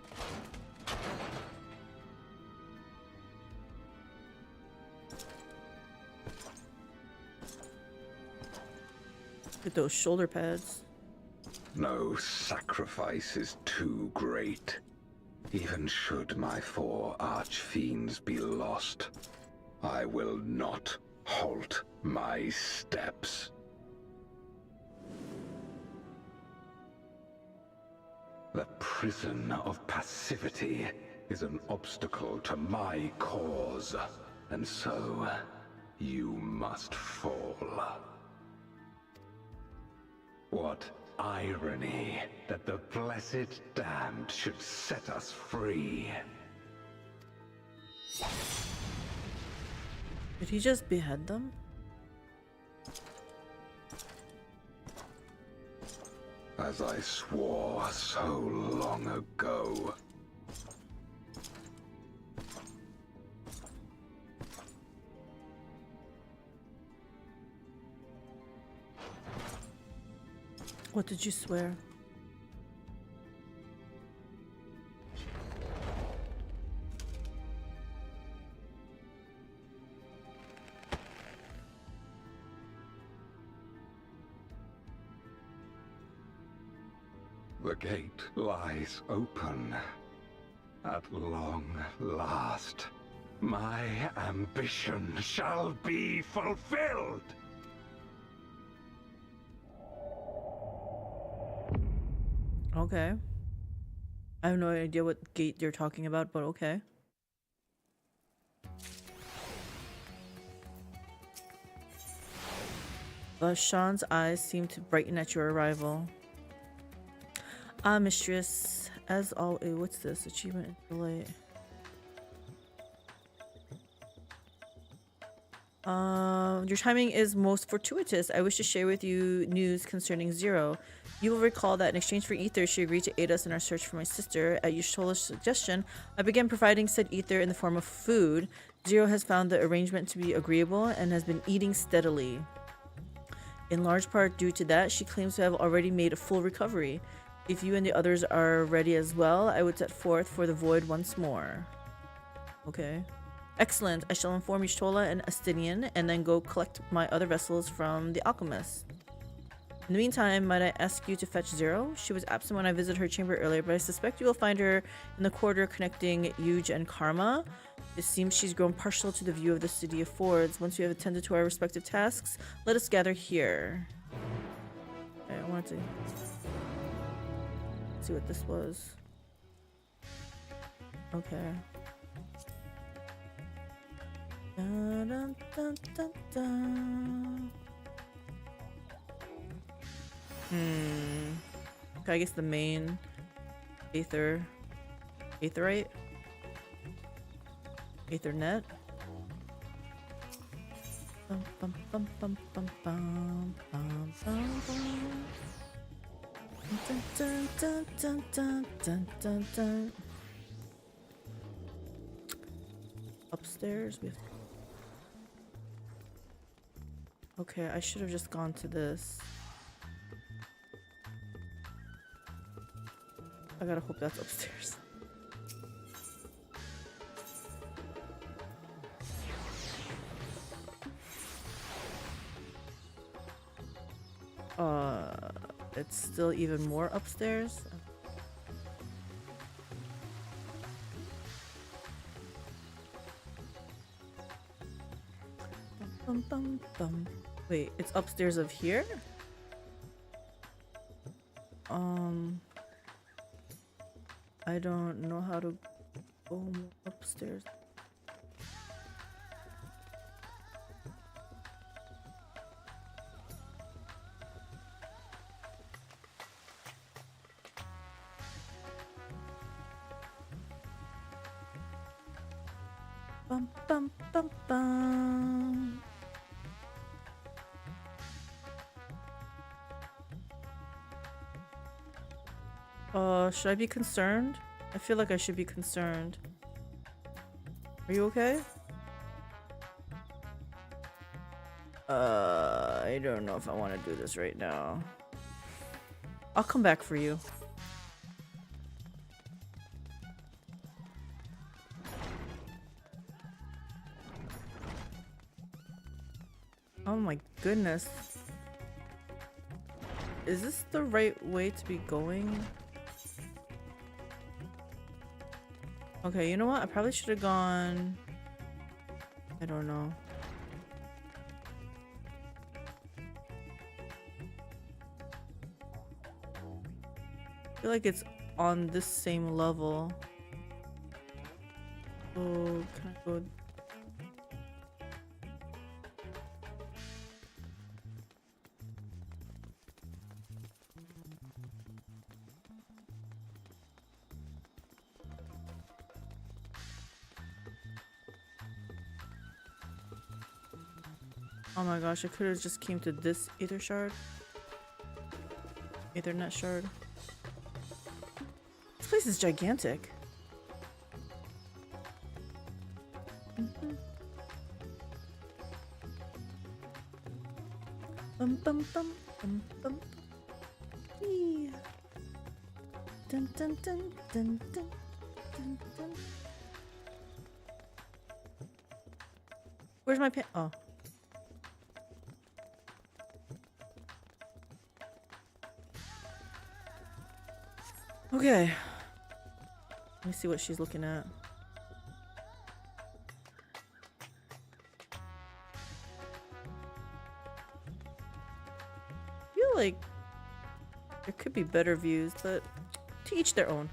Look at those shoulder pads. No sacrifice is too great. Even should my 4 archfiends be lost, I will not halt my steps. The prison of passivity is an obstacle to my cause, and so you must fall. What irony that the blessed damned should set us free. Did he just behead them? As I swore so long ago. What did you swear? The gate lies open. At long last, my ambition shall be fulfilled! Okay. I have no idea what gate you're talking about, but okay. Sean's eyes seem to brighten at your arrival. Ah, mistress, as always, what's this? Achievement and delay. Your timing is most fortuitous. I wish to share with you news concerning Zero. You will recall that in exchange for ether, she agreed to aid us in our search for my sister. At Yushtola's suggestion, I began providing said ether in the form of food. Zero has found the arrangement to be agreeable and has been eating steadily. In large part due to that, she claims to have already made a full recovery. If you and the others are ready as well, I would set forth for the void once more. Okay. Excellent. I shall inform Yshtola and Astinian and then go collect my other vessels from the alchemist. In the meantime, might I ask you to fetch Zero? She was absent when I visited her chamber earlier, but I suspect you will find her in the corridor connecting Yuge and Karma. It seems she's grown partial to the view of the city affords. Once we have attended to our respective tasks, let us gather here. Okay, I wanted to see what this was. Okay. Dun, dun, dun, dun, dun. Okay, I guess the main Aetherite? Aethernet? Bum, bum, bum, bum, bum, bum, bum, bum, bum. Dun, dun, dun, dun, dun, dun, dun, dun. Upstairs we have... Okay, I should have just gone to this. I gotta hope that's upstairs. It's still even more upstairs. Bum, bum, bum. Wait, it's upstairs of here? I don't know how to go upstairs. Bum, bum, bum, bum. Should I be concerned? I feel like I should be concerned. Are you okay? I don't know if I want to do this right now. I'll come back for you. Oh my goodness. Is this the right way to be going? Okay, you know what? I probably should have gone... I don't know. I feel like it's on this same level. So, can I go... Oh my gosh, I could have just came to this Ether shard. Ethernet shard. This place is gigantic. Bum bum bum bum bum. Wee. Dun dun dun dun dun dun dun. Where's my pen? Oh. Okay. Let me see what she's looking at. I feel like there could be better views, but to each their own.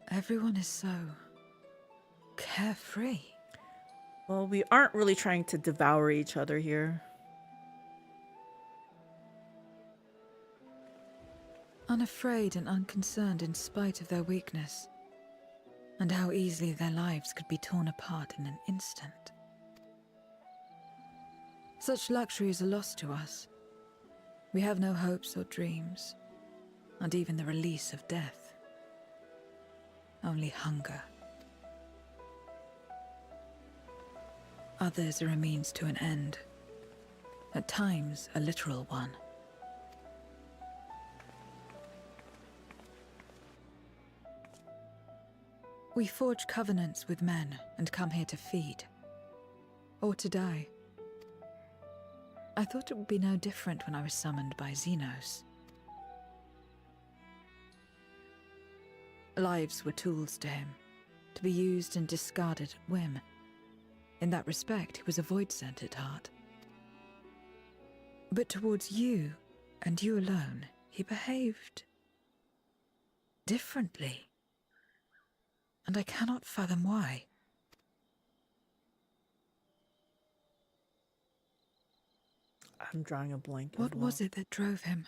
Everyone is so carefree. Well, we aren't really trying to devour each other here. Unafraid and unconcerned in spite of their weakness, and how easily their lives could be torn apart in an instant. Such luxury is a loss to us. We have no hopes or dreams, and even the release of death. Only hunger. Others are a means to an end, at times a literal one. We forge covenants with men and come here to feed, or to die. I thought it would be no different when I was summoned by Xenos. Lives were tools to him, to be used and discarded at whim. In that respect, he was a void-sent at heart. But towards you, and you alone, he behaved differently. And I cannot fathom why. I'm drawing a blank. What was it that drove him?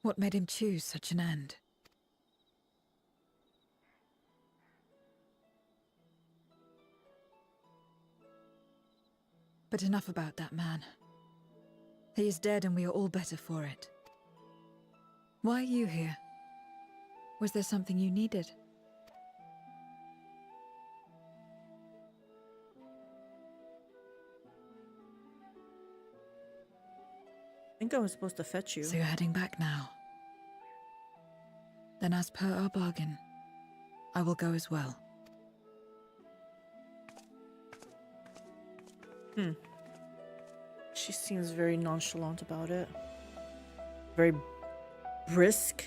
What made him choose such an end? But enough about that man. He is dead and we are all better for it. Why are you here? Was there something you needed? I think I was supposed to fetch you. So you're heading back now. Then as per our bargain, I will go as well. She seems very nonchalant about it. Very brusque.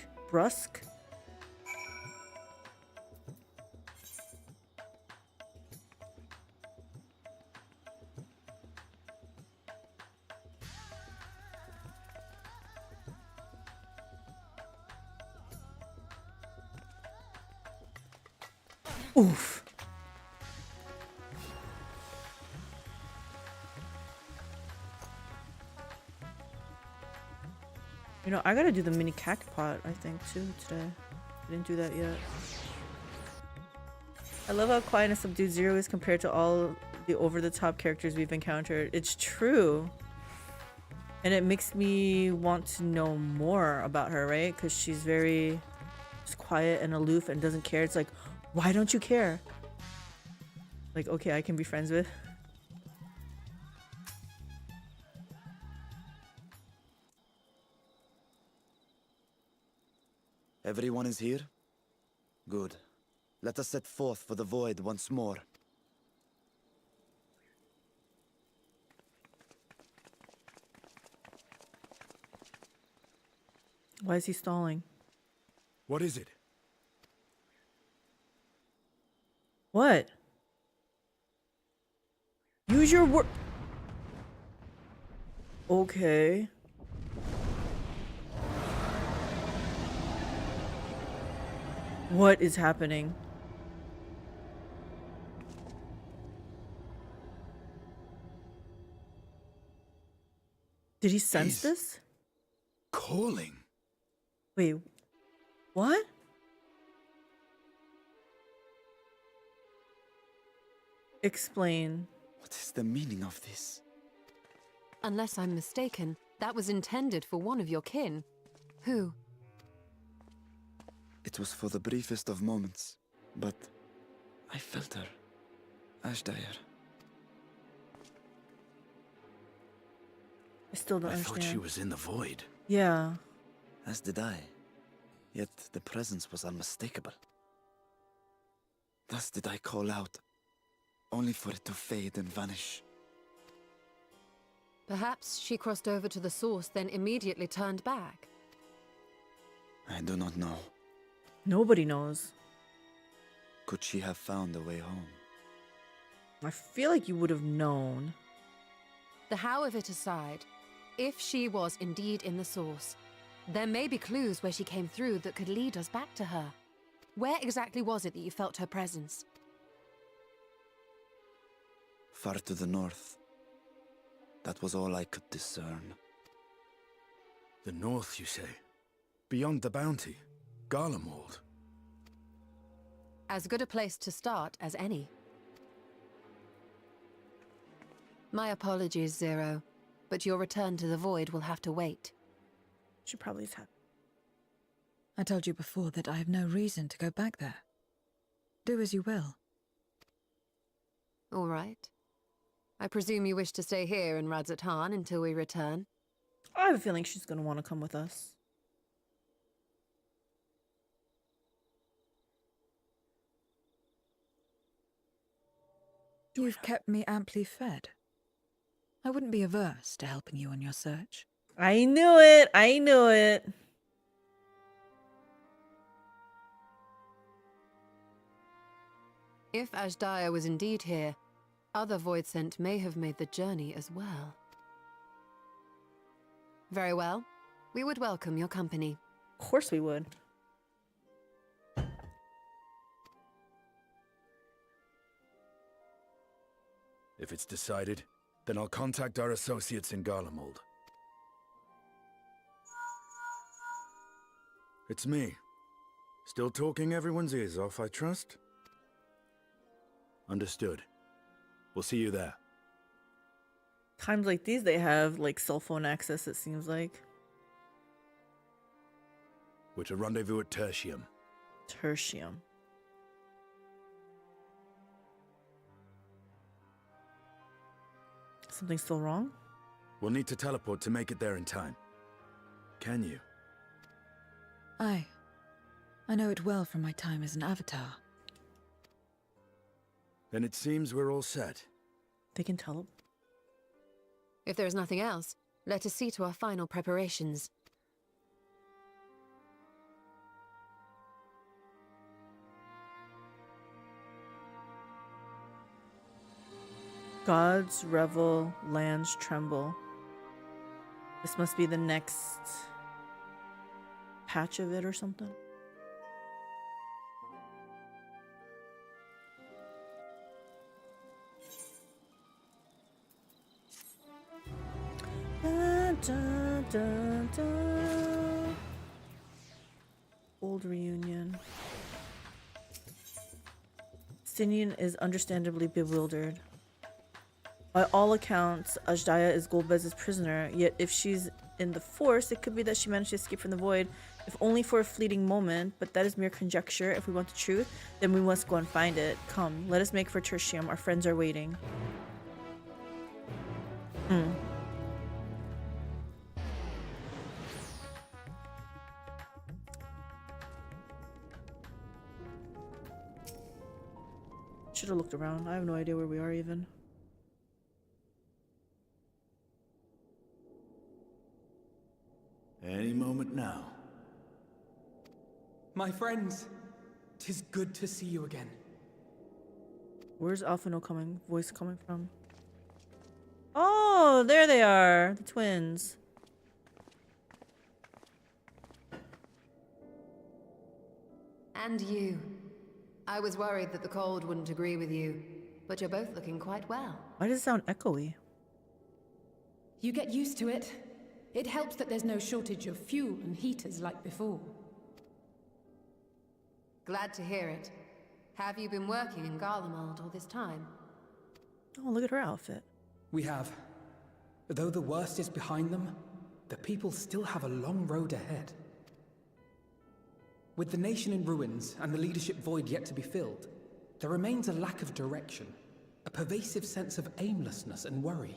Oof. You know, I gotta do the mini cactpot, I think, too, today. I didn't do that yet. I love how quiet and subdued Zero is compared to all the over-the-top characters we've encountered. It's true. And it makes me want to know more about her, right? Because she's very just quiet and aloof and doesn't care. It's like, why don't you care? Like, okay, I can be friends with. Everyone is here? Good. Let us set forth for the void once more. Why is he stalling? What is it? What? Use your word. Okay. What is happening? Did he sense this? Calling. Wait, what? Explain. What is the meaning of this? Unless I'm mistaken, that was intended for one of your kin. Who? It was for the briefest of moments, but I felt her. Ashdire. I still don't I understand. thought she was in the void. Yeah. As did I. Yet the presence was unmistakable. Thus did I call out, only for it to fade and vanish. Perhaps she crossed over to the source, then immediately turned back. I do not know. Nobody knows. Could she have found a way home? I feel like you would have known. The how of it aside, if she was indeed in the source, there may be clues where she came through that could lead us back to her. Where exactly was it that you felt her presence? Far to the north. That was all I could discern. The north, you say? Beyond the bounty? Garlemald? As good a place to start as any. My apologies, Zero, but your return to the void will have to wait. She probably is happy. I told you before that I have no reason to go back there. Do as you will. All right. I presume you wish to stay here in Radzatan until we return? I have a feeling she's going to want to come with us. You've kept me amply fed. I wouldn't be averse to helping you on your search. I knew it! I knew it! If Ashdaya was indeed here, other Voidsent may have made the journey as well. Very well. We would welcome your company. Of course we would. If it's decided, then I'll contact our associates in Garlemald. It's me. Still talking everyone's ears off, I trust? Understood. We'll see you there. Times like these, they have, like, cell phone access, it seems like. We're to rendezvous at Tertium. Tertium. Something still wrong? We'll need to teleport to make it there in time. Can you? Aye. I know it well from my time as an avatar. Then it seems we're all set. They can tell. If there is nothing else, let us see to our final preparations. Gods revel, lands tremble. This must be the next patch of it or something. Da, da, da, da. Old reunion. Stinian is understandably bewildered. By all accounts, Ashdaya is Golbez's prisoner, yet if she's in the Force, it could be that she managed to escape from the Void, if only for a fleeting moment, but that is mere conjecture. If we want the truth, then we must go and find it. Come, let us make for Tertium. Our friends are waiting. Should have looked around. I have no idea where we are even. Any moment now. My friends, 'tis good to see you again. Where's Alphino voice coming from? Oh, there they are. The twins. And you. I was worried that the cold wouldn't agree with you, but you're both looking quite well. Why does it sound echoey? You get used to it. It helps that there's no shortage of fuel and heaters like before. Glad to hear it. Have you been working in Garlemald all this time? Oh, look at her outfit. We have. Though the worst is behind them, the people still have a long road ahead. With the nation in ruins and the leadership void yet to be filled, there remains a lack of direction, a pervasive sense of aimlessness and worry.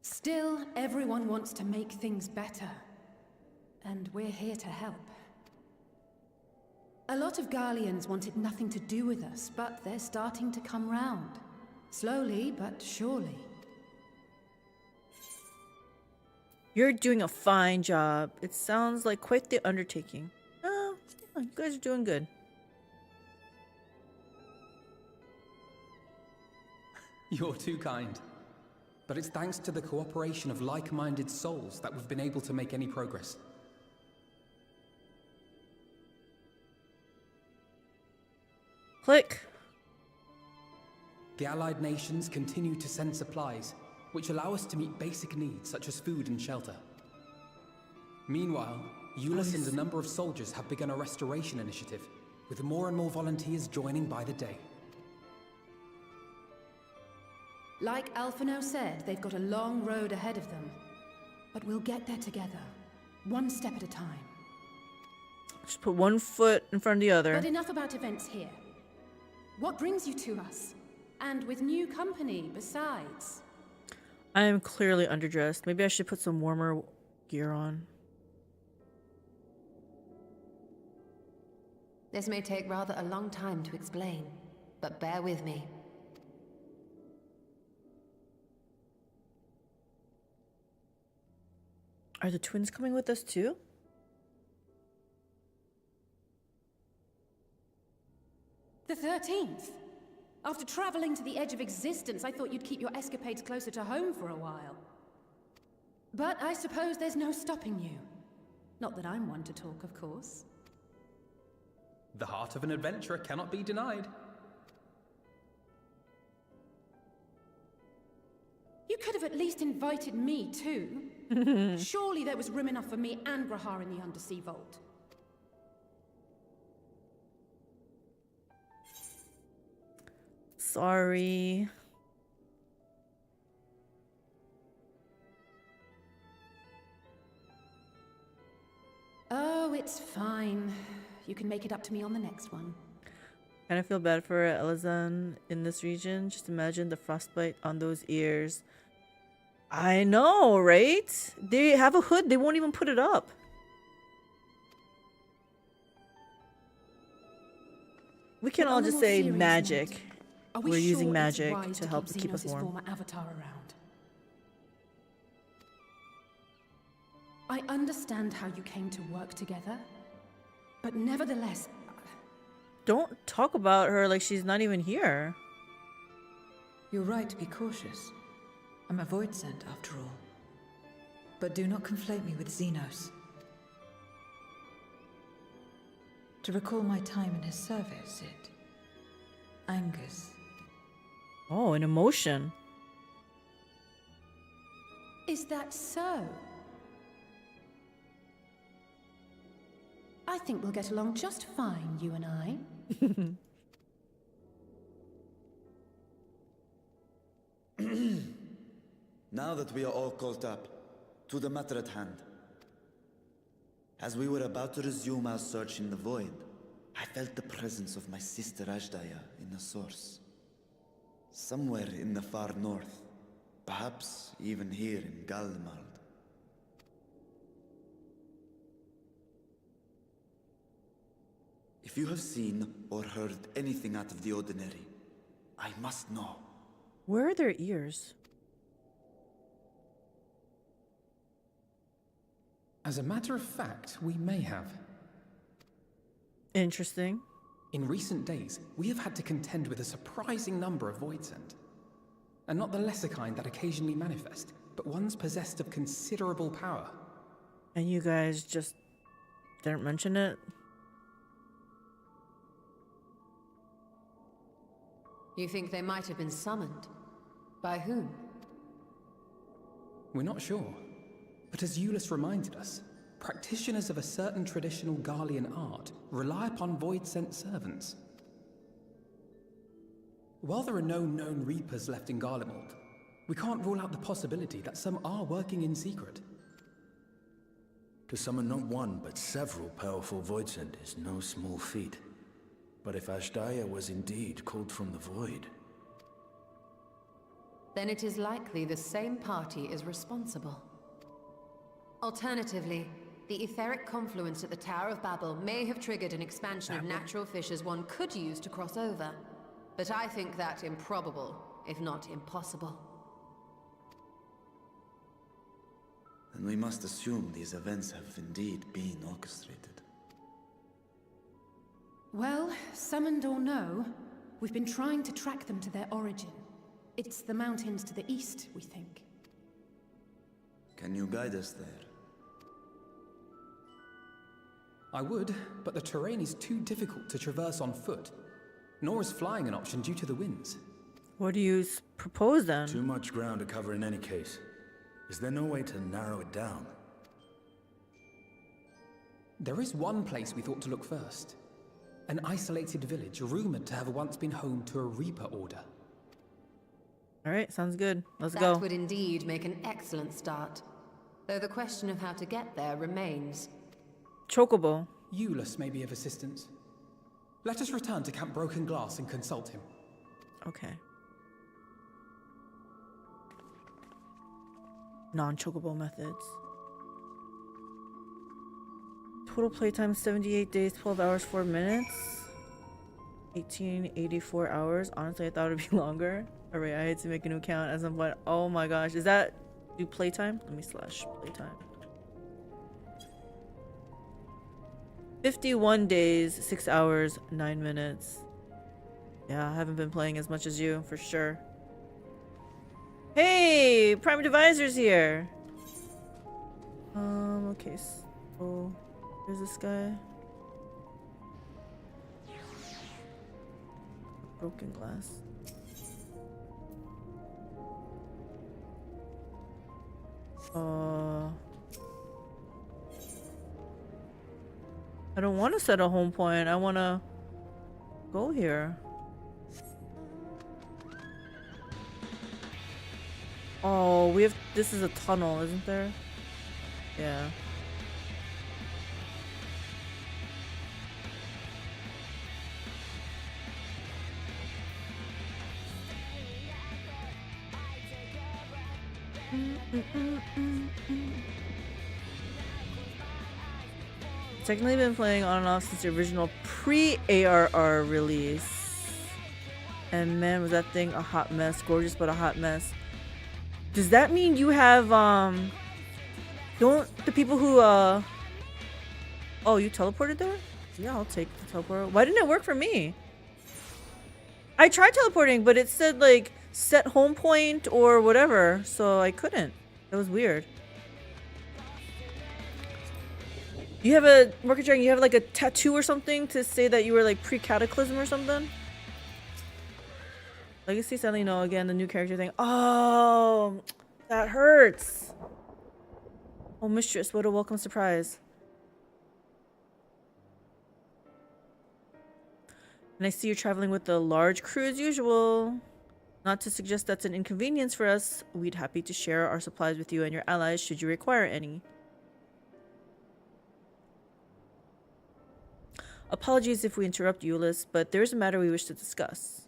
Still, everyone wants to make things better. And we're here to help. A lot of Garleans wanted nothing to do with us, but they're starting to come round. Slowly, but surely. You're doing a fine job. It sounds like quite the undertaking. Oh, you guys are doing good. You're too kind. But it's thanks to the cooperation of like-minded souls that we've been able to make any progress. Click. The allied nations continue to send supplies, which allow us to meet basic needs such as food and shelter. Meanwhile, Euless and a number of soldiers have begun a restoration initiative, with more and more volunteers joining by the day. Like Alphino said, they've got a long road ahead of them. But we'll get there together, one step at a time. Just put one foot in front of the other. But enough about events here. What brings you to us? And with new company, besides. I am clearly underdressed. Maybe I should put some warmer gear on. This may take rather a long time to explain, but bear with me. Are the twins coming with us too? The 13th. After traveling to the edge of existence, I thought you'd keep your escapades closer to home for a while. But I suppose there's no stopping you. Not that I'm one to talk, of course. The heart of an adventurer cannot be denied. You could have at least invited me too. Surely there was room enough for me and Grahar in the undersea vault. Sorry. Oh, it's fine. You can make it up to me on the next one. Kind of feel bad for Elazan in this region. Just imagine the frostbite on those ears. I know, right? They have a hood. They won't even put it up. We can all just say magic. We're using magic to help keep us warm. Former avatar around. I understand how you came to work together, but nevertheless... Don't talk about her like she's not even here. You're right to be cautious. I'm a void sent, after all. But do not conflate me with Xenos. To recall my time in his service, it angers. Oh, an emotion. Is that so? I think we'll get along just fine, you and I. Now that we are all caught up, to the matter at hand. As we were about to resume our search in the void, I felt the presence of my sister Ajdaya in the source. Somewhere in the far north, perhaps even here in Galmald. If you have seen or heard anything out of the ordinary, I must know. Where are their ears? As a matter of fact, we may have. Interesting. In recent days, we have had to contend with a surprising number of Voidsent. And not the lesser kind that occasionally manifest, but ones possessed of considerable power. And you guys just didn't mention it? You think they might have been summoned? By whom? We're not sure. But as Euless reminded us, practitioners of a certain traditional Garlean art rely upon void-sent servants. While there are no known Reapers left in Garlemald, we can't rule out the possibility that some are working in secret. To summon not one, but several powerful Voidsent is no small feat. But if Ashdaya was indeed called from the void... Then it is likely the same party is responsible. Alternatively, the etheric confluence at the Tower of Babel may have triggered an expansion of natural fissures one could use to cross over. But I think that improbable, if not impossible. Then we must assume these events have indeed been orchestrated. Well, summoned or no, we've been trying to track them to their origin. It's the mountains to the east, we think. Can you guide us there? I would, but the terrain is too difficult to traverse on foot. Nor is flying an option due to the winds. What do you propose then? Too much ground to cover in any case. Is there no way to narrow it down? There is one place we thought to look first. An isolated village rumored to have once been home to a Reaper order. Alright, sounds good. Let's That go. would indeed make an excellent start. Though the question of how to get there remains. Chocobo. Euless may be of assistance. Let us return to Camp Broken Glass and consult him. Okay. Non-chocobo methods. Total playtime 78 days, 12 hours, 4 minutes. 1884 hours. Honestly, I thought it'd be longer. Alright, I had to make a new count as I'm what. Oh my gosh. Is that do playtime? Let me slash playtime. 51 days, 6 hours, 9 minutes. Yeah, I haven't been playing as much as you, for sure. Hey! Prime Divisor's here! Okay, so... Where's this guy? Broken glass. I don't want to set a home point. I want to go here. Oh, we have... This is a tunnel, isn't there? Yeah. Technically been playing on and off since the original pre-ARR release. And man, was that thing a hot mess. Gorgeous, but a hot mess. Does that mean you have, don't the people who, oh, you teleported there? Yeah, I'll take the teleporter. Why didn't it work for me? I tried teleporting, but it said, like, set home point or whatever, so I couldn't. That was weird. You have a, Market Dragon, you have, like, a tattoo or something to say that you were, like, pre-cataclysm or something? Legacy sadly no again, the new character thing. Oh, that hurts. Oh, mistress, what a welcome surprise. And I see you're traveling with a large crew as usual. Not to suggest that's an inconvenience for us. We'd happy to share our supplies with you and your allies should you require any. Apologies if we interrupt Euless, but there is a matter we wish to discuss.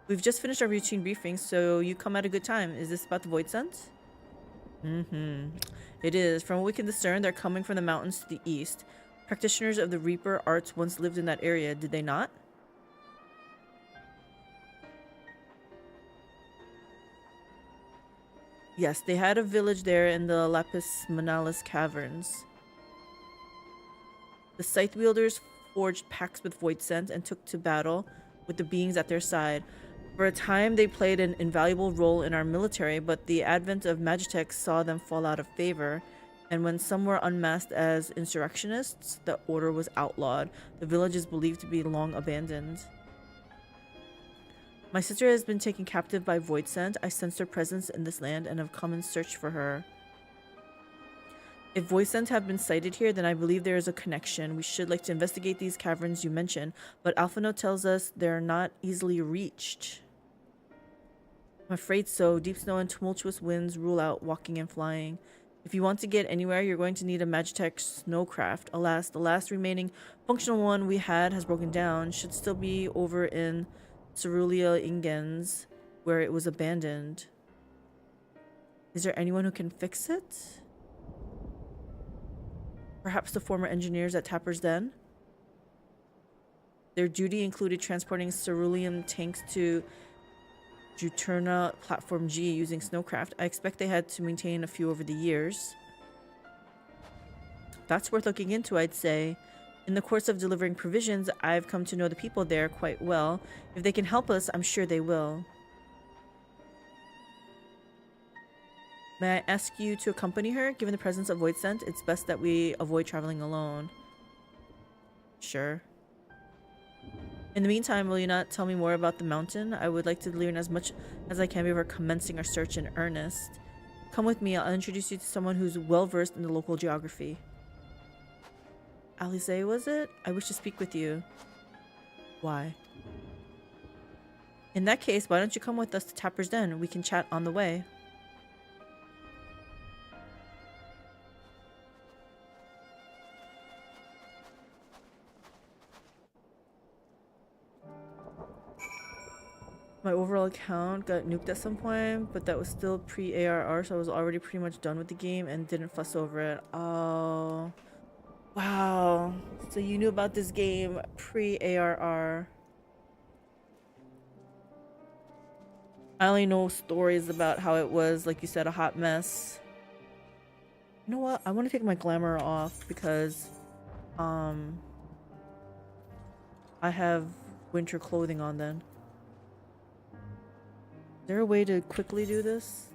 We've just finished our routine briefing, so you come at a good time. Is this about the Void Scent? It is. From what we can discern, they're coming from the mountains to the east. Practitioners of the Reaper arts once lived in that area, did they not? Yes, they had a village there in the Lapis Manalis caverns. The Scythe wielders forged pacts with Void Scent and took to battle with the beings at their side. For a time, they played an invaluable role in our military, but the advent of Magitech saw them fall out of favor, and when some were unmasked as insurrectionists, the order was outlawed. The village is believed to be long abandoned. My sister has been taken captive by Voidsent. I sense her presence in this land and have come in search for her. If Voidsent have been sighted here, then I believe there is a connection. We should like to investigate these caverns you mentioned, but Alphino tells us they're not easily reached. I'm afraid so. Deep snow and tumultuous winds rule out walking and flying. If you want to get anywhere, you're going to need a Magitech snowcraft. Alas, the last remaining functional one we had has broken down. Should still be over in Cerulean Ingens, where it was abandoned. Is there anyone who can fix it? Perhaps the former engineers at Tapper's Den? Their duty included transporting cerulean tanks to Juturna Platform G using snowcraft. I expect they had to maintain a few over the years. That's worth looking into, I'd say. In the course of delivering provisions, I've come to know the people there quite well. If they can help us, I'm sure they will. May I ask you to accompany her? Given the presence of Voidsent, it's best that we avoid traveling alone. Sure. In the meantime, will you not tell me more about the mountain? I would like to learn as much as I can before commencing our search in earnest. Come with me, I'll introduce you to someone who's well-versed in the local geography. Alize, was it? I wish to speak with you. Why? In that case, why don't you come with us to Tapper's Den? We can chat on the way. My overall account got nuked at some point, but that was still pre-ARR, so I was already pretty much done with the game and didn't fuss over it. Oh. Wow. So you knew about this game pre-ARR. I only know stories about how it was, like you said, a hot mess. You know what? I want to take my glamour off because I have winter clothing on then. Is there a way to quickly do this?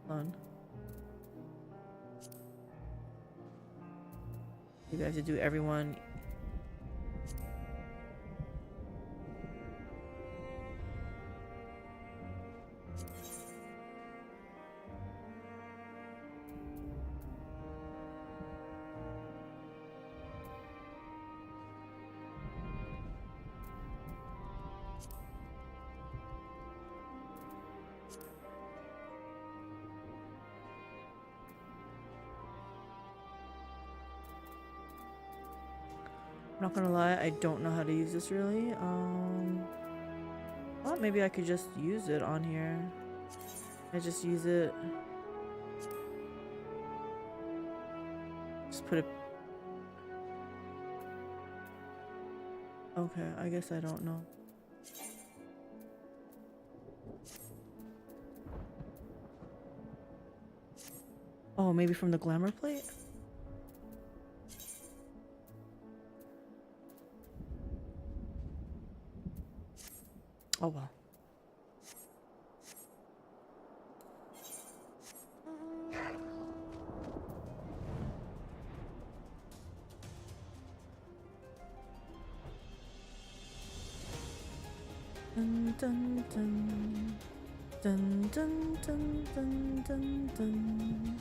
Hold on. Maybe I have to do everyone. I'm not gonna lie, I don't know how to use this really. Well, maybe I could just use it on here. I just use it. Just put it. Okay, I guess I don't know. Oh, maybe from the glamour plate? Oh well. Dun dun dun dun dun dun dun dun dun.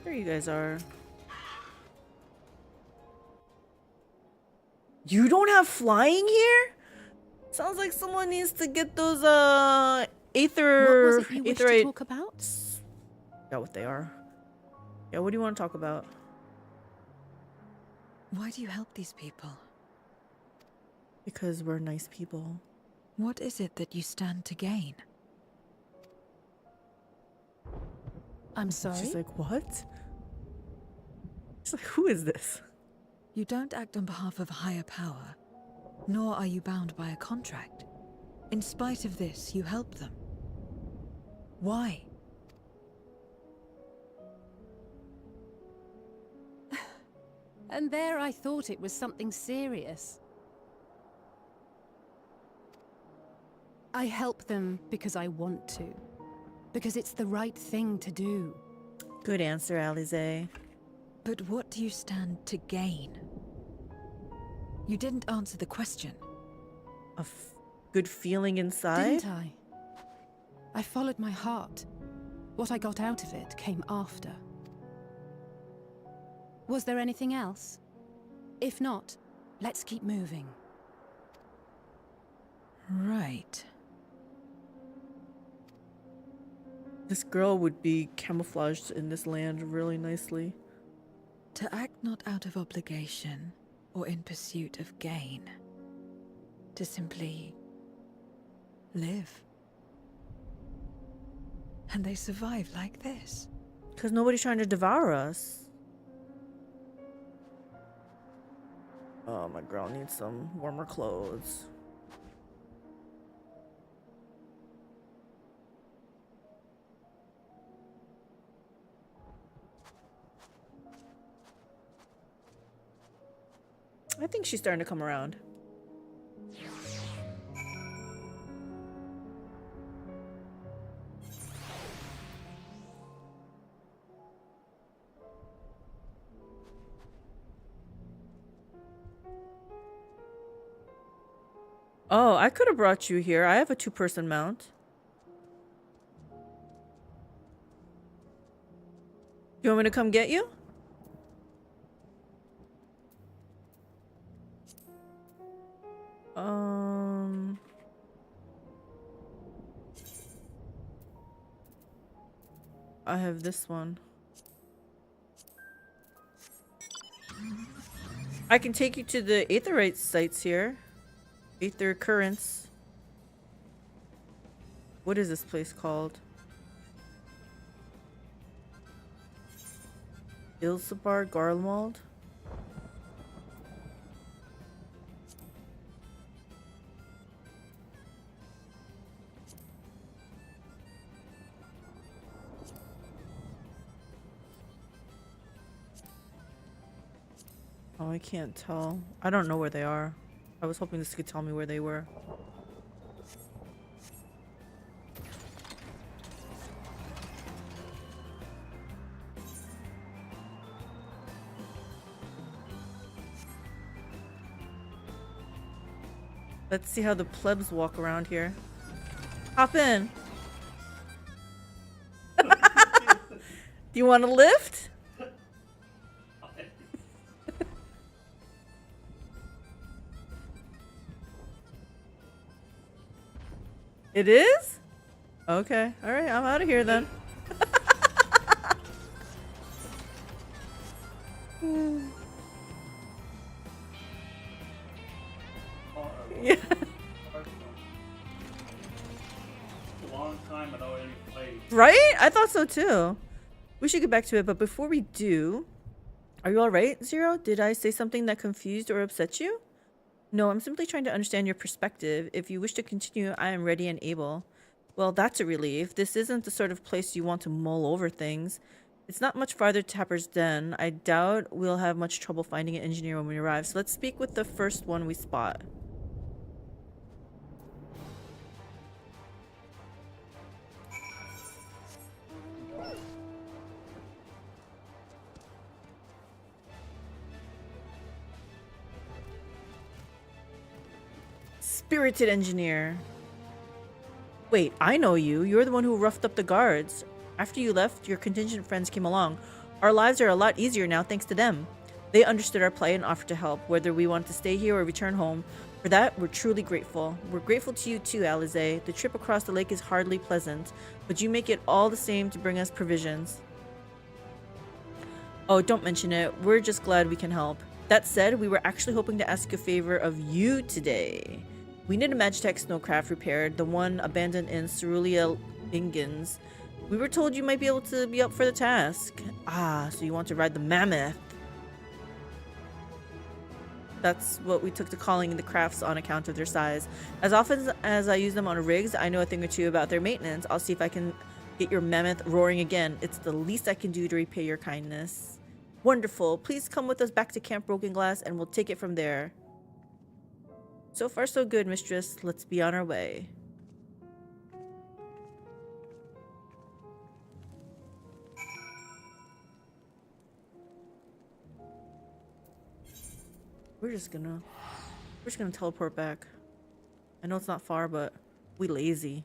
There you guys are. You don't have flying here? Sounds like someone needs to get those aether. What was it you wished to talk about? Yeah, what they are. Yeah, what do you want to talk about? Why do you help these people? Because we're nice people. What is it that you stand to gain? I'm sorry? She's like, what? She's like, who is this? You don't act on behalf of a higher power, nor are you bound by a contract. In spite of this, you help them. Why? And there I thought it was something serious. I help them because I want to. Because it's the right thing to do. Good answer, Alize. But what do you stand to gain? You didn't answer the question. A good feeling inside? Didn't I? I followed my heart. What I got out of it came after. Was there anything else? If not, let's keep moving. Right. This girl would be camouflaged in this land really nicely. To act not out of obligation or in pursuit of gain. To simply live. And they survive like this. Because nobody's trying to devour us. Oh, my girl needs some warmer clothes. I think she's starting to come around. Oh, I could have brought you here. I have a 2-person mount. You want me to come get you? I have this one. I can take you to the aetherite sites here. Aether currents. What is this place called? Ilsabar Garlemald? Oh, I can't tell. I don't know where they are. I was hoping this could tell me where they were. Let's see how the plebs walk around here. Hop in. Do you want a lift? It is? Okay. All right. I'm out of here then. Yeah. A long time without any play. Right? I thought so too. We should get back to it, but before we do, are you alright, Zero? Did I say something that confused or upset you? No, I'm simply trying to understand your perspective. If you wish to continue, I am ready and able. Well, that's a relief. This isn't the sort of place you want to mull over things. It's not much farther to Tapper's Den. I doubt we'll have much trouble finding an engineer when we arrive, so let's speak with the first one we spot. Spirited engineer. Wait, I know you. You're the one who roughed up the guards. After you left, your contingent friends came along. Our lives are a lot easier now thanks to them. They understood our plight and offered to help, whether we want to stay here or return home. For that, we're truly grateful. We're grateful to you too, Alize. The trip across the lake is hardly pleasant, but you make it all the same to bring us provisions. Oh, don't mention it. We're just glad we can help. That said, we were actually hoping to ask a favor of you today. We need a Magitech snowcraft repaired, the one abandoned in Cerulean Ingens. We were told you might be able to be up for the task. Ah, so you want to ride the mammoth. That's what we took to calling the crafts on account of their size. As often as I use them on rigs, I know a thing or two about their maintenance. I'll see if I can get your mammoth roaring again. It's the least I can do to repay your kindness. Wonderful. Please come with us back to Camp Broken Glass and we'll take it from there. So far so good, mistress. Let's be on our way. We're just gonna teleport back. I know it's not far, but we lazy.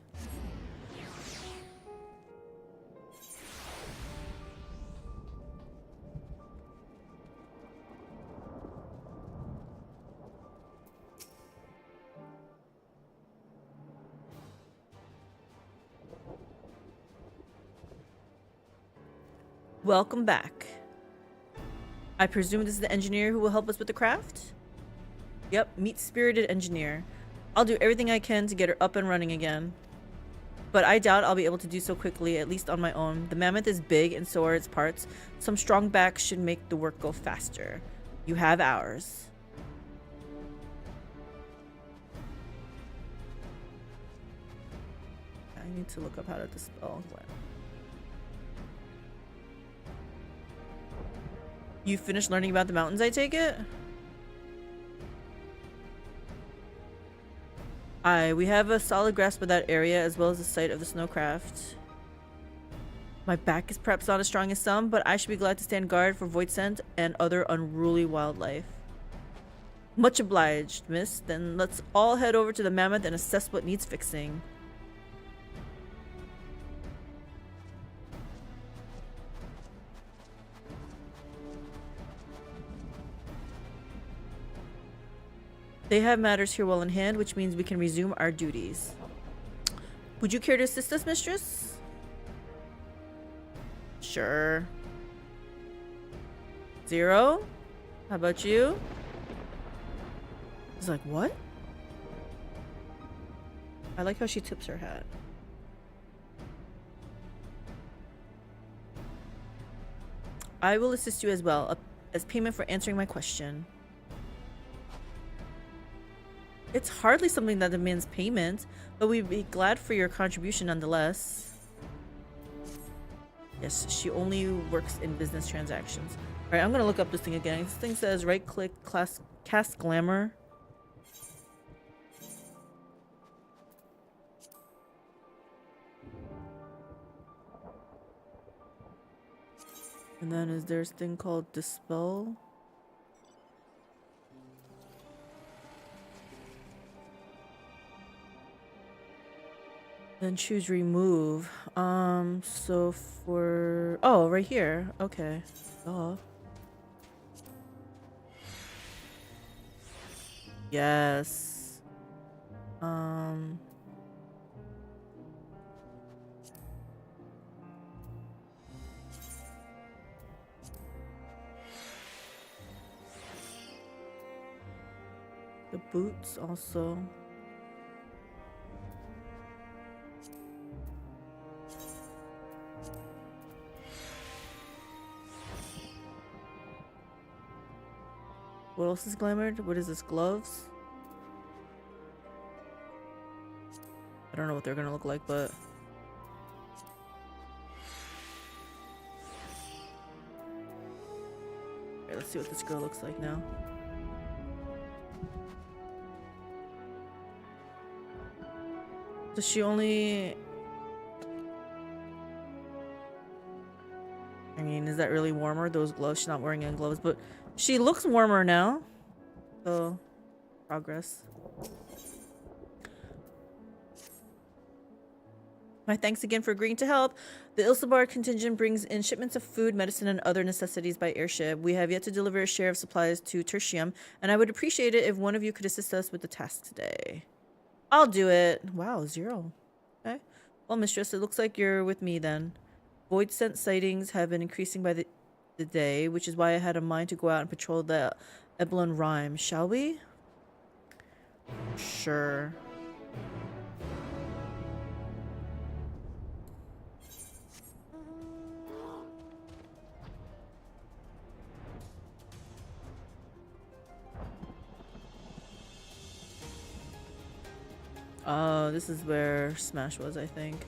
Welcome back. I presume this is the engineer who will help us with the craft? Yep, meet Spirited Engineer. I'll do everything I can to get her up and running again. But I doubt I'll be able to do so quickly, at least on my own. The mammoth is big and so are its parts. Some strong backs should make the work go faster. You have ours. I need to look up how to dispel. You finished learning about the mountains, I take it? Aye, we have a solid grasp of that area as well as the site of the snowcraft. My back is perhaps not as strong as some, but I should be glad to stand guard for Voidsent and other unruly wildlife. Much obliged, miss. Then let's all head over to the mammoth and assess what needs fixing. They have matters here well in hand, which means we can resume our duties. Would you care to assist us, mistress? Sure. Zero? How about you? He's like, what? I like how she tips her hat. I will assist you as well, as payment for answering my question. It's hardly something that demands payment, but we'd be glad for your contribution nonetheless. Yes, she only works in business transactions. Alright, I'm gonna look up this thing again. This thing says right click, cast glamour. And then is there this thing called dispel? Then choose remove. So for right here. Okay. Yes. The boots also. What else is glamored? What is this? Gloves? I don't know what they're gonna look like, but okay, let's see what this girl looks like now. Does she only... I mean, is that really warmer? Those gloves? She's not wearing any gloves, but she looks warmer now. So, progress. My thanks again for agreeing to help. The Ilsabar contingent brings in shipments of food, medicine, and other necessities by airship. We have yet to deliver a share of supplies to Tertium, and I would appreciate it if one of you could assist us with the task today. I'll do it. Wow, 0. Okay. Well, mistress, it looks like you're with me then. Voidsent sightings have been increasing by the day, which is why I had a mind to go out and patrol the Eblan Rime. Shall we? Sure. Oh, this is where Smash was, I think.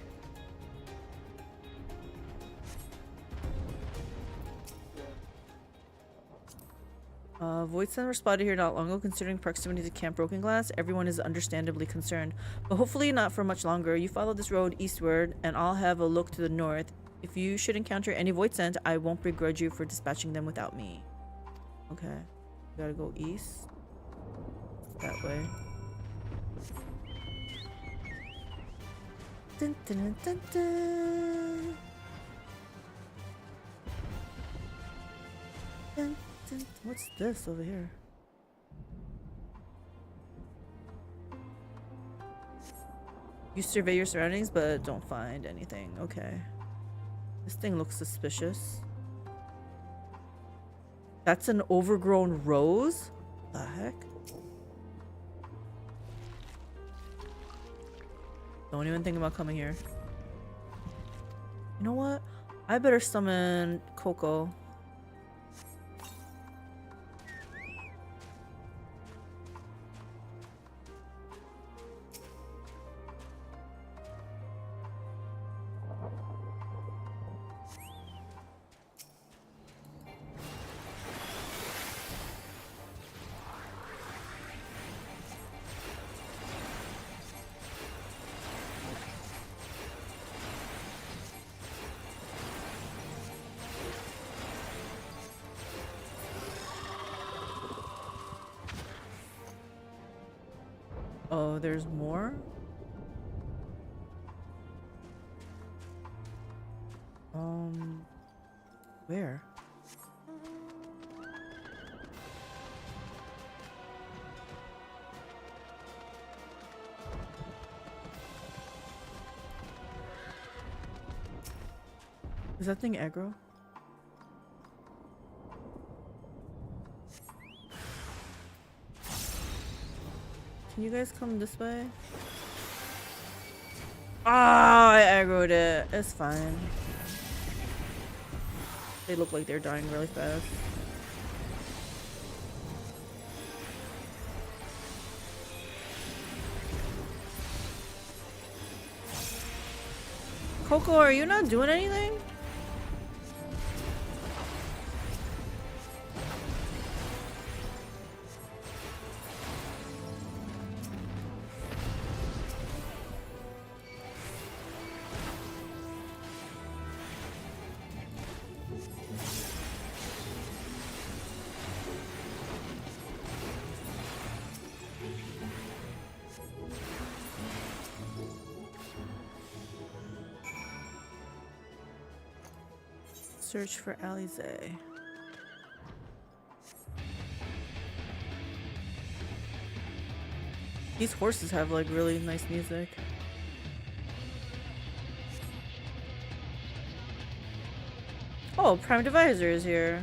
Voidsent were spotted here not long ago. Considering proximity to Camp Broken Glass, everyone is understandably concerned. But hopefully not for much longer. You follow this road eastward, and I'll have a look to the north. If you should encounter any Voidsent, I won't begrudge you for dispatching them without me. Okay. We gotta go east. that way. Dun, dun, dun, dun. Dun, dun. What's this over here? You survey your surroundings, but don't find anything. Okay. This thing looks suspicious. That's an overgrown rose? The heck? Don't even think about coming here. You know what? I better summon Coco. Oh, there's more? Where? Is that thing aggro? Can you guys come this way? Ah, I aggroed it. It's fine. They look like they're dying really fast. Coco, are you not doing anything? Search for Alize. These horses have like really nice music. Oh, Prime Divisor is here.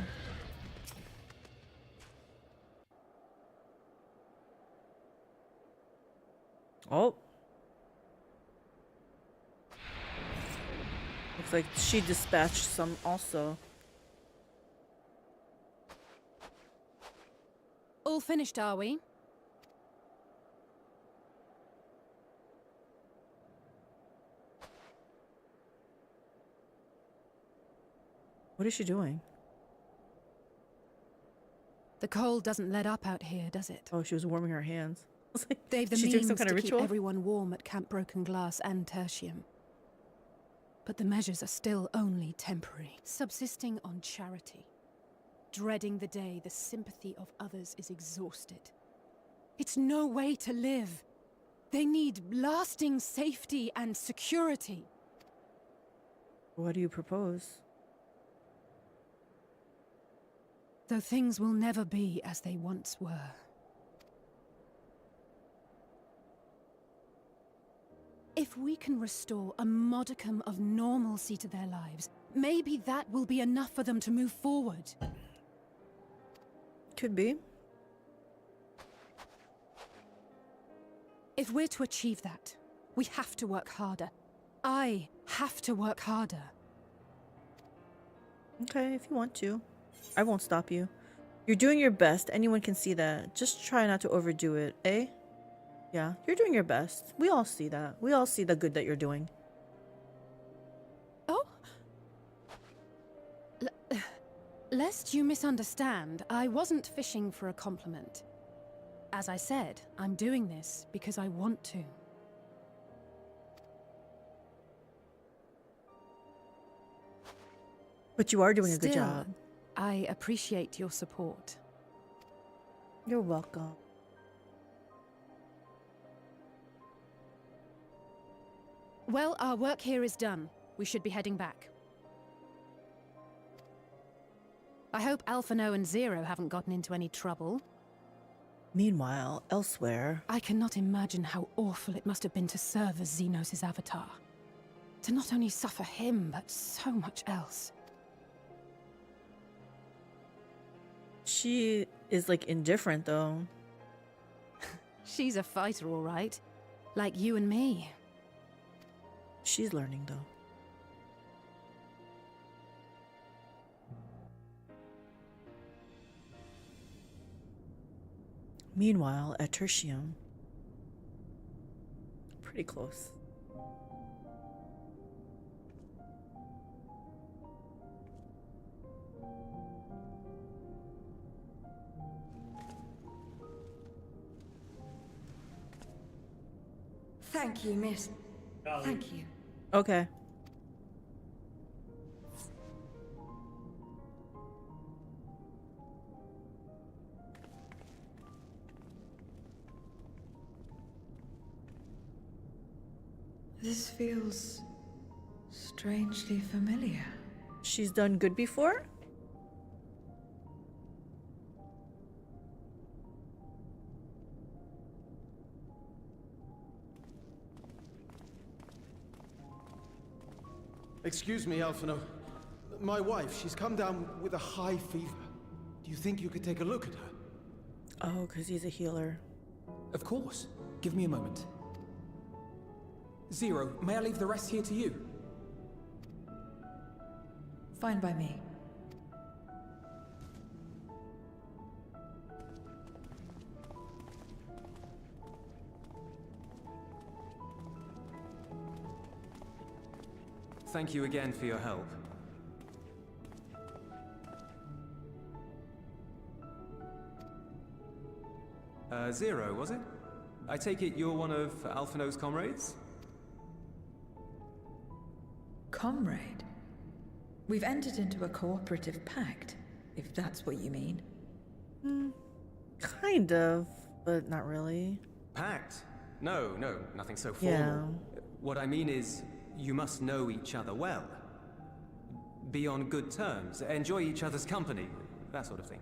Oh. Looks like she dispatched some also. All finished, are we? What is she doing? The cold doesn't let up out here, does it? Oh, she was warming her hands. I was like, They've the she's means doing some kind of to keep ritual? everyone warm at Camp Broken Glass and Tertium. But the measures are still only temporary. Subsisting on charity. Dreading the day the sympathy of others is exhausted. It's no way to live. They need lasting safety and security. What do you propose? Though things will never be as they once were. If we can restore a modicum of normalcy to their lives, maybe that will be enough for them to move forward. Could be. If we're to achieve that, we have to work harder. I have to work harder. Okay, if you want to. I won't stop you. You're doing your best. Anyone can see that. Just try not to overdo it, eh? Yeah, you're doing your best. We all see that. We all see the good that you're doing. Oh? Lest you misunderstand, I wasn't fishing for a compliment. As I said, I'm doing this because I want to. But you are doing a good job. I appreciate your support. You're welcome. Well, our work here is done. We should be heading back. I hope Alphino and Zero haven't gotten into any trouble. Meanwhile, elsewhere... I cannot imagine how awful it must have been to serve as Xenos' avatar. To not only suffer him, but so much else. She is, like, indifferent, though. She's a fighter, all right. Like you and me. She's learning, though. Meanwhile, at Tertium. Pretty close. Thank you, miss. Thank you. Okay. This feels strangely familiar. She's done good before? Excuse me, Alphino. My wife, she's come down with a high fever. Do you think you could take a look at her? Oh, because he's a healer. Of course. Give me a moment. Zero, may I leave the rest here to you? Fine by me. Thank you again for your help. Zero, was it? I take it you're one of Alphino's comrades? Comrade? We've entered into a cooperative pact, if that's what you mean. Kind of, but not really. Pact? No, nothing so formal. Yeah. What I mean is, you must know each other well. Be on good terms, enjoy each other's company, that sort of thing.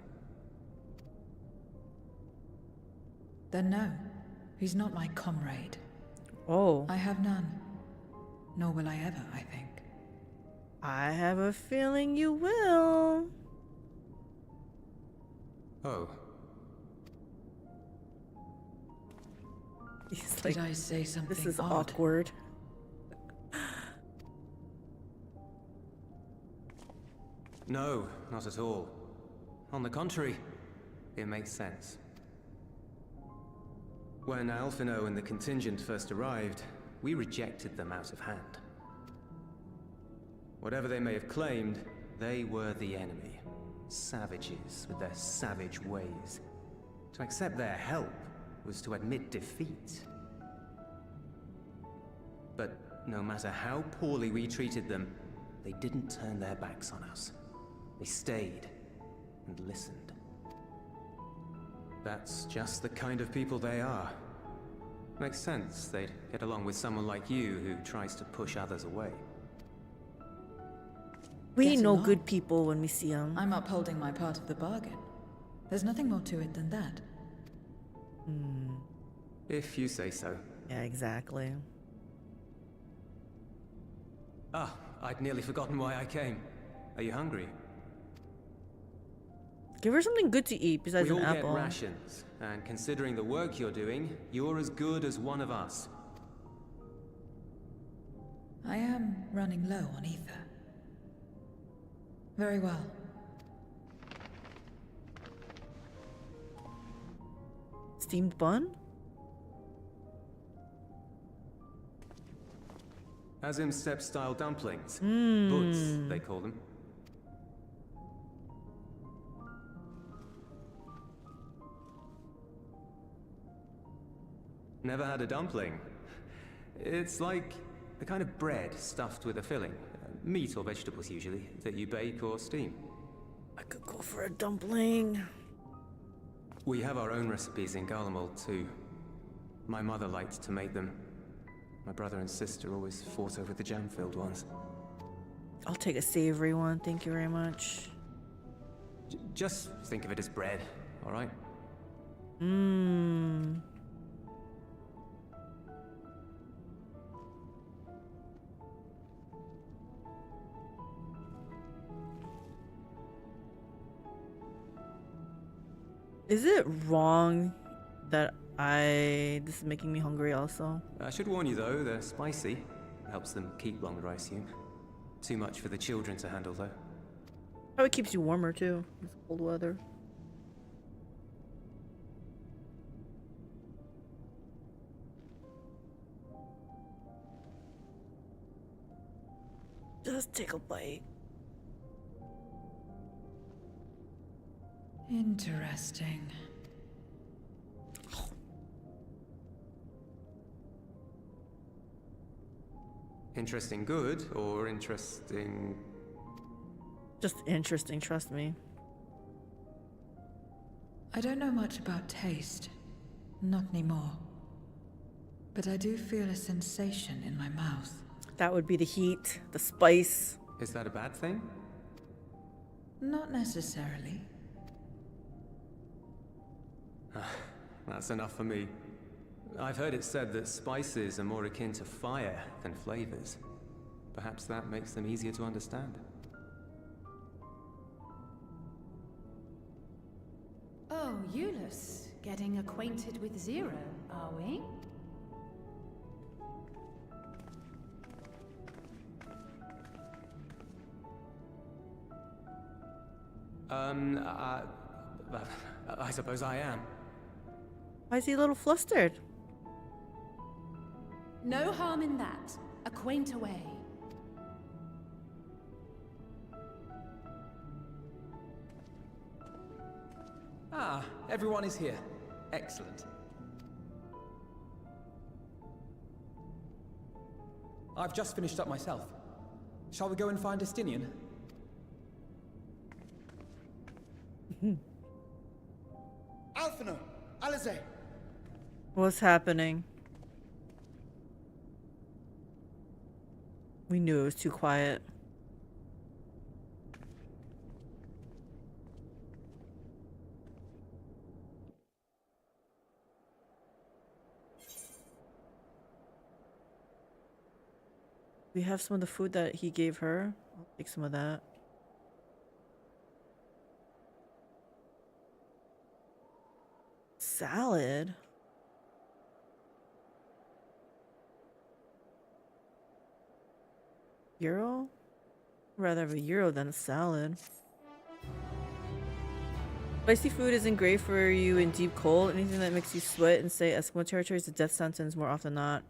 Then no, he's not my comrade. Oh. I have none. Nor will I ever, I think. I have a feeling you will. Oh. He's like, did I say something this is odd? awkward. No, not at all. On the contrary, it makes sense. When Alphino and the contingent first arrived, we rejected them out of hand. Whatever they may have claimed, they were the enemy. Savages with their savage ways. To accept their help was to admit defeat. But no matter how poorly we treated them, they didn't turn their backs on us. They stayed and listened. That's just the kind of people they are. Makes sense they'd get along with someone like you who tries to push others away. We Get know along. good people when we see them. I'm upholding my part of the bargain. There's nothing more to it than that. If you say so. Yeah, exactly. Ah, I'd nearly forgotten why I came. Are you hungry? Give her something good to eat besides We an all apple. get rations, and considering the work you're doing, you're as good as one of us. I am running low on ether. Very well. Steamed bun? Azim step-style dumplings. Boots, they call them. Never had a dumpling. It's like the kind of bread stuffed with a filling. Meat or vegetables usually, that you bake or steam. I could go for a dumpling. We have our own recipes in Garlemald too. My mother liked to make them. My brother and sister always fought over the jam-filled ones. I'll take a savory one, thank you very much. Just think of it as bread, all right? Mmm. Is it wrong that this is making me hungry also? I should warn you though, they're spicy. Helps them keep longer, I assume. Too much for the children to handle though. Probably keeps you warmer too, this cold weather. Just take a bite. Interesting. Interesting good, or interesting... Just interesting, trust me. I don't know much about taste. Not anymore. But I do feel a sensation in my mouth. That would be the heat, the spice. Is that a bad thing? Not necessarily. That's enough for me. I've heard it said that spices are more akin to fire than flavors. Perhaps that makes them easier to understand. Oh, Euless, getting acquainted with Zero, are we? I suppose I am. Why is he a little flustered? No harm in that. Acquaint away. Ah, everyone is here. Excellent. I've just finished up myself. Shall we go and find Estinian? Alphino! Alize! What's happening? We knew it was too quiet. We have some of the food that he gave her. I'll take some of that. Salad? Gyro? I'd rather have a gyro than a salad. Spicy food isn't great for you in deep cold. Anything that makes you sweat and say Eskimo territory is a death sentence more often than not.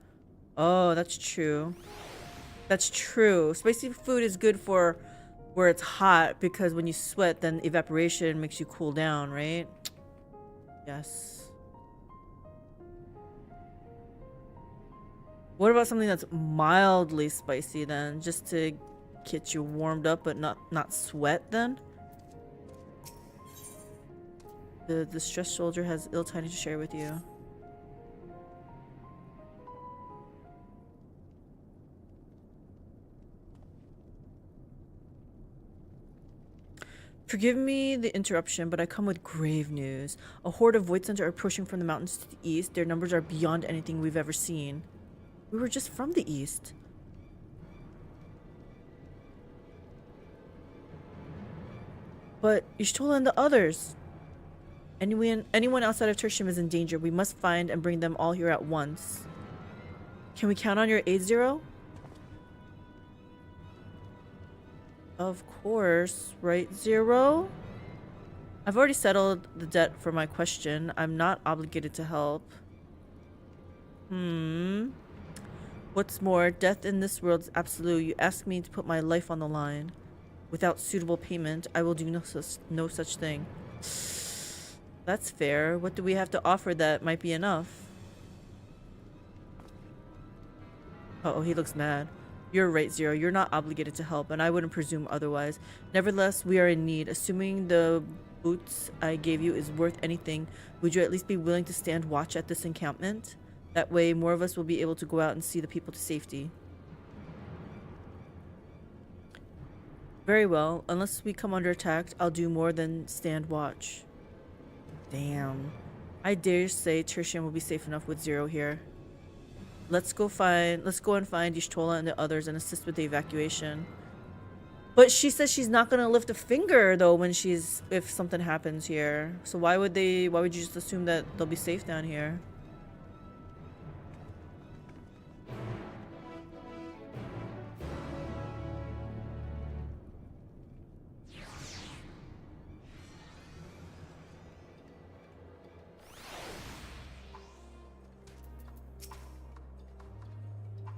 Oh, that's true. That's true. Spicy food is good for where it's hot because when you sweat, then evaporation makes you cool down, right? Yes. What about something that's mildly spicy then? Just to get you warmed up but not sweat then? The distressed soldier has ill tidings to share with you. Forgive me the interruption, but I come with grave news. A horde of Void Center are pushing from the mountains to the east. Their numbers are beyond anything we've ever seen. We were just from the east. But Ishtola and the others. Anyone outside of Tertium is in danger. We must find and bring them all here at once. Can we count on your aid, Zero? Of course, right, Zero? I've already settled the debt for my question. I'm not obligated to help. What's more, death in this world is absolute. You ask me to put my life on the line. Without suitable payment, I will do no such thing. That's fair. What do we have to offer that might be enough? Uh-oh, he looks mad. You're right, Zero. You're not obligated to help, and I wouldn't presume otherwise. Nevertheless, we are in need. Assuming the boots I gave you is worth anything, would you at least be willing to stand watch at this encampment? That way, more of us will be able to go out and see the people to safety. Very well. Unless we come under attack, I'll do more than stand watch. Damn. I dare say Tertium will be safe enough with Zero here. Let's go and find Y'shtola and the others and assist with the evacuation. But she says she's not gonna lift a finger though when if something happens here. So why would you just assume that they'll be safe down here?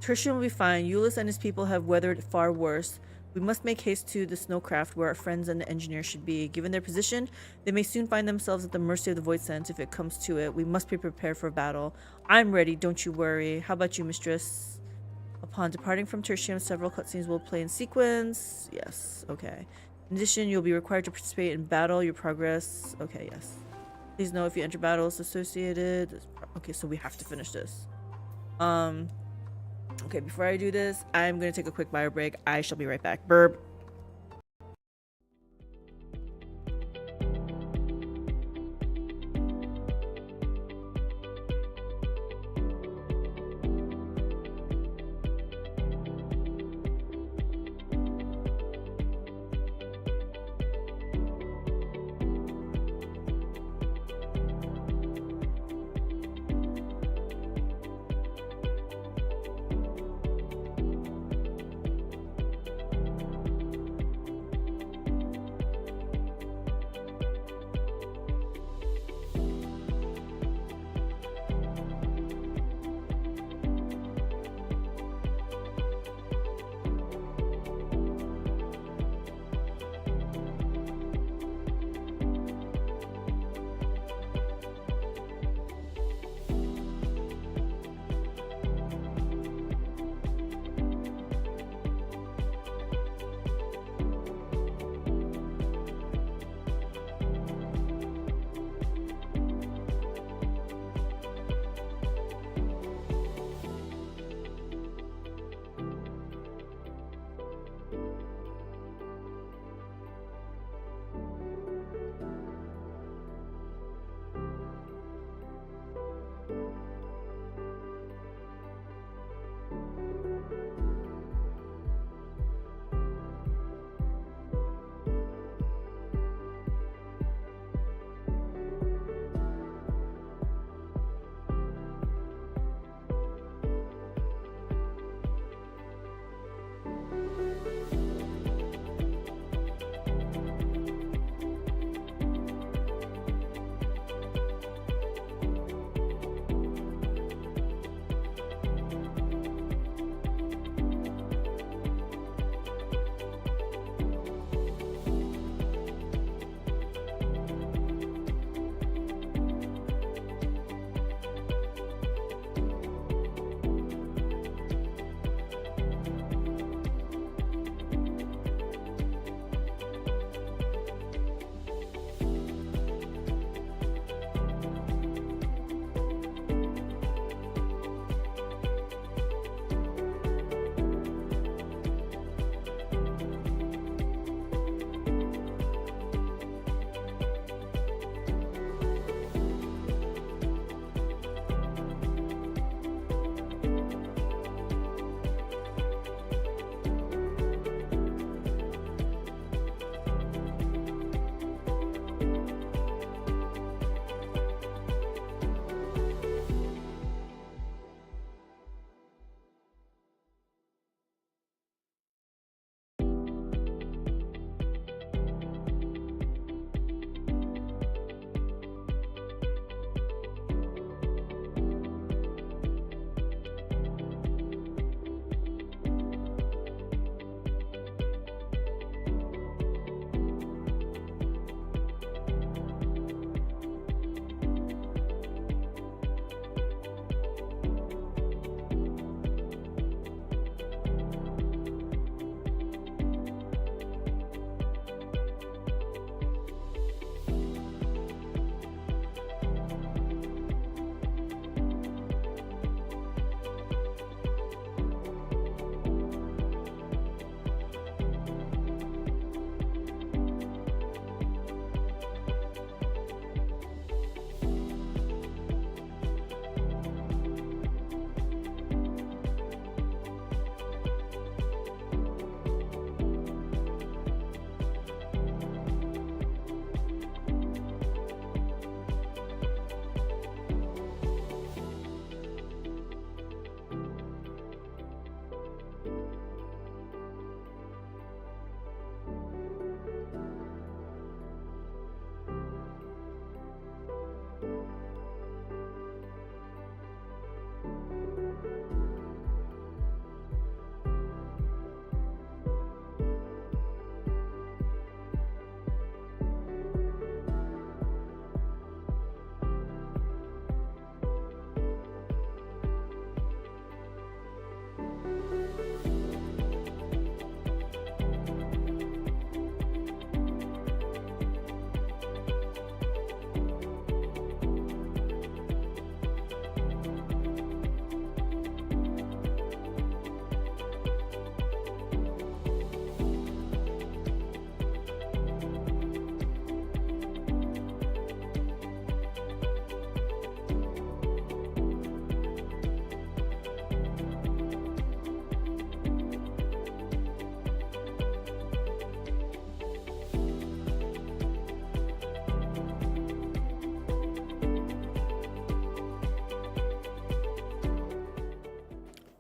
Tertium will be fine. Euless and his people have weathered far worse. We must make haste to the snowcraft where our friends and the engineer should be. Given their position, they may soon find themselves at the mercy of the Void Sense if it comes to it. We must be prepared for battle. I'm ready, don't you worry. How about you, mistress? Upon departing from Tertium, several cutscenes will play in sequence. Yes, okay. In addition, you'll be required to participate in battle. Your progress. Okay, yes. Please know if you enter battles associated. Okay, so we have to finish this. Okay, before I do this, I'm going to take a quick bio break. I shall be right back. Burp.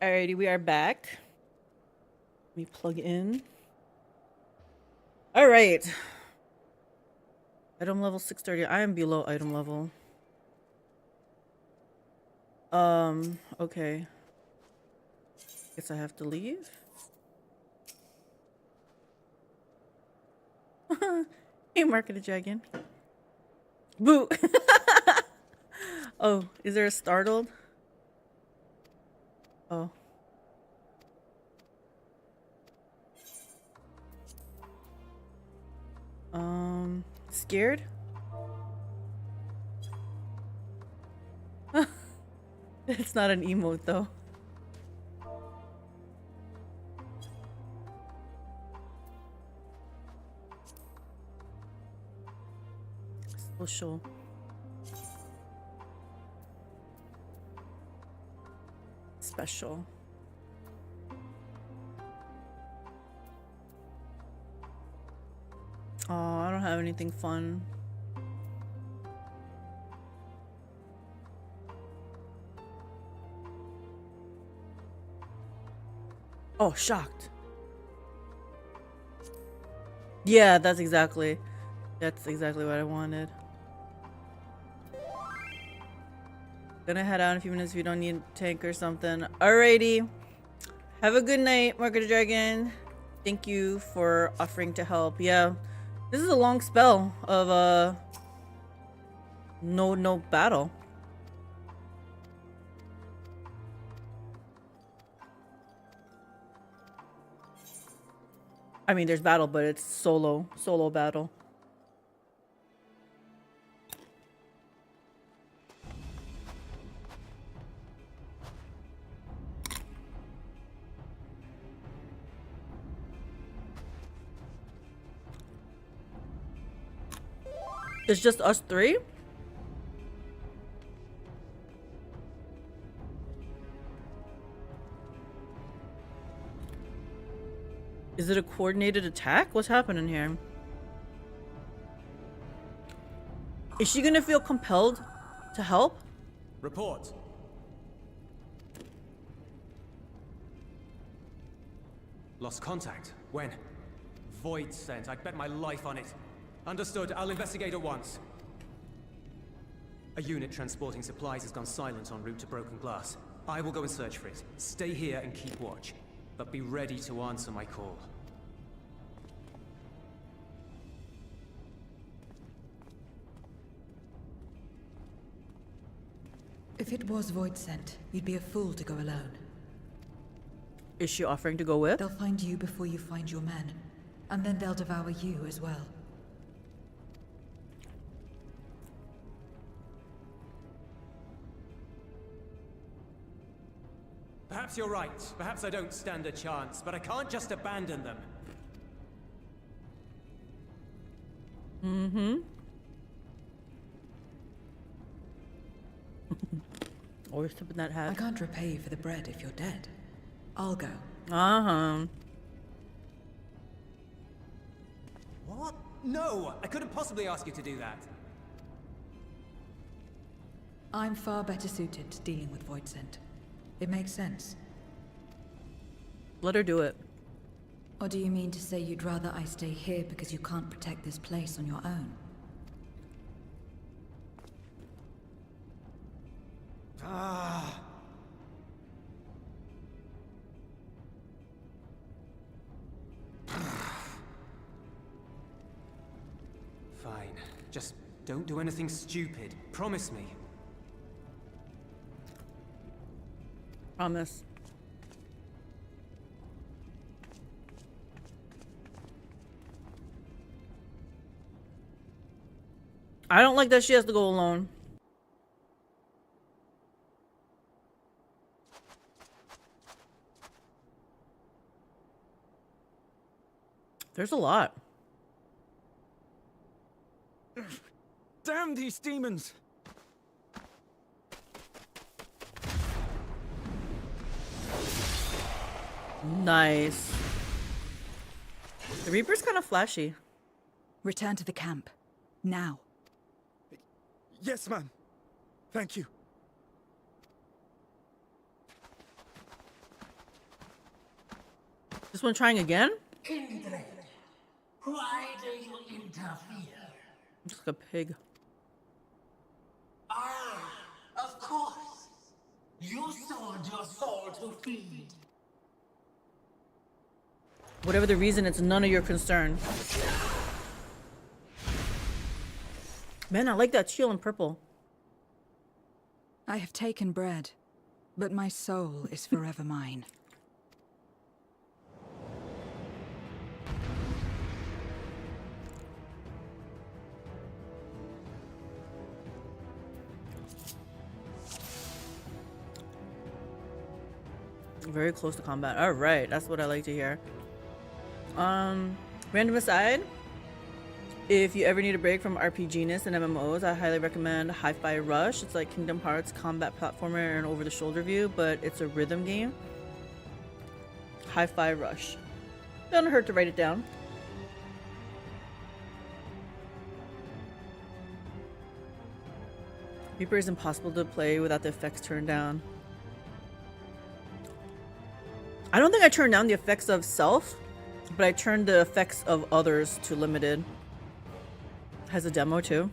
Alrighty, we are back. Let me plug in. Alright. Item level 630. I am below item level. Okay. Guess I have to leave. Hey, Market a Dragon. Boo! Oh, is there a startled? Oh. Scared? It's not an emote though. Social. Special. Oh, I don't have anything fun. Oh, shocked. Yeah, that's exactly what I wanted. Gonna head out in a few minutes if you don't need a tank or something. Alrighty. Have a good night, Market Dragon. Thank you for offering to help. Yeah. This is a long spell of no battle. I mean, there's battle, but it's solo battle. It's just us three? Is it a coordinated attack? What's happening here? Is she gonna feel compelled to help? Report. Lost contact. When? Void sent. I'd bet my life on it. Understood. I'll investigate at once. A unit transporting supplies has gone silent en route to Broken Glass. I will go and search for it. Stay here and keep watch. But be ready to answer my call. If it was Void sent, you'd be a fool to go alone. Is she offering to go with? They'll find you before you find your men. And then they'll devour you as well. Perhaps you're right. Perhaps I don't stand a chance, but I can't just abandon them. Mm-hmm. Always tipping that hat. I can't repay you for the bread if you're dead. I'll go. Uh-huh. What? No! I couldn't possibly ask you to do that. I'm far better suited to dealing with Void Sent. It makes sense. Let her do it. Or do you mean to say you'd rather I stay here because you can't protect this place on your own? Ah. Fine. Just don't do anything stupid. Promise me. Promise. I don't like that she has to go alone. There's a lot. Damn these demons! Nice. The Reaper's kind of flashy. Return to the camp. Now. Yes, ma'am. Thank you. This one trying again? Kindred, why do you interfere? Just like a pig. Ah, of course. You sold your soul to feed. Whatever the reason, it's none of your concern. Man, I like that teal and purple. I have taken bread, but my soul is forever mine. Very close to combat. All right, that's what I like to hear. Random aside, if you ever need a break from RPGness and MMOs, I highly recommend Hi-Fi Rush. It's like Kingdom Hearts combat platformer and over-the-shoulder view, but it's a rhythm game. Hi-Fi Rush. Doesn't hurt to write it down. Reaper is impossible to play without the effects turned down. I don't think I turned down the effects of self, but I turned the effects of others to limited. Has a demo too.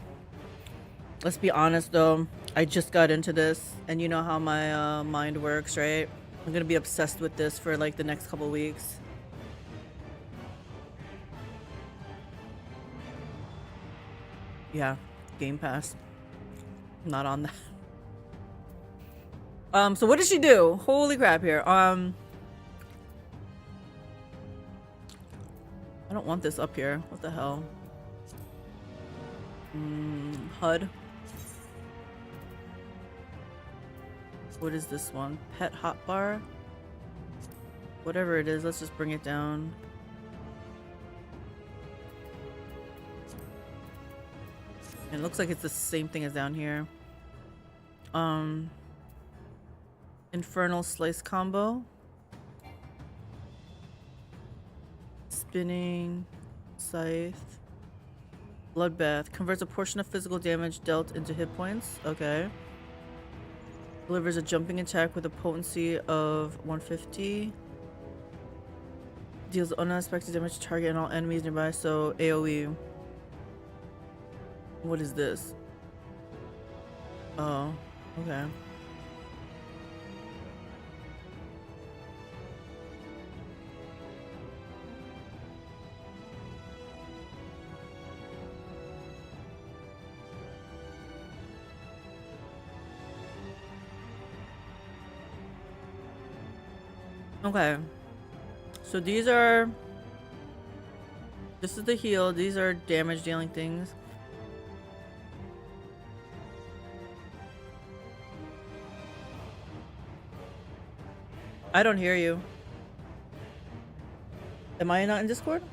Let's be honest though, I just got into this, and you know how my mind works, right? I'm gonna be obsessed with this for like the next couple weeks. Yeah, Game Pass. Not on that. So what did she do? Holy crap here. I don't want this up here. What the hell? HUD. What is this one? Pet hotbar? Whatever it is, let's just bring it down. It looks like it's the same thing as down here. Infernal slice combo. Spinning scythe. Bloodbath converts a portion of physical damage dealt into hit points. Okay. Delivers a jumping attack with a potency of 150. Deals unexpected damage to target and all enemies nearby, so AoE. What is this? Oh, okay. Okay, so these are, this is the heal, these are damage dealing things. I don't hear you. Am I not in Discord?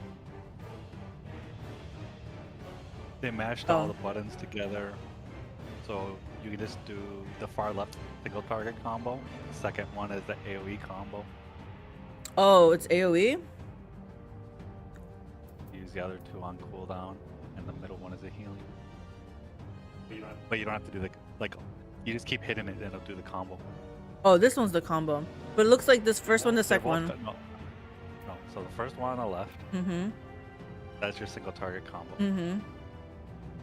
They mashed all the buttons together, so you can just do the far left single target combo. The second one is the AoE combo. Oh, it's AoE? Use the other two on cooldown, and the middle one is a healing. But you don't have to do the, like, you just keep hitting it and it'll do the combo. Oh, this one's the combo. But it looks like this first one, the second one. No, so the first one on the left, that's your single target combo.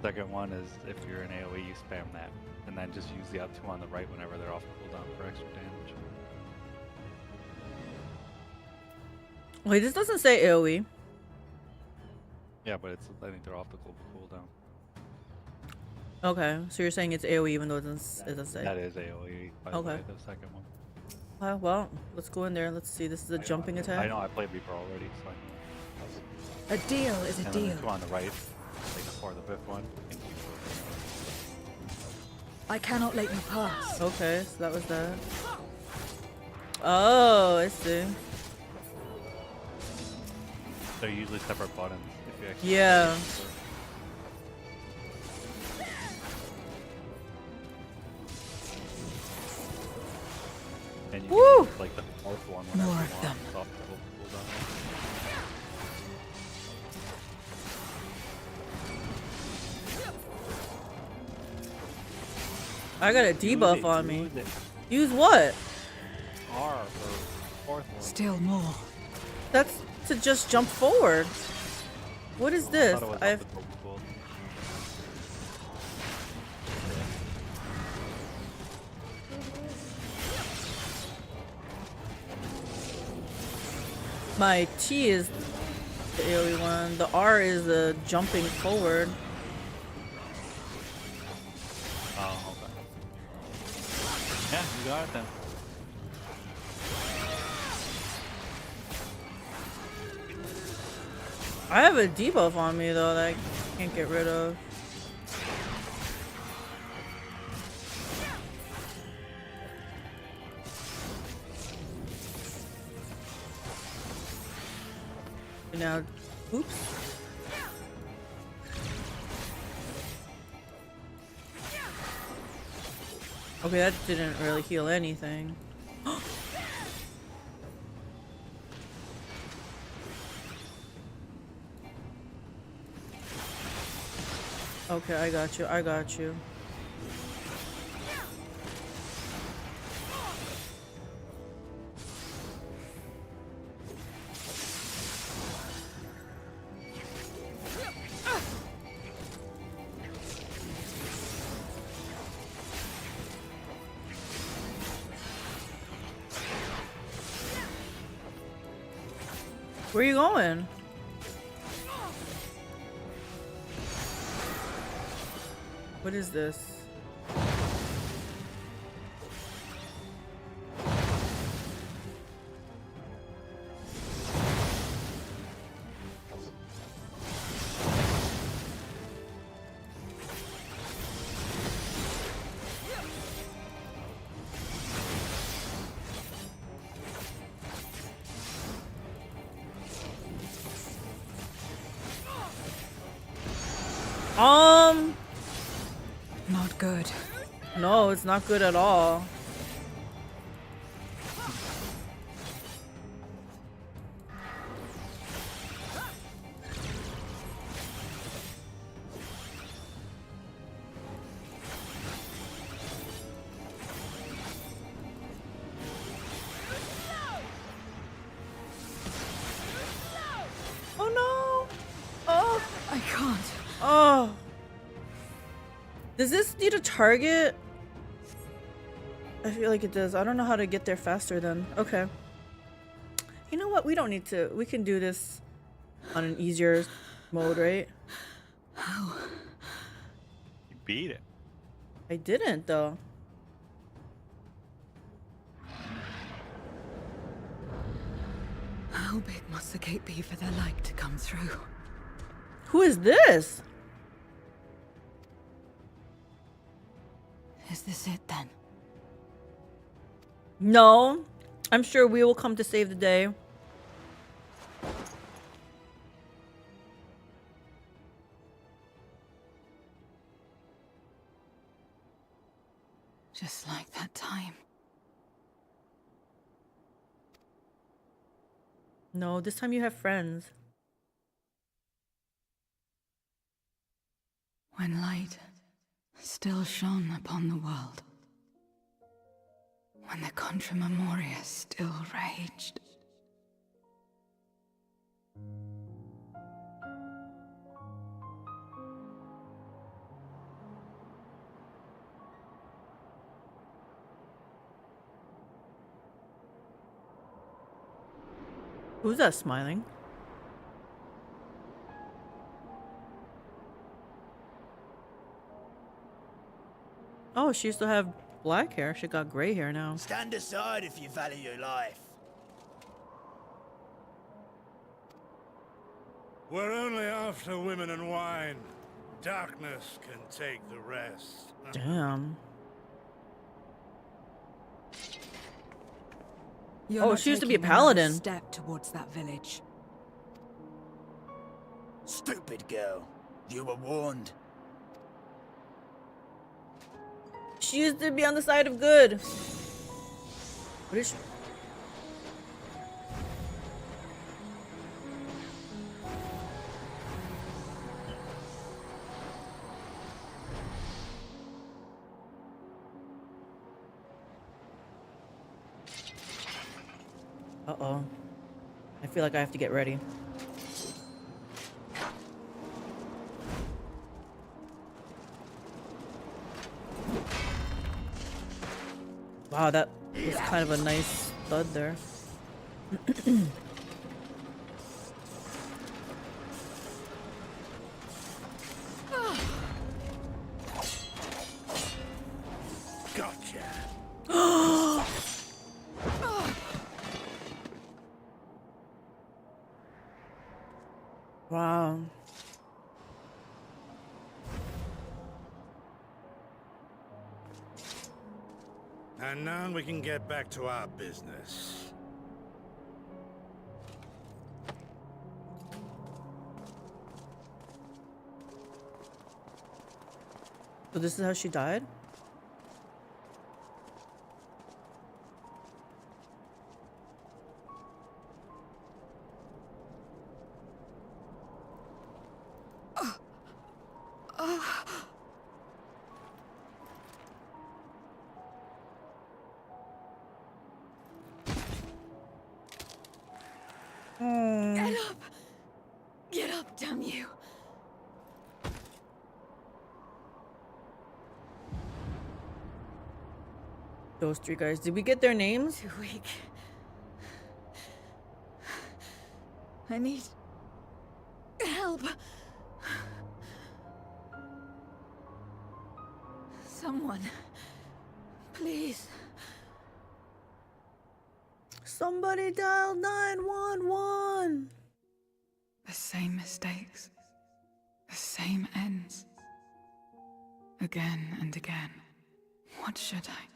Second one is if you're in AoE, you spam that. And then just use the other two on the right whenever they're off cooldown for extra damage. Wait, this doesn't say AoE. Yeah, but it's, I think they're off the cooldown. Okay, so you're saying it's AoE even though it doesn't say. That is AoE, by the way, the second one. Well, let's go in there. Let's see. This is a jumping attack. I know, I played Reaper already, so I know. A deal is a and deal. Then the two on the right, like before the fifth one. I cannot let you pass. Okay, so that was that. Oh, I see. They're usually separate buttons. If you actually yeah. And you Woo! can use, like the fourth one More whenever of you them. want. Off the cooldown. I got a debuff on me. Use what? R for fourth one. Still more. That's to just jump forward. What is this? Thought it was I've up the pool. my T is the AoE one. The R is the jumping forward. Oh, okay. Yeah, you got it then. I have a debuff on me though that I can't get rid of. Now, oops. Okay, that didn't really heal anything. Okay, I got you. I got you. Where are you going? What is this? Not good. No, it's not good at all. Oh no! Oh, I can't. Oh. Does this need a target? I feel like it does. I don't know how to get there faster then. Okay. You know what? We don't need to. We can do this on an easier mode, right? How? You beat it. I didn't though. How big must the gate be for their light to come through? Who is this? Is this it then? No. I'm sure we will come to save the day. Just like that time. No, this time you have friends. When light still shone upon the world. When the Contra Memoria still raged. Who's that smiling? Oh, she used to have black hair. She got gray hair now. Stand aside if you value your life. We're only after women and wine. Darkness can take the rest. Damn. You're Oh, not she used to be a taking another paladin. Step towards that village. Stupid girl. You were warned. She used to be on the side of good. What is she? Uh-oh. I feel like I have to get ready. Wow, that was kind of a nice thud there. Gotcha. Wow. And now we can get back to our business. So this is how she died? Get up! Get up, damn you! Those three guys. Did we get their names? Too weak. I need help. Someone. Please. Somebody dial 911. The same mistakes. The same ends. Again and again. What should I?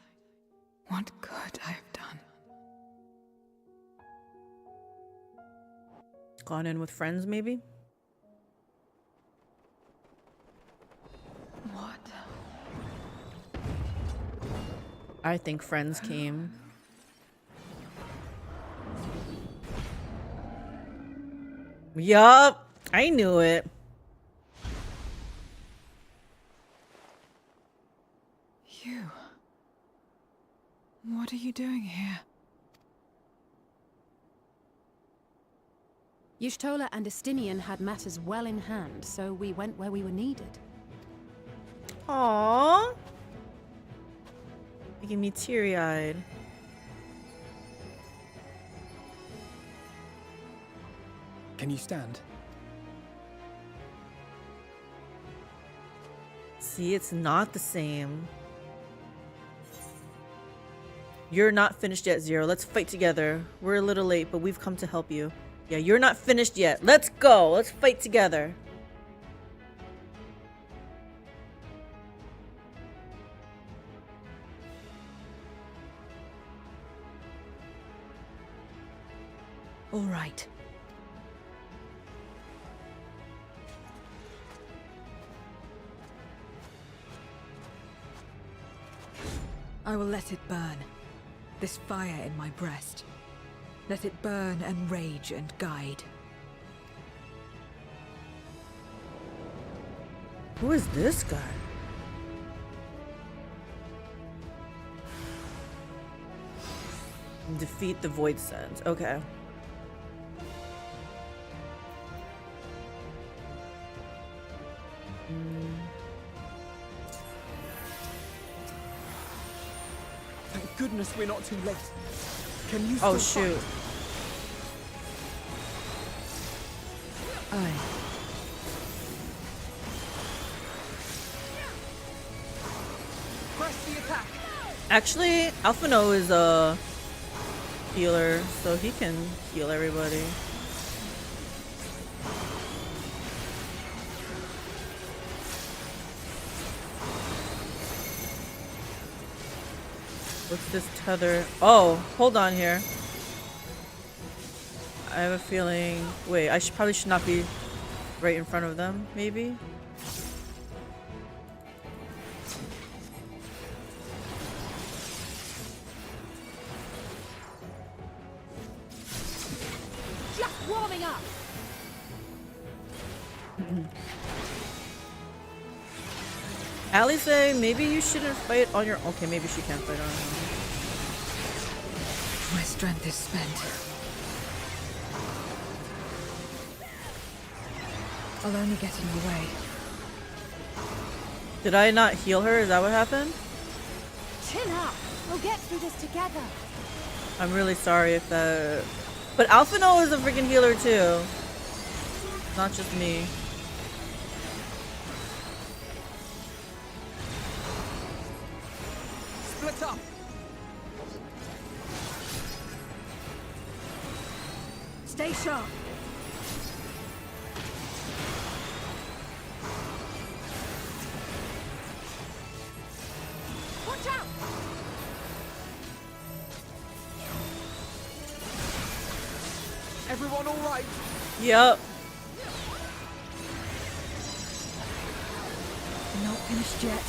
What could I have done? Gone in with friends, maybe? What? I think friends came. Yup, I knew it. You. What are you doing here? Y'shtola and Estinian had matters well in hand, so we went where we were needed. Aww. Making me teary-eyed. Can you stand? See, it's not the same. You're not finished yet, Zero. Let's fight together. We're a little late, but we've come to help you. Yeah, you're not finished yet. Let's go. Let's fight together. All right. I will let it burn. This fire in my breast. Let it burn and rage and guide. Who is this guy? Defeat the Void Sense. Okay. Thank goodness we're not too late. Can you Oh, still shoot. fight? Press the attack. Actually, Alphino is a healer, so he can heal everybody. What's this tether? Oh, hold on here. I have a feeling... Wait, I probably should not be right in front of them, maybe? Just warming up! Allie say maybe you shouldn't fight on your... Okay, maybe she can't fight on her own. My strength is spent. I'll only get in your way. Did I not heal her? Is that what happened? Chin up. We'll get through this together. I'm really sorry if that... But Alphino is a freaking healer too. Not just me. Split up! Stay sharp. Watch out! Everyone all right? Yep. Not finished yet.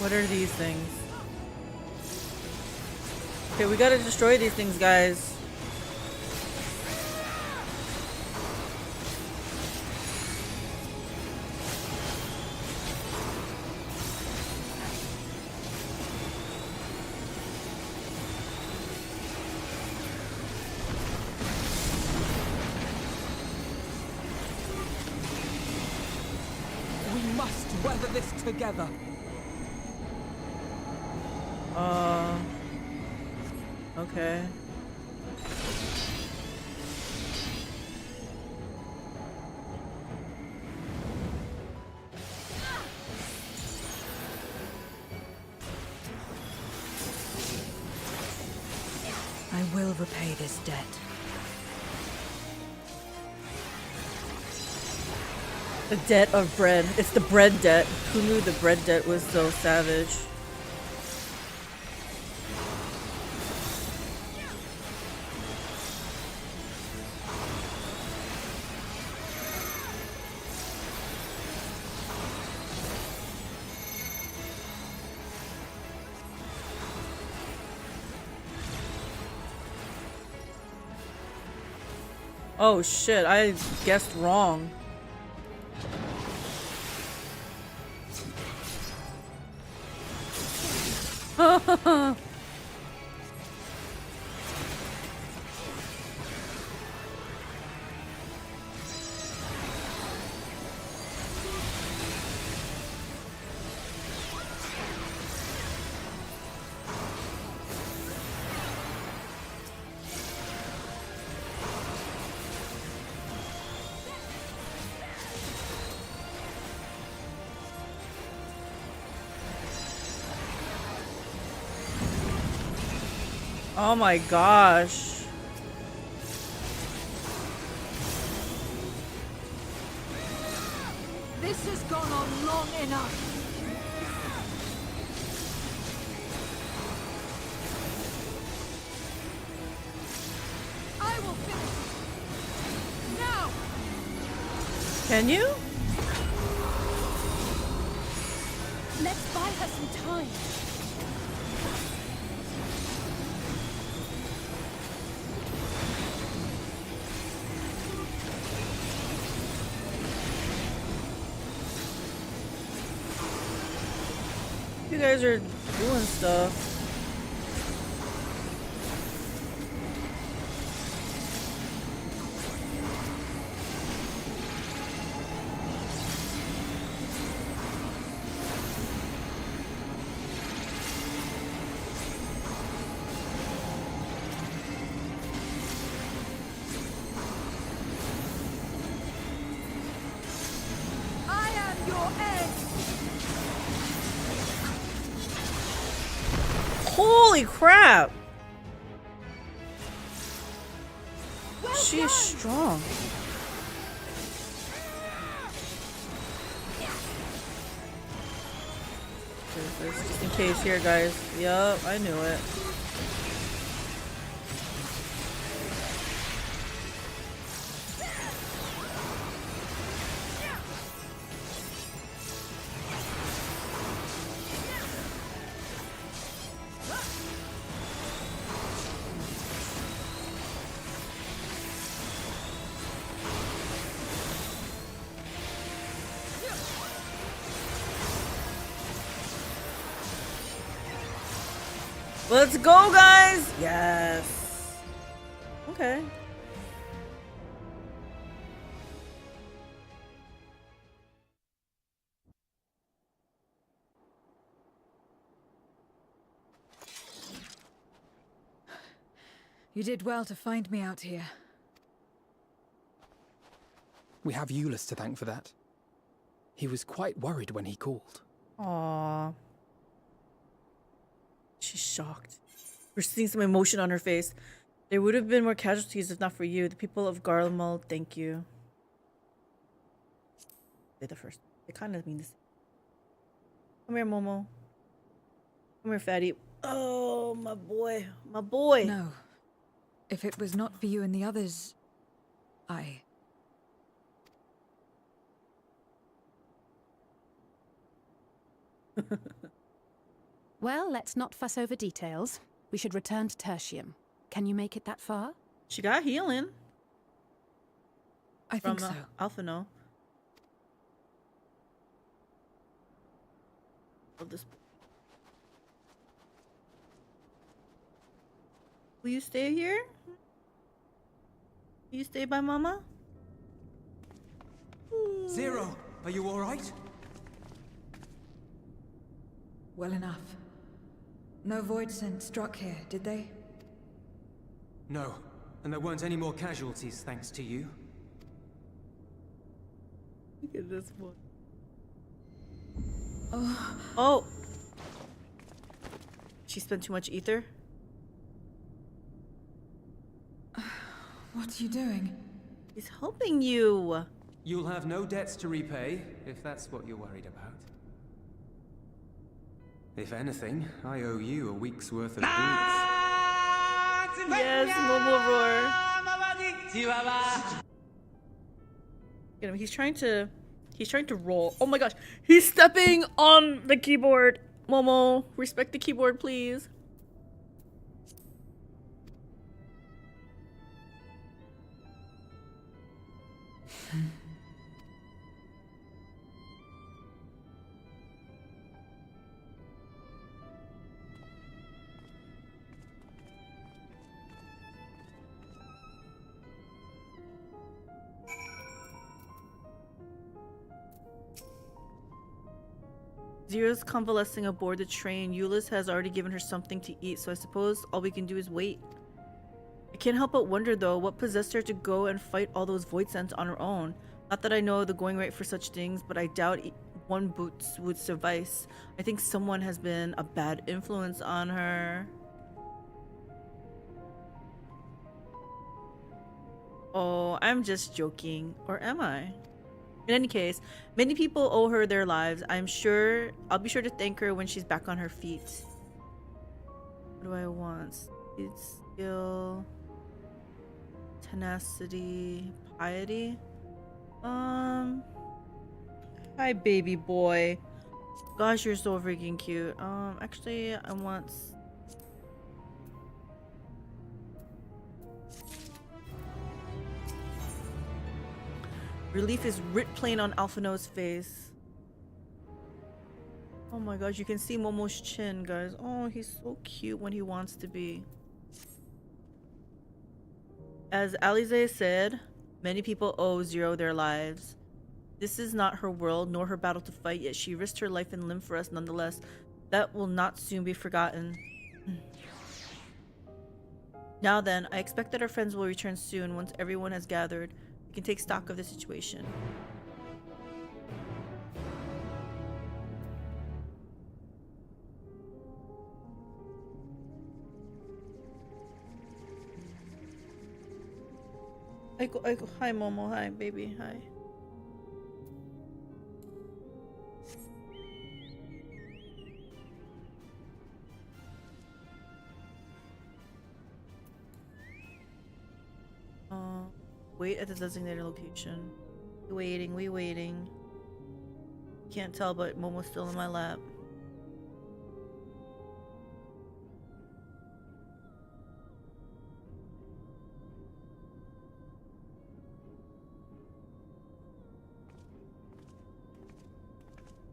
What are these things? Okay, we gotta destroy these things, guys. We must weather this together. Okay. I will repay this debt. The debt of bread. It's the bread debt. Who knew the bread debt was so savage? Oh shit, I guessed wrong. Oh my gosh. This has gone on long enough. I will finish. Now! Can you? Let's buy her some time. You guys are doing stuff. I am your end! Holy crap! Well She is strong. Just in case here, guys. Yup, I knew it. Let's go, guys! Yes. Okay. You did well to find me out here. We have Euless to thank for that. He was quite worried when he called. Aww. She's shocked. We're seeing some emotion on her face. There would have been more casualties if not for you. The people of Garlemald, thank you. Say the first. They kind of mean this. Come here, Momo. Come here, fatty. Oh, my boy. My boy. No. If it was not for you and the others, Well, let's not fuss over details. We should return to Tertium. Can you make it that far? She got healing. I think so. Alphino. Love this. Will you stay here? Will you stay by Mama? Zero, are you all right? Well enough. No void scent struck here, did they? No, and there weren't any more casualties thanks to you. Look at this one. Oh. Oh! She spent too much ether? What are you doing? He's helping you. You'll have no debts to repay, if that's what you're worried about. If anything, I owe you a week's worth of boots. Yes, Momo roar. Get him. He's trying to roll. Oh my gosh. He's stepping on the keyboard. Momo, respect the keyboard, please. Zero's convalescing aboard the train. Euless has already given her something to eat, so I suppose all we can do is wait. I can't help but wonder, though, what possessed her to go and fight all those void scents on her own. Not that I know the going rate for such things, but I doubt one boot would suffice. I think someone has been a bad influence on her. Oh, I'm just joking. Or am I? In any case, many people owe her their lives. I'll be sure to thank her when she's back on her feet. What do I want? Speed, skill, tenacity, piety. Hi, baby boy. Gosh, you're so freaking cute. Actually, I want. Relief is writ plain on Alphino's face. Oh my gosh, you can see Momo's chin, guys. Oh, he's so cute when he wants to be. As Alize said, many people owe Zero their lives. This is not her world, nor her battle to fight, yet she risked her life and limb for us nonetheless. That will not soon be forgotten. Now then, I expect that our friends will return soon once everyone has gathered. We can take stock of the situation. Hi, Momo. Hi, baby. Hi. Wait at the designated location. We waiting. Can't tell, but Momo's still in my lap.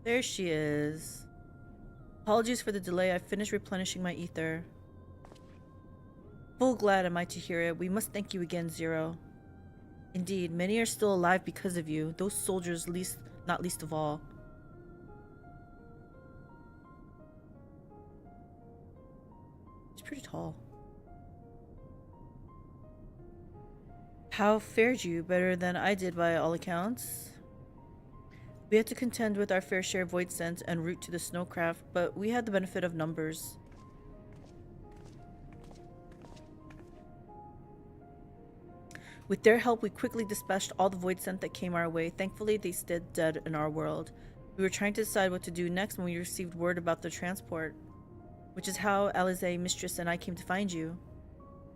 There she is. Apologies for the delay. I finished replenishing my ether. Full glad am I to hear it. We must thank you again, Zero. Indeed, many are still alive because of you. Those soldiers, not least of all. He's pretty tall. How fared you? Better than I did by all accounts. We had to contend with our fair share of void scent en route to the snowcraft, but we had the benefit of numbers. With their help, we quickly dispatched all the void scent that came our way. Thankfully, they stayed dead in our world. We were trying to decide what to do next when we received word about the transport, which is how Alize, Mistress, and I came to find you.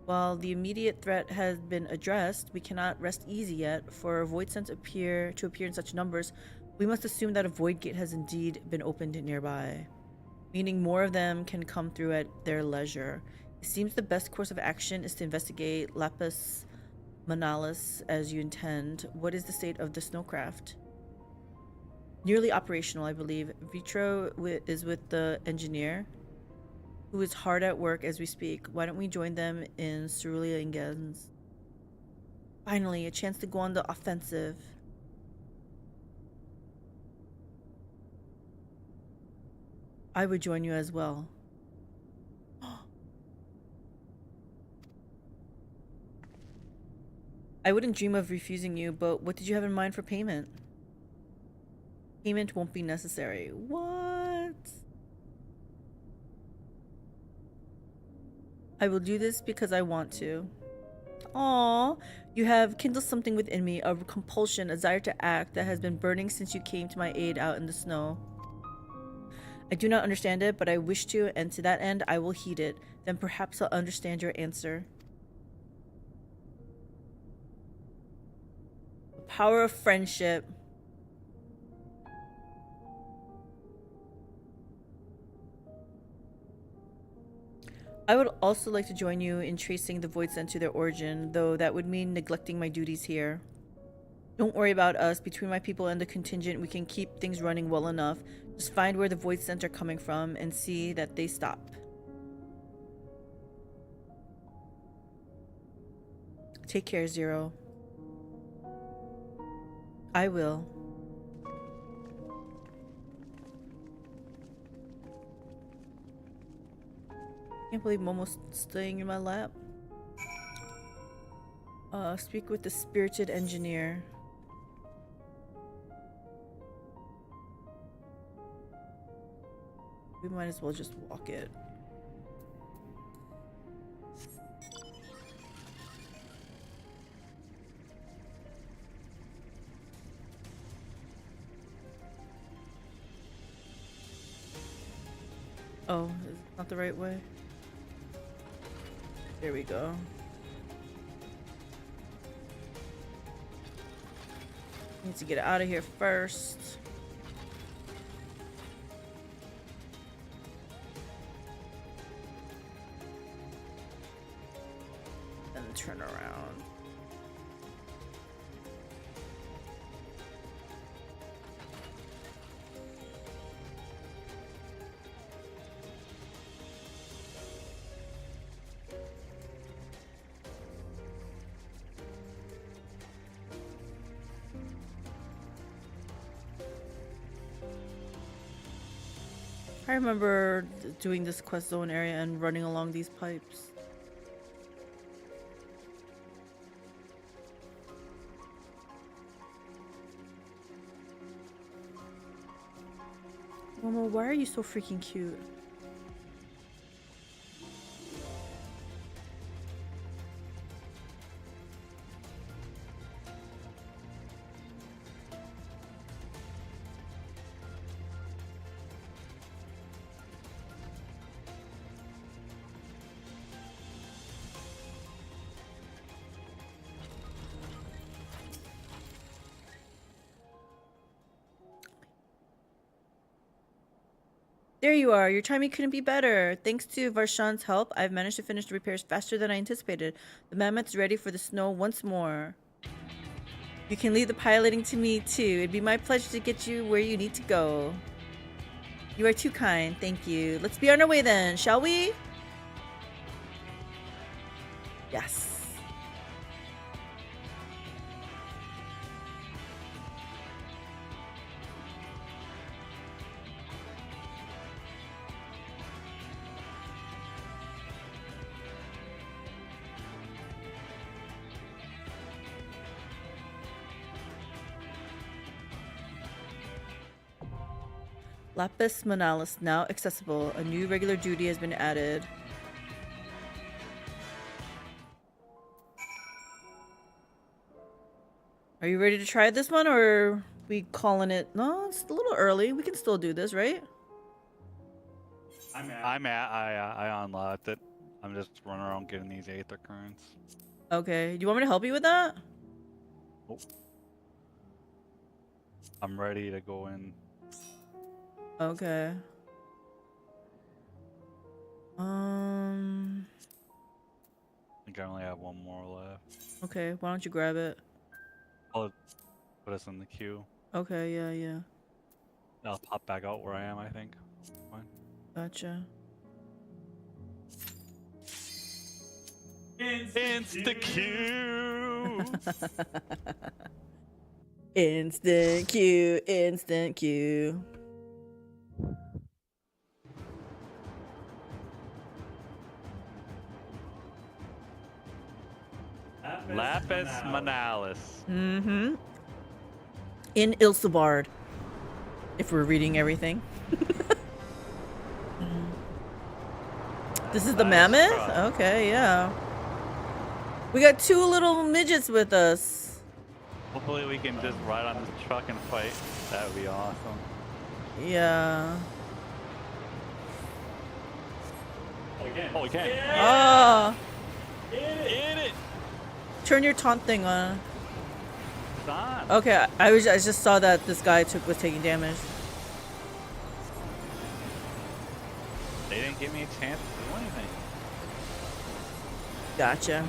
While the immediate threat has been addressed, we cannot rest easy yet. For a void scent to appear in such numbers, we must assume that a void gate has indeed been opened nearby, meaning more of them can come through at their leisure. It seems the best course of action is to investigate Lapis Manalis as you intend. What is the state of the snowcraft? Nearly operational, I believe. Vitro is with the engineer, who is hard at work as we speak. Why don't we join them in Cerulean Ingens? Finally, a chance to go on the offensive. I would join you as well. I wouldn't dream of refusing you, but what did you have in mind for payment? Payment won't be necessary. What? I will do this because I want to. Aww, you have kindled something within me, a compulsion, a desire to act that has been burning since you came to my aid out in the snow. I do not understand it, but I wish to, and to that end I will heed it. Then perhaps I'll understand your answer. The power of friendship. I would also like to join you in tracing the void scent to their origin, though that would mean neglecting my duties here. Don't worry about us. Between my people and the contingent, we can keep things running well enough. Just find where the void scent are coming from and see that they stop. Take care, Zero. I will. Can't believe Momo's staying in my lap. Speak with the spirited engineer. We might as well just walk it. Oh, is it not the right way? There we go. Need to get out of here first. Then turn around. I remember doing this quest zone area and running along these pipes. Momo, why are you so freaking cute? There you are. Your timing couldn't be better. Thanks to Varshan's help, I've managed to finish the repairs faster than I anticipated. The mammoth's ready for the snow once more. You can leave the piloting to me, too. It'd be my pleasure to get you where you need to go. You are too kind. Thank you. Let's be on our way then, shall we? Yes. Lapis Manalis now accessible. A new regular duty has been added. Are you ready to try this one, or are we calling it? No, it's a little early. We can still do this, right? I unlocked it. I'm just running around getting these aether currents. Okay. Do you want me to help you with that? Oh. I'm ready to go in. Okay. I think I only have one more left. Okay, why don't you grab it? I'll put us in the queue. Okay, yeah. I'll pop back out where I am, I think. Fine. Gotcha. Insta queue! Instant queue, instant queue. Lapis Manalis. Mm-hmm. In Ilsabard. If we're reading everything. This is the mammoth? Okay, yeah. We got two little midgets with us. Hopefully we can just ride on this truck and fight. That would be awesome. Yeah. Oh, we can. Yeah. Oh. Hit it. Turn your taunt thing on. It's on. Okay, I just saw that this guy was taking damage. They didn't give me a chance to do anything. Gotcha.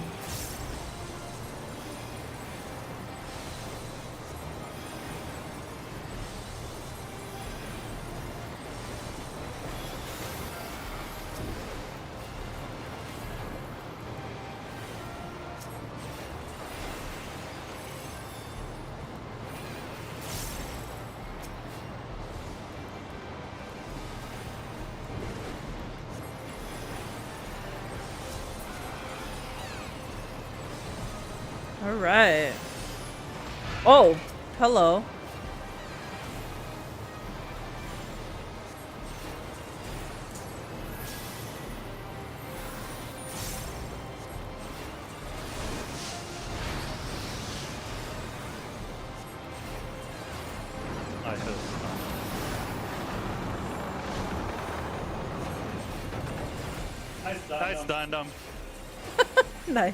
All right. Oh, hello. I stunned him. Nice.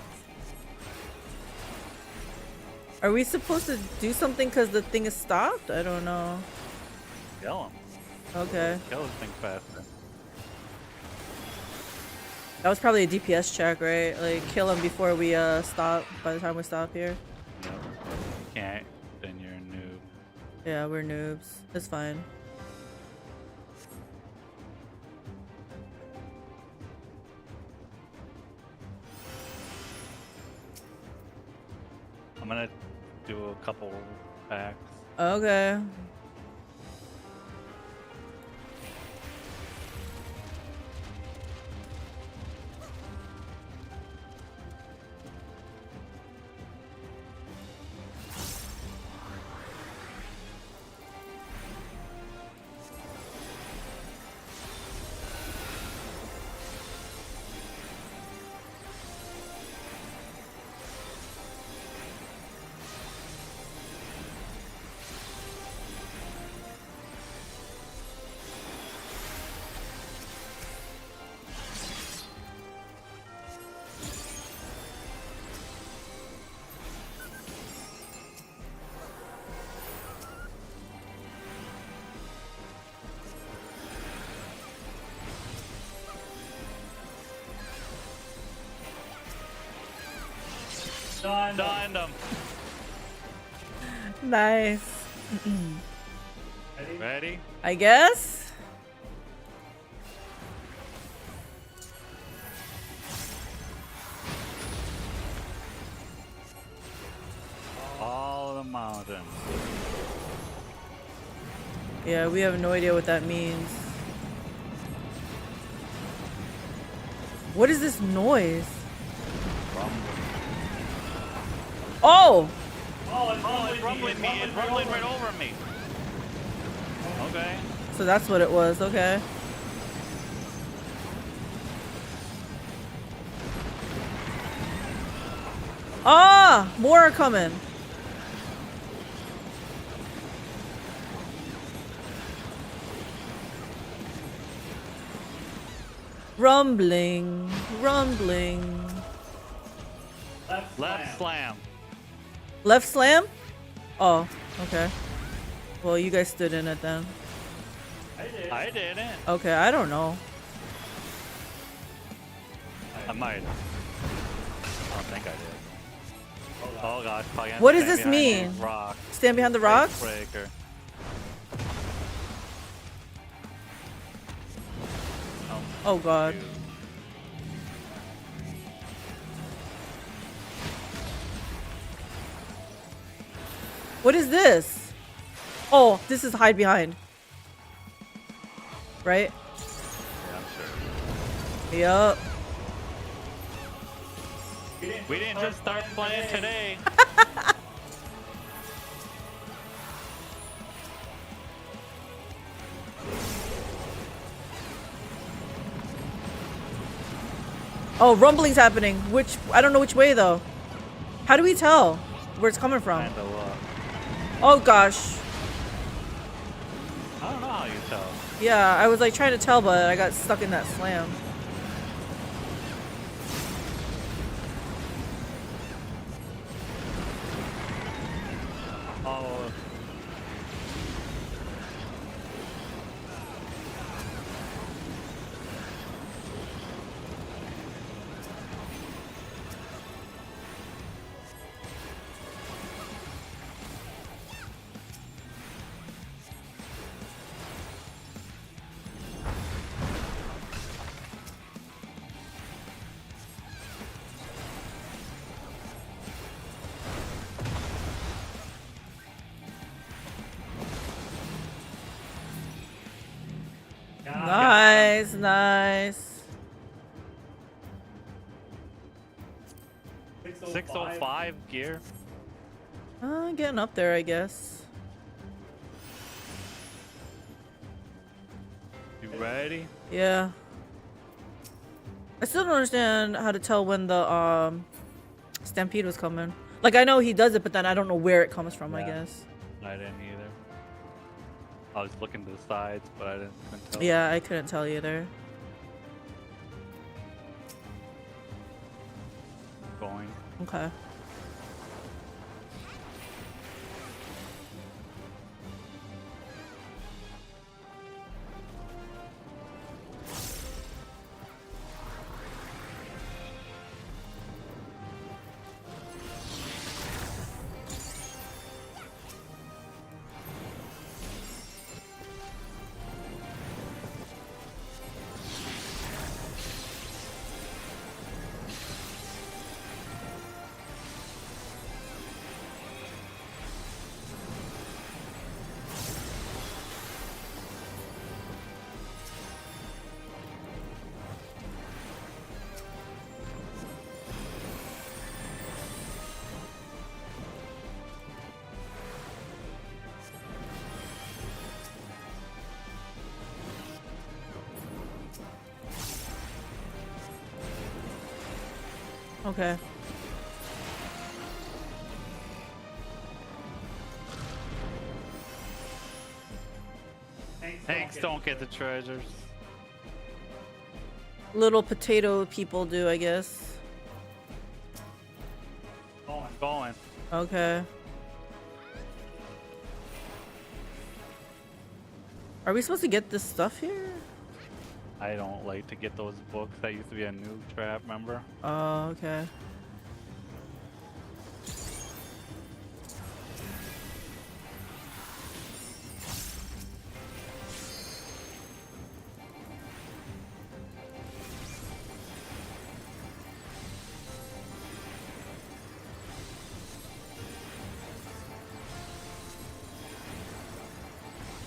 Are we supposed to do something because the thing is stopped? I don't know. Kill him. Okay. Kill this thing faster. That was probably a DPS check, right? Like, kill him before we stop, by the time we stop here. Nope. You can't, then you're a noob. Yeah, we're noobs. It's fine. I'm gonna do a couple packs. Okay. Stunned him. Nice. Ready? I guess. Yeah, we have no idea what that means. What is this noise? Oh! Oh, it's rumbling me. It's rumbling right over me. Okay. So that's what it was. Okay. Ah! More are coming. Rumbling. Rumbling. Left slam. Left slam? Oh, okay. Well, you guys stood in it then. I didn't. Okay, I don't know. I might. I don't think I did. Oh gosh. What does this mean? Rock. Stand behind the rocks? Breaker. Oh god. What is this? Oh, this is hide behind. Right? Yeah, I'm sure. Yup. We didn't just start playing today. Oh, rumbling's happening. Which, I don't know which way though. How do we tell where it's coming from? Oh gosh. I don't know how you tell. Yeah, I was like trying to tell, but I got stuck in that slam. Oh. Nice, nice. 605 gear. Getting up there, I guess. You ready? Yeah. I still don't understand how to tell when the stampede was coming. Like I know he does it, but then I don't know where it comes from, I guess. I didn't either. I was looking to the sides, but I couldn't tell. Yeah, I couldn't tell either. Going. Okay. Okay. Tanks don't get the treasures. Little potato people do, I guess. Going. Okay. Are we supposed to get this stuff here? I don't like to get those books. That used to be a noob trap, remember? Oh, okay.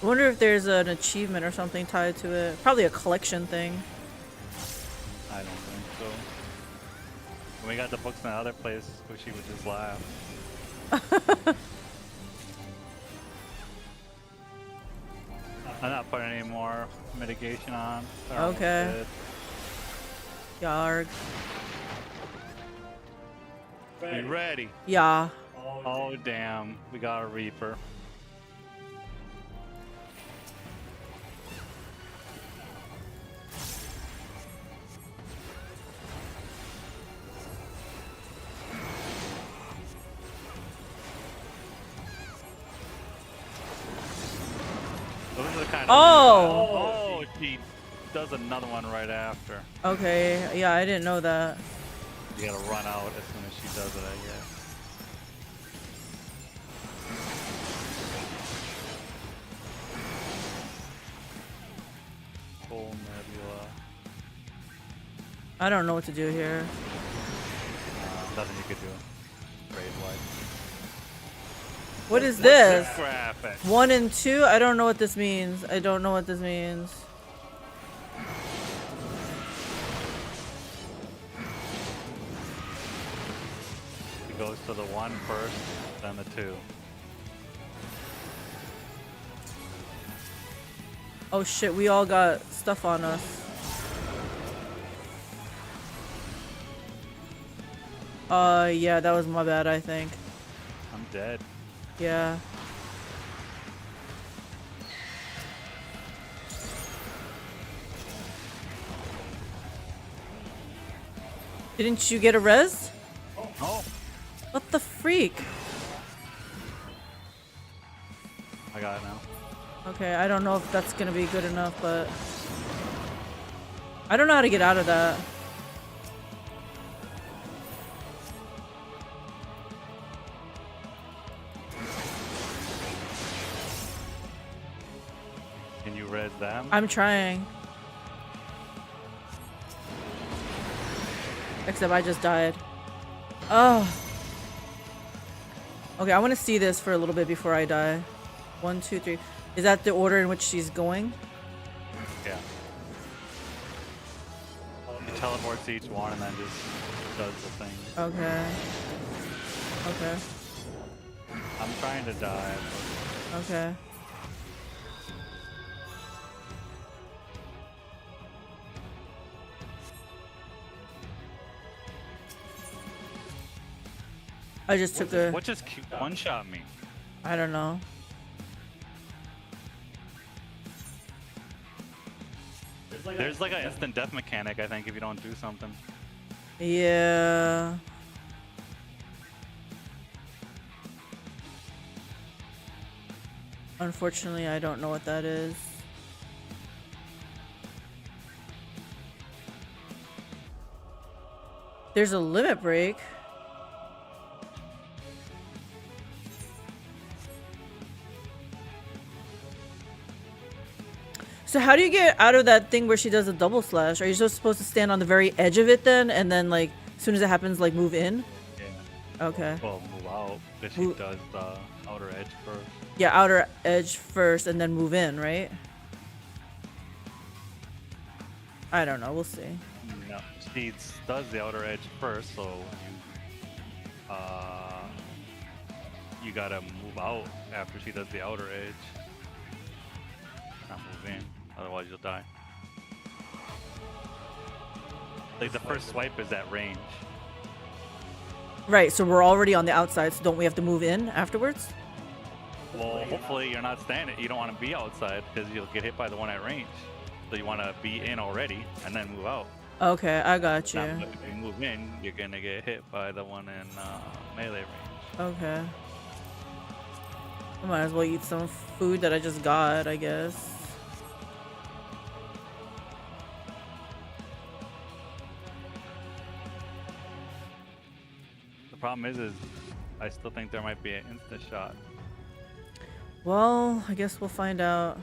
I wonder if there's an achievement or something tied to it. Probably a collection thing. I don't think so. When we got the books in the other place, where she would just laugh. I'm not putting any more mitigation on. Okay. Yarg. Be ready. Yeah. Oh damn, we got a Reaper. Those are the kind of oh, she does another one right after. Okay, yeah, I didn't know that. You gotta run out as soon as she does it, I guess. Full Nebula. I don't know what to do here. Nothing you could do. Raid light. What is this? Graphic? 1 and 2? I don't know what this means. I don't know what this means. It goes to the 1 first, then the 2. Oh shit, we all got stuff on us. Yeah, that was my bad, I think. I'm dead. Yeah. Didn't you get a res? No. What the freak? I got it now. Okay, I don't know if that's gonna be good enough, but I don't know how to get out of that. Can you res them? I'm trying. Except I just died. Oh. Okay, I want to see this for a little bit before I die. 1, 2, 3. Is that the order in which she's going? Yeah. It teleports each one and then just does the thing. Okay. Okay. I'm trying to die. Okay. I just took a... What just one-shot me? I don't know. There's like an instant death mechanic, I think, if you don't do something. Yeah. Unfortunately, I don't know what that is. There's a limit break. So how do you get out of that thing where she does a double slash? Are you just supposed to stand on the very edge of it then, and then like as soon as it happens, like move in? Yeah. Okay. Well, move out, but she does the outer edge first. Yeah, outer edge first, and then move in, right? I don't know. We'll see. No, she does the outer edge first, so you gotta move out after she does the outer edge. Not move in, otherwise you'll die. Like the first swipe is at range. Right, so we're already on the outside, so don't we have to move in afterwards? Well, hopefully you're not standing. You don't want to be outside because you'll get hit by the one at range. So you want to be in already and then move out. Okay, I got you. Now, if you move in, you're gonna get hit by the one in melee range. Okay. I might as well eat some food that I just got, I guess. The problem is I still think there might be an instant shot. Well, I guess we'll find out.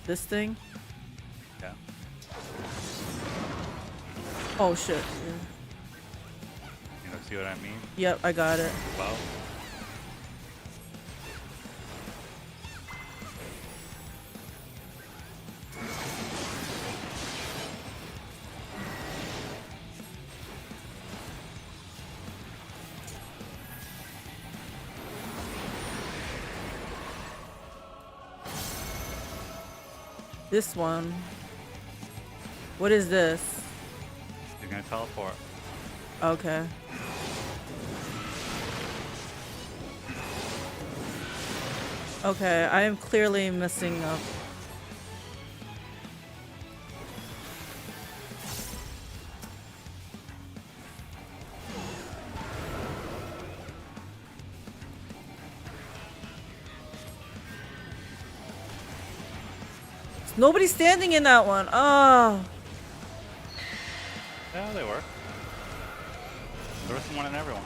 This thing? Oh shit. You know, see what I mean? Yep, I got it. Well. This one. What is this? You're gonna teleport. Okay. Okay, I am clearly messing up. Nobody's standing in that one. Oh. Yeah, they were. There was someone in everyone.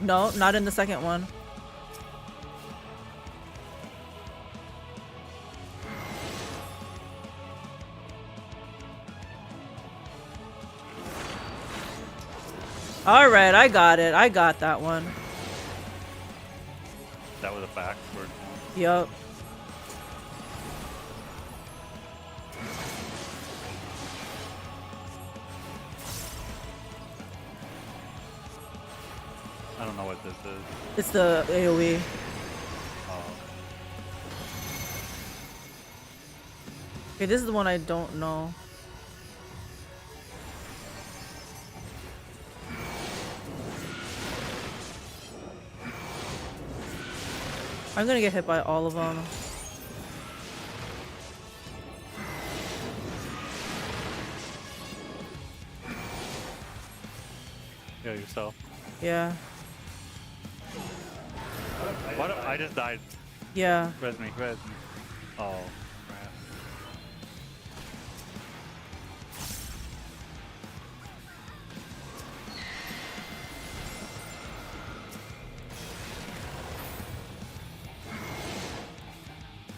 No, not in the second one. All right, I got it. I got that one. That was a backward one. Yup. I don't know what this is. It's the AoE. Oh. Okay, this is the one I don't know. I'm gonna get hit by all of them. Yeah, yourself. Yeah. What? I just died. Yeah. Res me, res me. Oh, crap.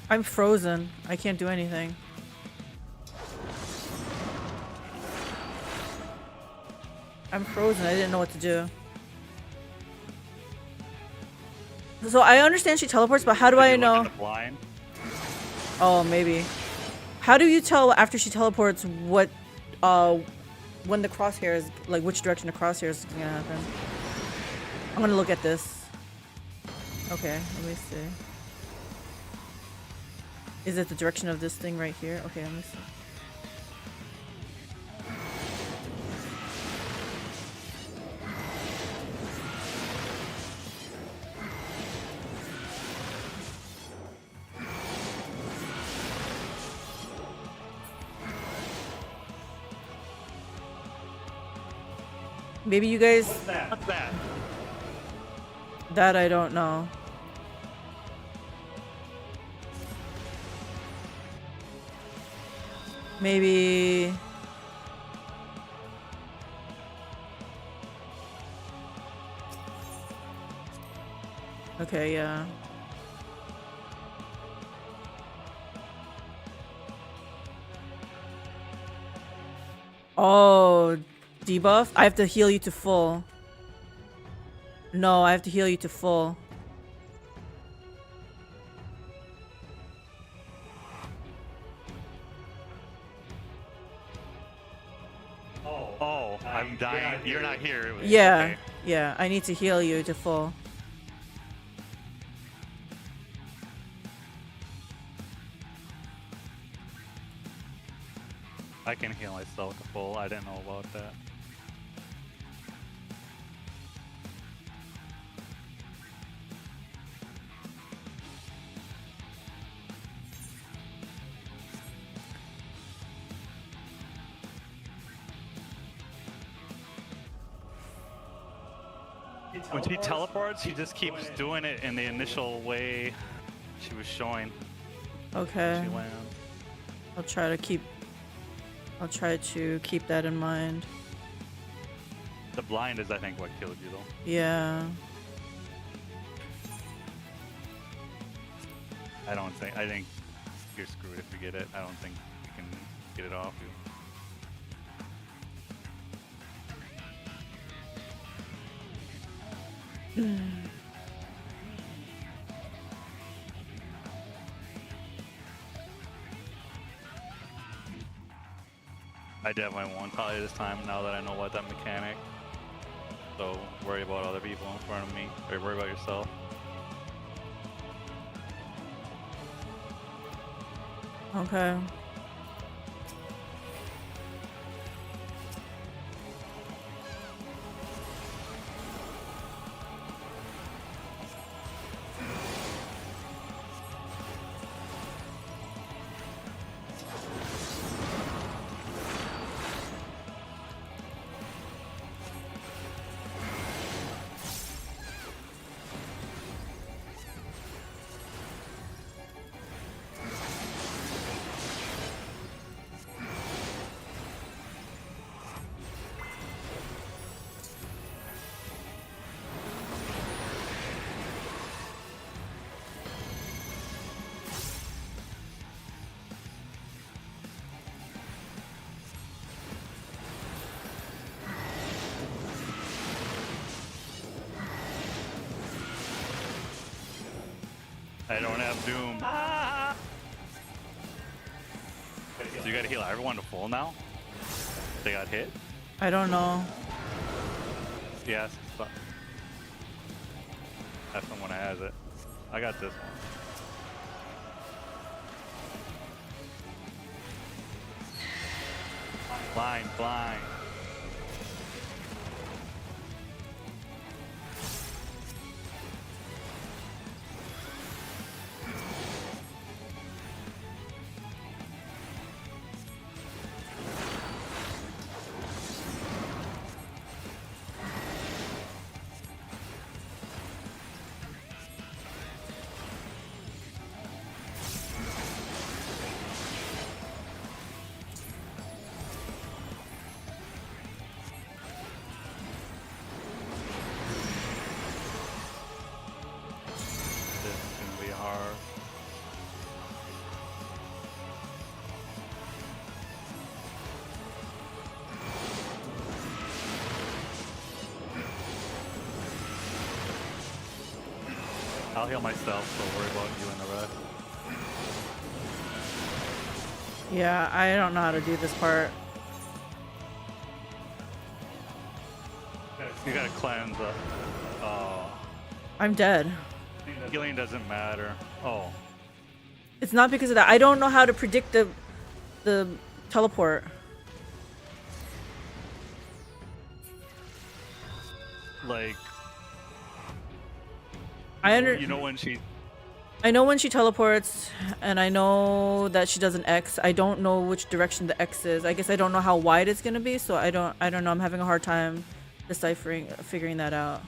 I'm frozen. I can't do anything. I'm frozen. I didn't know what to do. So I understand she teleports, but how do I know? Blind? Oh, maybe. How do you tell after she teleports what, when the crosshairs, like which direction the crosshairs is gonna happen? I'm gonna look at this. Okay, let me see. Is it the direction of this thing right here? Okay, let me see. Maybe you guys... What's that? What's that? That I don't know. Maybe... Okay, yeah. Oh, debuff? I have to heal you to full. No, I have to heal you to full. Oh, I'm dying. You're not here. Yeah, Okay. yeah. I need to heal you to full. I can heal myself to full. I didn't know about that. When she teleports, she just keeps doing it in the initial way she was showing. Okay. She lands. I'll try to keep that in mind. The blind is, I think, what killed you, though. Yeah. I think you're screwed if you get it. I don't think you can get it off you. I definitely won't tell you this time now that I know about that mechanic. So worry about other people in front of me, or worry about yourself. Okay. I don't have Doom. Ah! So you gotta heal everyone to full now? They got hit? I don't know. Yes. That's someone that has it. I got this one. Blind, blind. I'll heal myself, so worry about you and the rest. Yeah, I don't know how to do this part. You gotta cleanse. I'm dead. Healing doesn't matter. Oh. It's not because of that. I don't know how to predict the teleport. Like, You know when she... I know when she teleports, and I know that she does an X. I don't know which direction the X is. I guess I don't know how wide it's gonna be, so I don't know. I'm having a hard time figuring that out.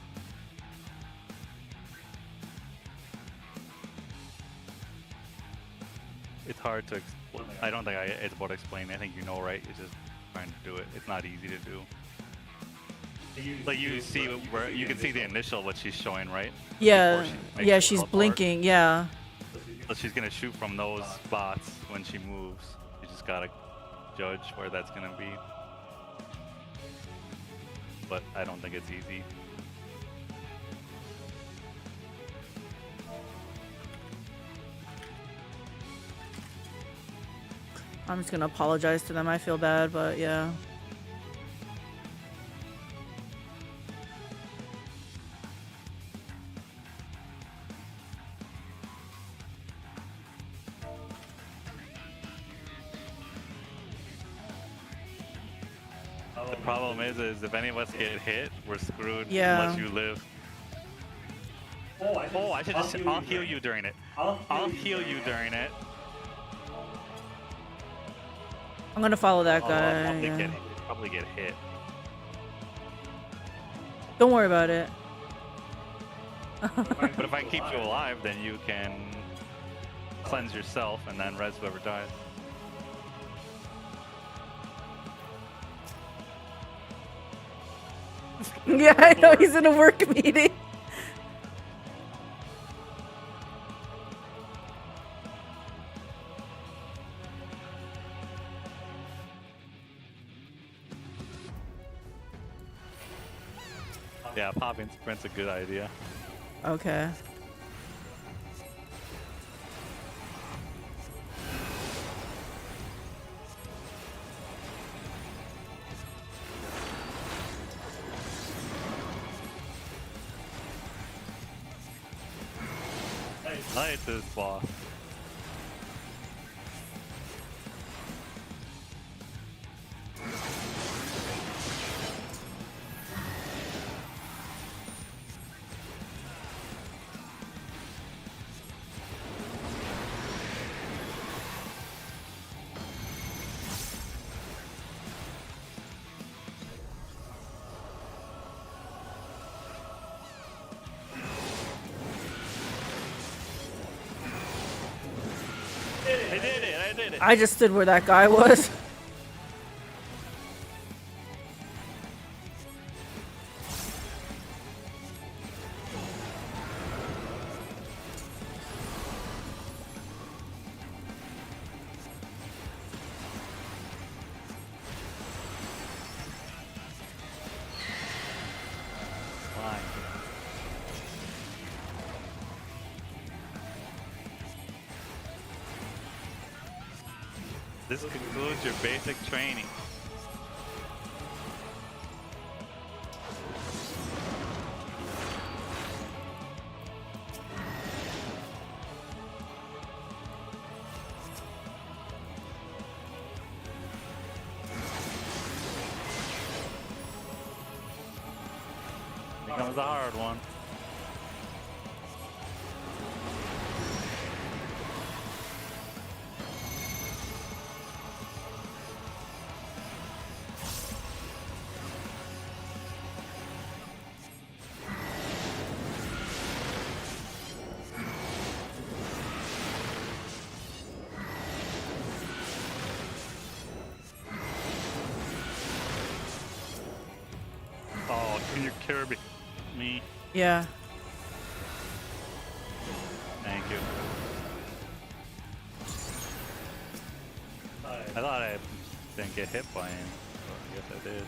It's hard to explain. I don't think it's about explaining. I think you know, right? It's just trying to do it. It's not easy to do. Like you see where you can see the initial what she's showing, right? Yeah, yeah, she's teleport. blinking. Yeah. So she's gonna shoot from those spots when she moves. You just gotta judge where that's gonna be. But I don't think it's easy. I'm just gonna apologize to them. I feel bad, but yeah. The problem is if any of us get hit, we're screwed Yeah. unless you live. Oh, I should just. I'll heal you during it. I'll heal you during it. I'm gonna follow that I'll guy. Yeah. probably get hit. Don't worry about it. But if I keep you alive, then you can cleanse yourself and then res whoever dies. Yeah, I know he's in a work meeting. Yeah, popping sprint's a good idea. Okay. I hate this boss. I did it. I just stood where that guy was. This concludes your basic training. Here comes the hard one. Oh, can you Kirby me? Yeah. Thank you. I thought I didn't get hit by him, but I guess I did.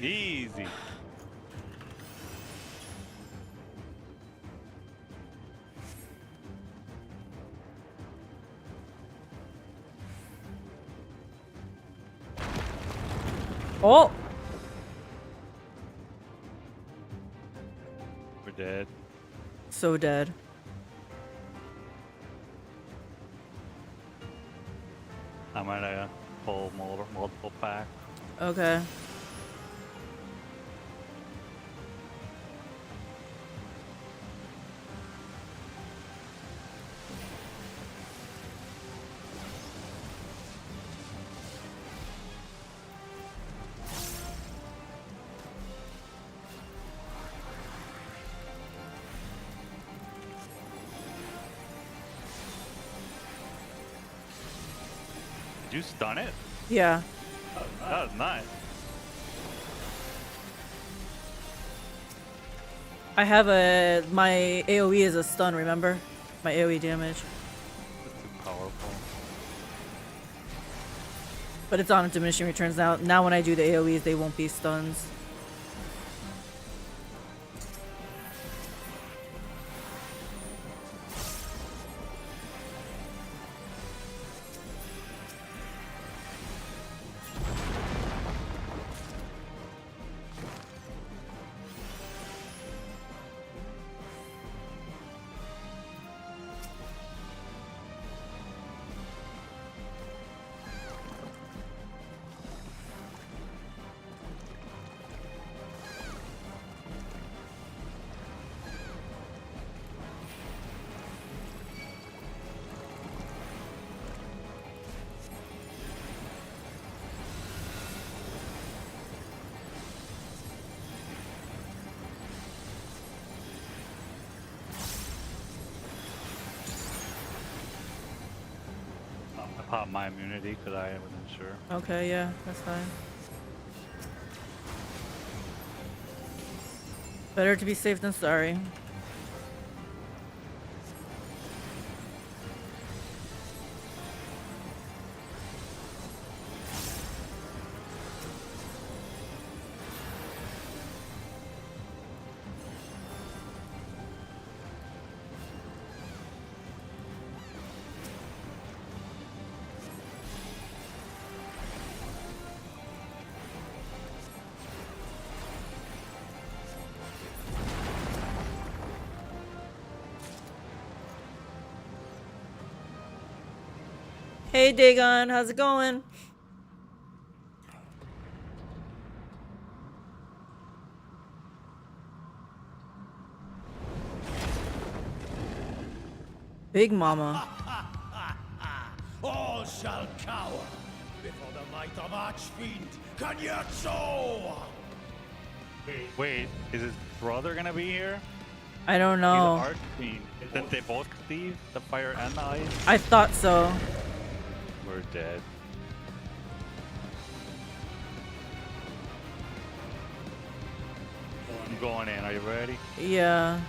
Easy. Oh! We're dead. So dead. I'm gonna pull multiple packs. Okay. Did you stun it? Yeah. That was nice. I have my AoE is a stun, remember? My AoE damage. That's too powerful. But it's on diminishing returns now. Now when I do the AoEs, they won't be stuns. pop my immunity because I wasn't sure. Okay, yeah, that's fine. Better to be safe than sorry. Hey Dagon, how's it going? Big Mama. All shall cower before the might of Archfiend Kanyatso! Wait, is his brother gonna be here? I don't know. He's Archfiend. Didn't they both leave? The fire and the ice? I thought so. We're dead. I'm going in. Are you ready? Yeah.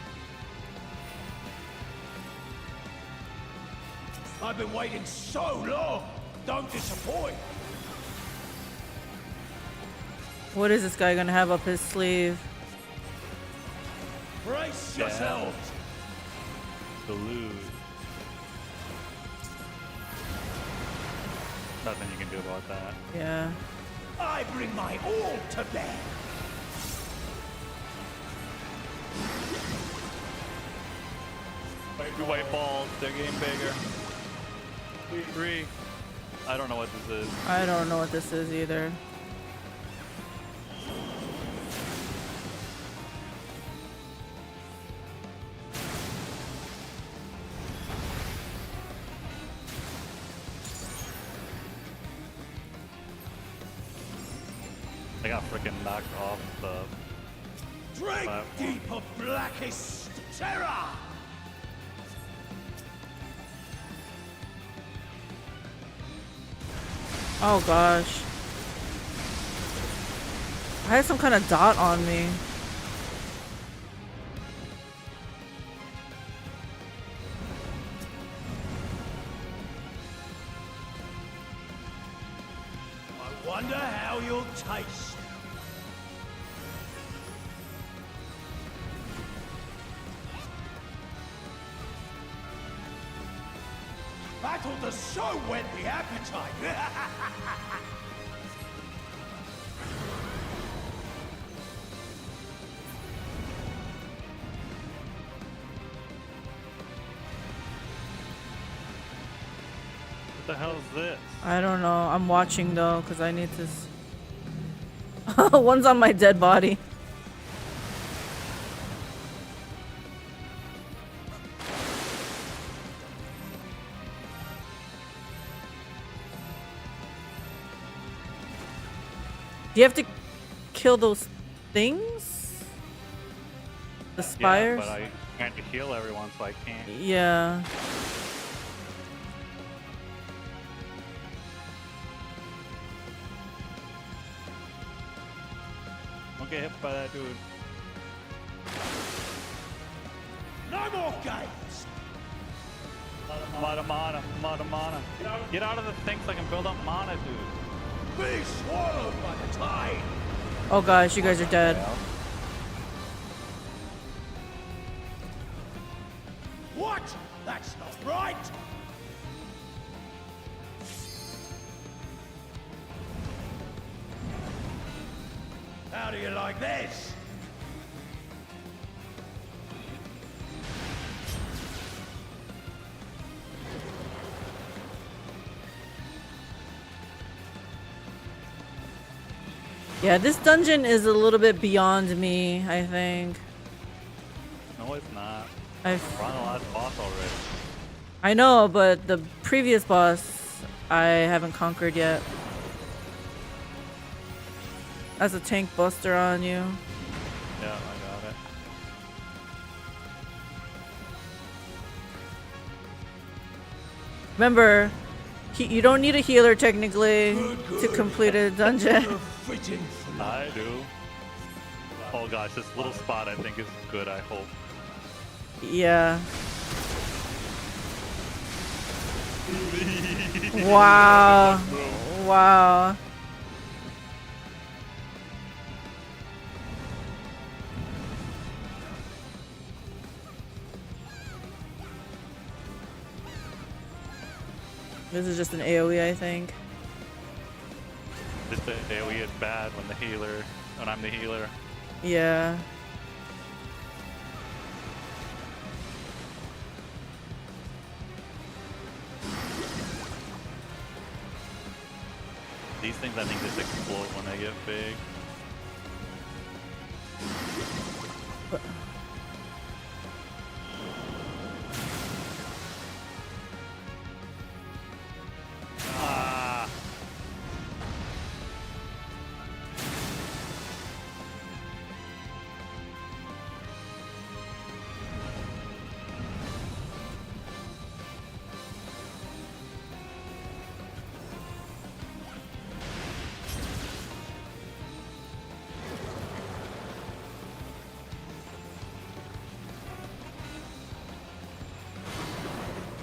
I've been waiting so long! Don't disappoint! What is this guy gonna have up his sleeve? Brace yourselves! Salute. Nothing you can do about that. Yeah. I bring my all to bear! White balls, they're getting bigger. Three. I don't know what this is. I don't know what this is either. I got freaking knocked off the Drink platform. deep of blackest terror! Oh gosh. I had some kind of dot on me. I wonder how you'll taste. Battle does so whet the appetite. What the hell is this? I don't know. I'm watching though, because I need to. One's on my dead body. Do you have to kill those things? The spires? Yeah, but I can't heal everyone, so I can't. Yeah. Don't get hit by that dude. No more games! I'm out of mana. I'm out of mana. Get out of the thing so I can build up mana, dude. Be swallowed by the tide! Oh gosh, you guys are dead. What? That's not right! How do you like this? Yeah, this dungeon is a little bit beyond me, I think. No, it's not. I've We're on the last boss already. I know, but the previous boss I haven't conquered yet. That's a tank buster on you. Yeah, I got it. Remember, You don't need a healer technically to complete a dungeon. I do. Oh gosh, this little spot I think is good, I hope. Yeah. Wow. Wow. This is just an AoE, I think. This AoE is bad when I'm the healer. Yeah. These things I think just explode when they get big. Ah.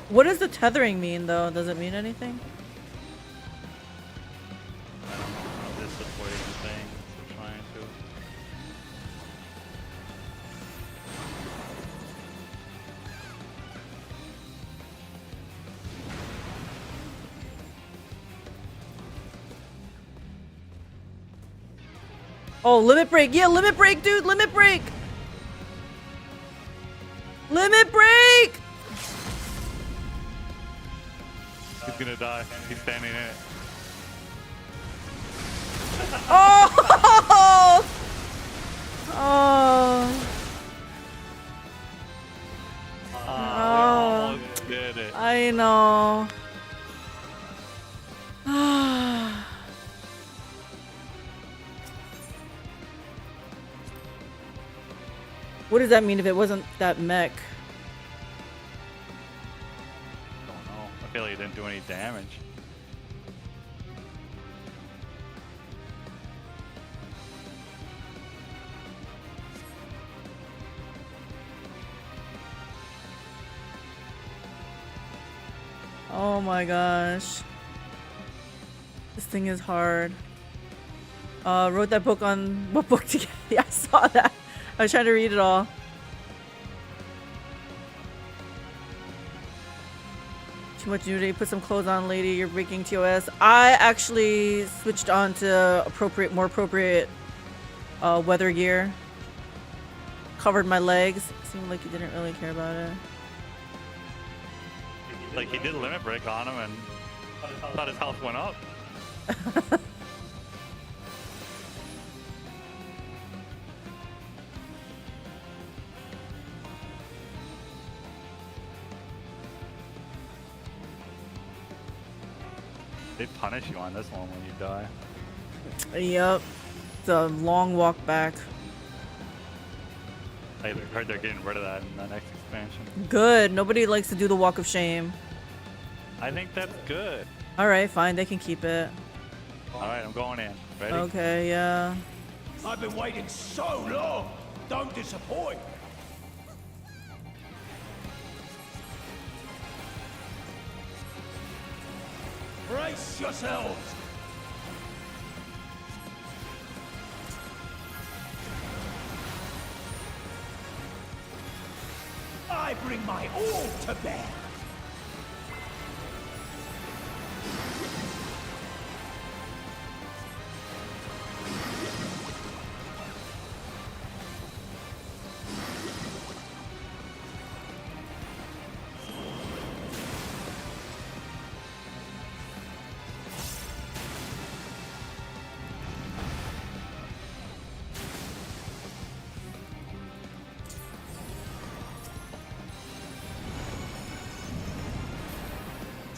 What does the tethering mean, though? Does it mean anything? I don't know how this supporting the thing. We're trying to. Oh, limit break. Yeah, limit break, dude. Limit break. Limit break. He's gonna die. He's standing in it. Oh! Oh. Oh, we almost did it. I know. What does that mean if it wasn't that mech? Don't know. I feel like it didn't do any damage. Oh my gosh. This thing is hard. Wrote that book on what book to get? Yeah, I saw that. I was trying to read it all. Too much nudity. Put some clothes on, lady. You're breaking TOS. I actually switched on to more appropriate weather gear. Covered my legs. Seemed like you didn't really care about it. Like he did a limit break on him and thought his health went up. They punish you on this one when you die. Yep. It's a long walk back. I heard they're getting rid of that in the next expansion. Good. Nobody likes to do the walk of shame. I think that's good. Alright, fine. They can keep it. Alright, I'm going in. Ready? Okay, yeah. I've been waiting so long. Don't disappoint. Brace yourselves. I bring my all to bear.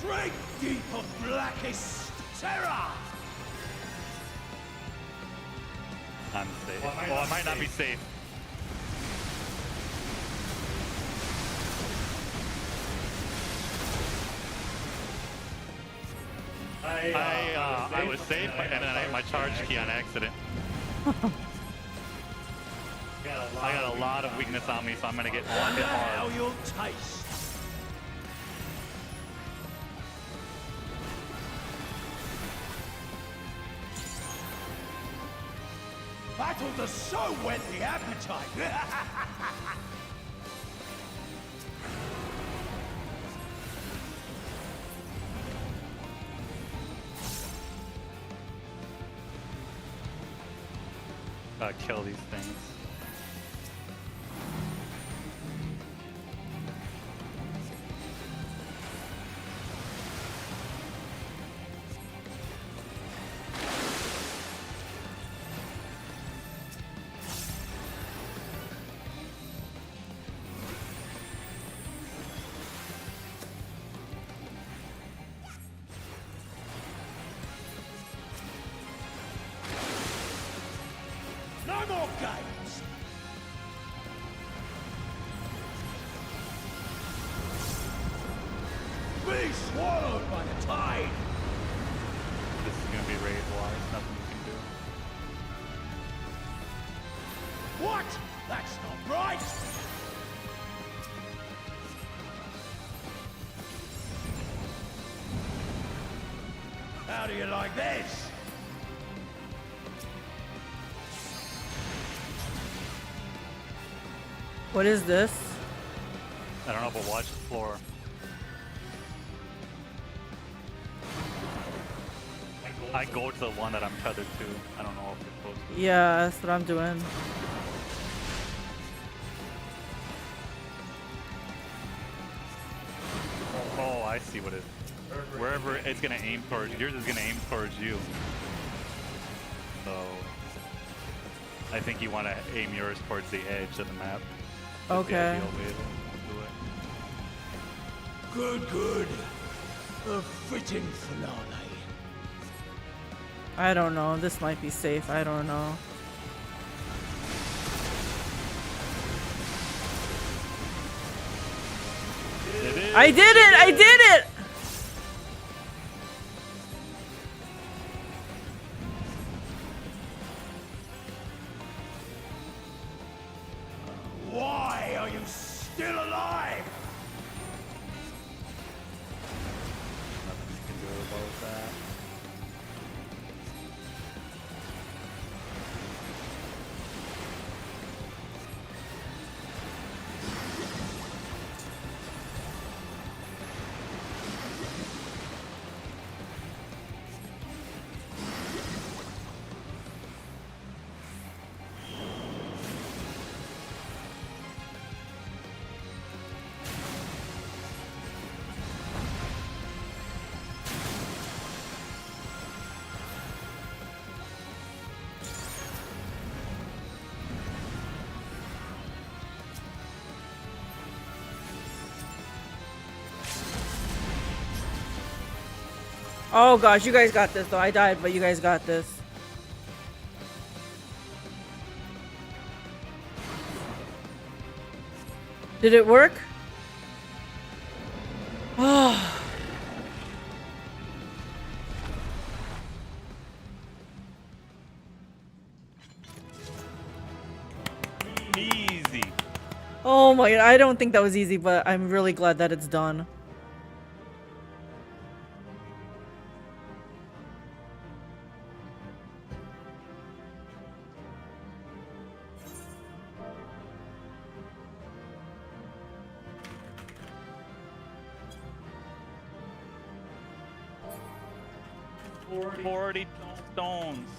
Drink deep of blackest terror! I'm safe. Well, I might not be safe. I was safe, and then I hit my charge key on accident. I got a lot of weakness on me, so I'm gonna get hit How hard. you'll taste. Battle to so whet the appetite. Gotta kill these things. No more games. Be swallowed by the tide. This is gonna be raid wise, nothing you can do. What? That's not right. How do you like this? What is this? I don't know, but watch the floor. I go to the one that I'm tethered to. I don't know if you're supposed to. Yeah, that's what I'm doing. Oh, I see what it is. Wherever it's gonna aim towards, yours is gonna aim towards you. So, I think you want to aim yours towards the edge of the map. That's Okay. the ideal way to do it. Good, good. A fitting finale. I don't know. This might be safe. I don't know. I did it! I did it! Why are you still alive? Nothing you can do about that. Oh gosh, you guys got this though. I died, but you guys got this. Did it work? Oh. Easy. Oh my god, I don't think that was easy, but I'm really glad that it's done. Stones.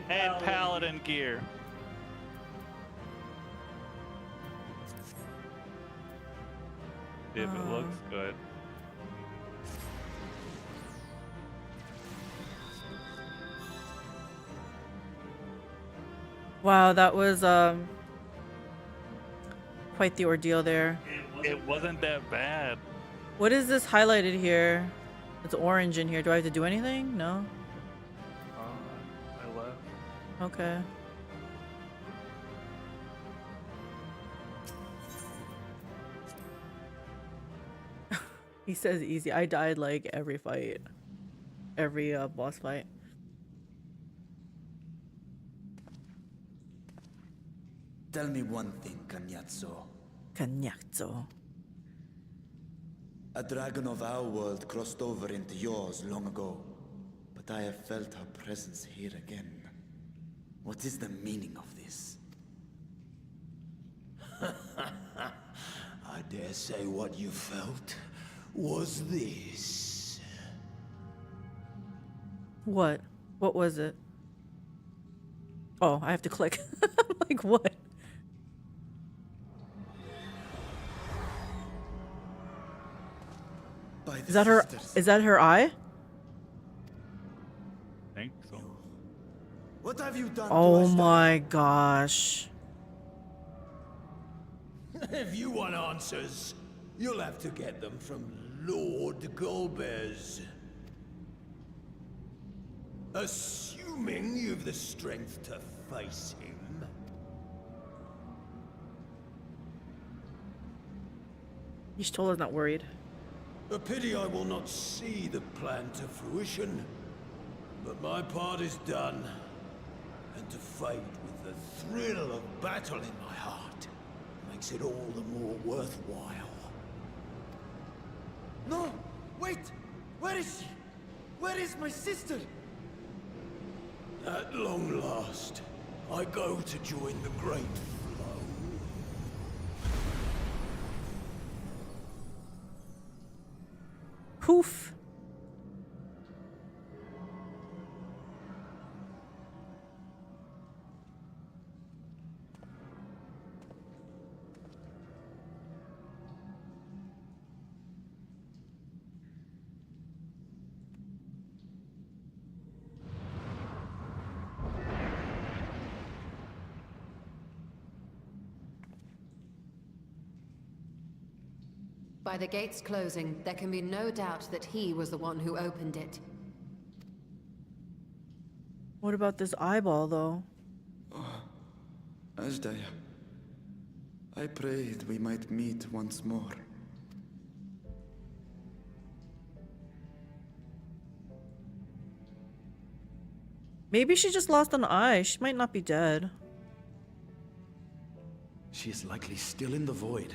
And paladin gear. If it looks good. Wow, that was quite the ordeal there. It wasn't that bad. What is this highlighted here? It's orange in here. Do I have to do anything? No? I left. Okay. He says easy. I died like every fight. Every boss fight. Tell me one thing, Cagnazzo. Cagnazzo. A dragon of our world crossed over into yours long ago, but I have felt her presence here again. What is the meaning of this? I dare say what you felt was this. What? What was it? Oh, I have to click. Like what? Is that her? Is that her eye? I think so. What have you done? Oh my gosh. If you want answers, you'll have to get them from Lord Golbez. Assuming you've the strength to face him. Y'shtola's not worried. A pity I will not see the plan to fruition. But my part is done. And to fight with the thrill of battle in my heart makes it all the more worthwhile. No! Wait! Where is she? Where is my sister? At long last, I go to join the great flow. Poof. By the gates closing, there can be no doubt that he was the one who opened it. What about this eyeball, though? Ajdaya, I prayed we might meet once more. Maybe she just lost an eye. She might not be dead. She is likely still in the void.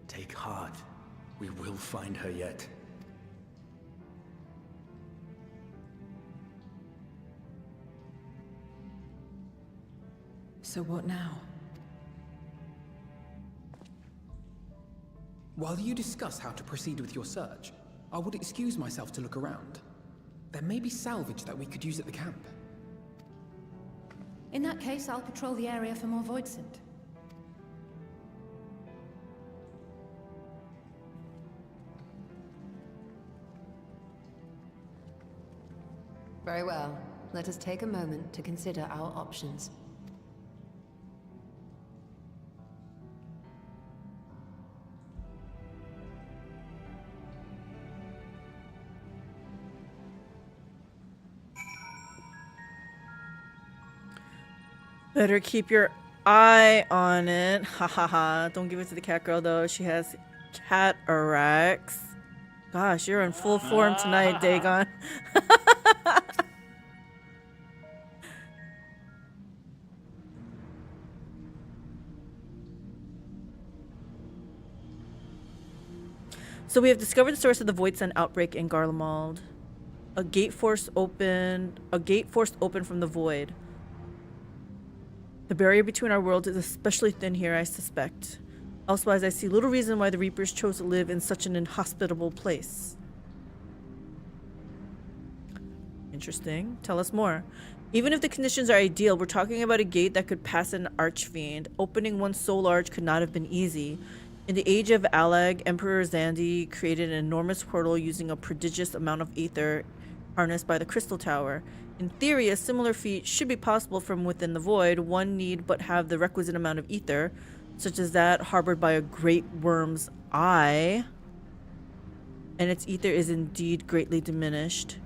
Take heart. We will find her yet. So what now? While you discuss how to proceed with your search, I would excuse myself to look around. There may be salvage that we could use at the camp. In that case, I'll patrol the area for more void scent. Very well. Let us take a moment to consider our options. Better keep your eye on it. Ha ha ha. Don't give it to the cat girl, though. She has cataracts. Gosh, you're in full form tonight, Dagon. So we have discovered the source of the Void Sun outbreak in Garlemald. A gate forced open from the void. The barrier between our worlds is especially thin here, I suspect. Elsewise, I see little reason why the Reapers chose to live in such an inhospitable place. Interesting. Tell us more. Even if the conditions are ideal, we're talking about a gate that could pass an archfiend. Opening one so large could not have been easy. In the age of Alag, Emperor Zandi created an enormous portal using a prodigious amount of ether harnessed by the Crystal Tower. In theory, a similar feat should be possible from within the void. One need but have the requisite amount of ether, such as that harbored by a great worm's eye. And its ether is indeed greatly diminished.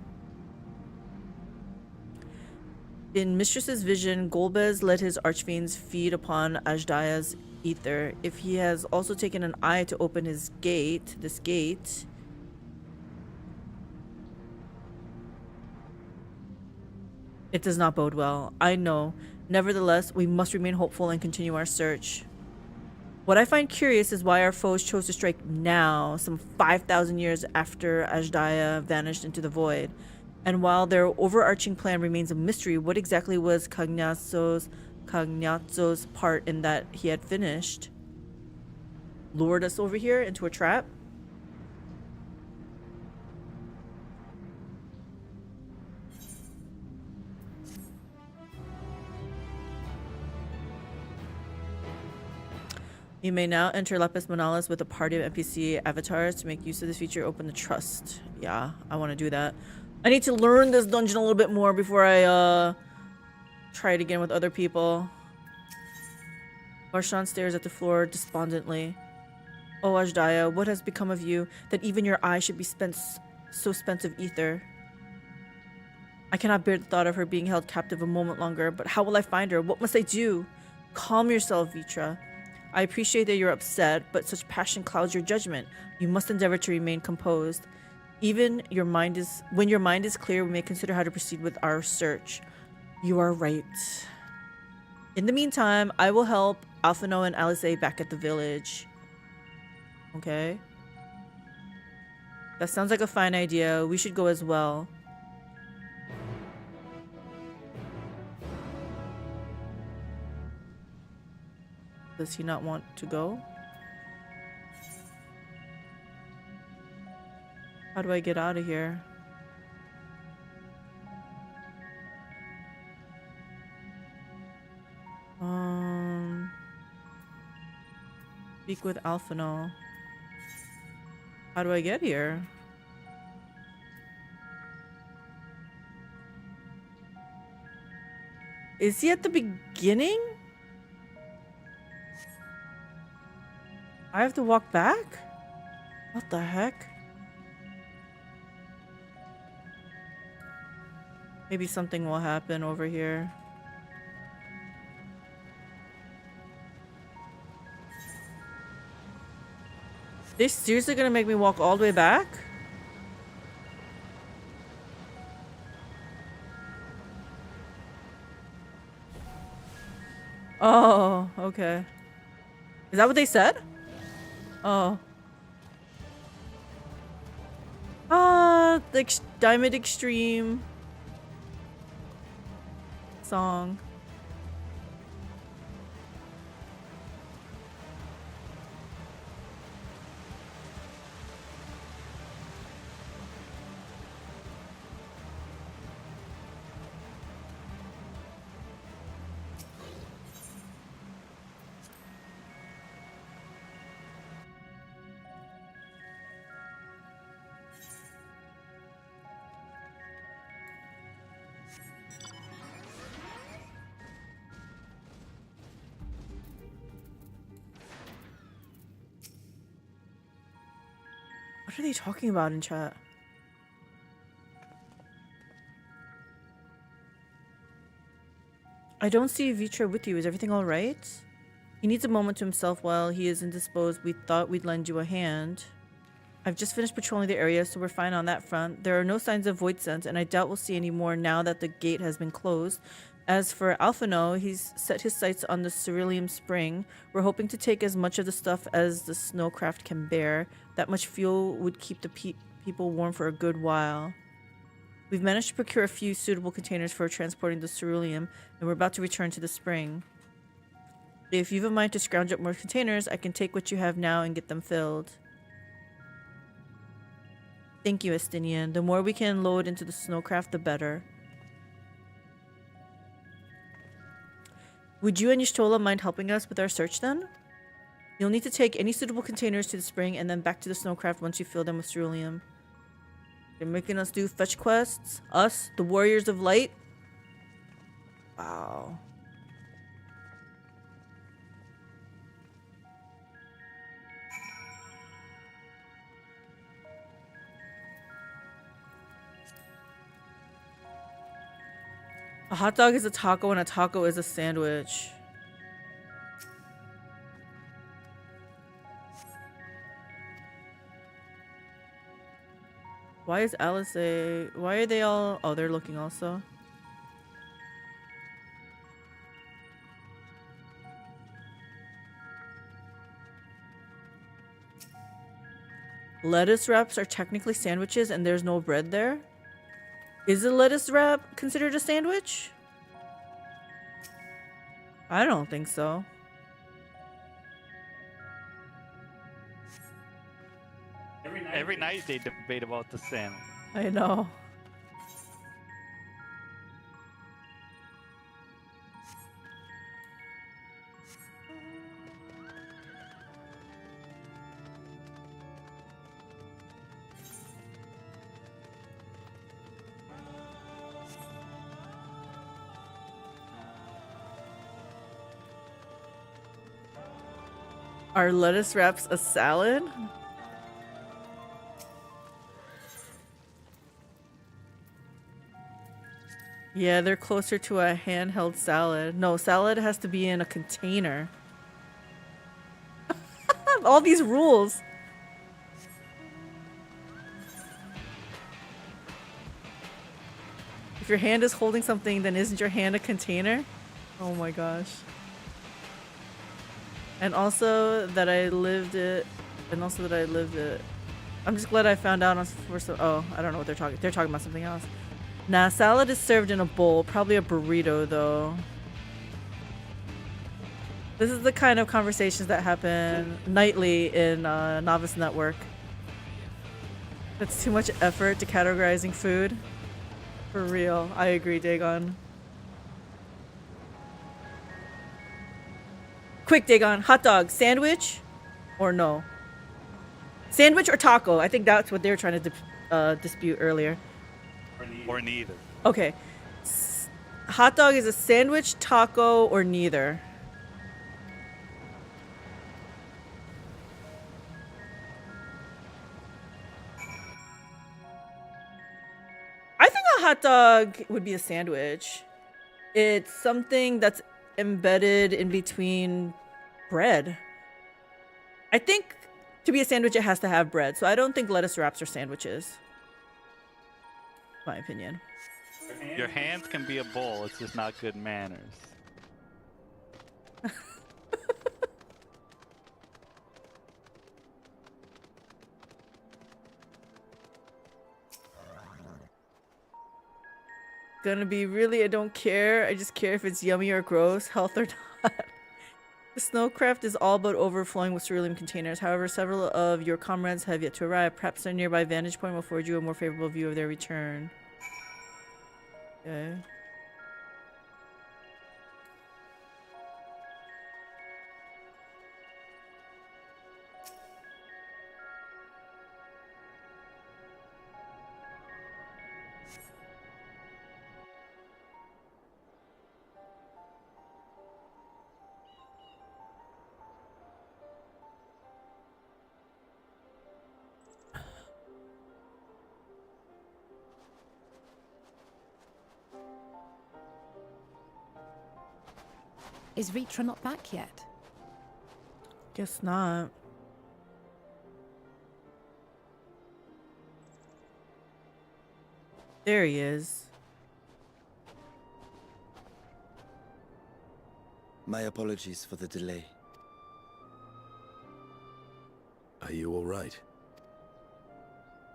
In Mistress's vision, Golbez let his archfiends feed upon Ajdaya's ether. If he has also taken an eye to open his gate, this gate, It does not bode well. I know. Nevertheless, we must remain hopeful and continue our search. What I find curious is why our foes chose to strike now, some 5,000 years after Ajdaya vanished into the void. And while their overarching plan remains a mystery, what exactly was Cagnazzo's part in that he had finished? Lured us over here into a trap? You may now enter Lapis Manalis with a party of NPC avatars to make use of this feature. Open the trust. Yeah, I want to do that. I need to learn this dungeon a little bit more before I try it again with other people. Barshan stares at the floor despondently. Oh, Ajdaya, what has become of you that even your eyes should be so spent of ether? I cannot bear the thought of her being held captive a moment longer, but how will I find her? What must I do? Calm yourself, Vitra. I appreciate that you're upset, but such passion clouds your judgment. You must endeavor to remain composed. When your mind is clear, we may consider how to proceed with our search. You are right. In the meantime, I will help Alphino and Alice back at the village. Okay. That sounds like a fine idea. We should go as well. Does he not want to go? How do I get out of here? Speak with Alphino. How do I get here? Is he at the beginning? I have to walk back? What the heck? Maybe something will happen over here. They seriously gonna make me walk all the way back? Oh, okay. Is that what they said? Oh. The Diamond Extreme song. What are they talking about in chat? I don't see Vitra with you. Is everything all right? He needs a moment to himself while he is indisposed. We thought we'd lend you a hand. I've just finished patrolling the area, so we're fine on that front. There are no signs of void scent, and I doubt we'll see any more now that the gate has been closed. As for Alphino, he's set his sights on the Cerulean Spring. We're hoping to take as much of the stuff as the snowcraft can bear. That much fuel would keep the people warm for a good while. We've managed to procure a few suitable containers for transporting the ceruleum, and we're about to return to the spring. If you've a mind to scrounge up more containers, I can take what you have now and get them filled. Thank you, Estinian. The more we can load into the snowcraft, the better. Would you and Y'shtola mind helping us with our search then? You'll need to take any suitable containers to the spring and then back to the snowcraft once you fill them with ceruleum. They're making us do fetch quests? Us, the Warriors of Light? Wow. A hot dog is a taco and a taco is a sandwich. Why is Alice why are they all... Oh, they're looking also. Lettuce wraps are technically sandwiches and there's no bread there? Is a lettuce wrap considered a sandwich? I don't think so. Every night they debate about the sandwich. I know. Are lettuce wraps a salad? Yeah, they're closer to a handheld salad. No, salad has to be in a container. All these rules. If your hand is holding something, then isn't your hand a container? Oh my gosh. And also that I lived it. I'm just glad I found out on first. Oh, I don't know what they're talking. They're talking about something else. Nah, salad is served in a bowl. Probably a burrito, though. This is the kind of conversations that happen nightly in Novice Network. That's too much effort to categorizing food. For real. I agree, Dagon. Quick, Dagon. Hot dog. Sandwich? Or no? Sandwich or taco? I think that's what they were trying to dispute earlier. Or neither. Okay. Hot dog is a sandwich, taco, or neither? I think a hot dog would be a sandwich. It's something that's embedded in between bread. I think to be a sandwich, it has to have bread. So I don't think lettuce wraps are sandwiches. My opinion. Your hands can be a bowl, it's just not good manners. Gonna be really, I don't care. I just care if it's yummy or gross, health or not. The snowcraft is all but overflowing with cerulean containers. However, several of your comrades have yet to arrive. Perhaps a nearby vantage point will afford you a more favorable view of their return. Okay. Is Ritra not back yet? Guess not. There he is. My apologies for the delay. Are you all right?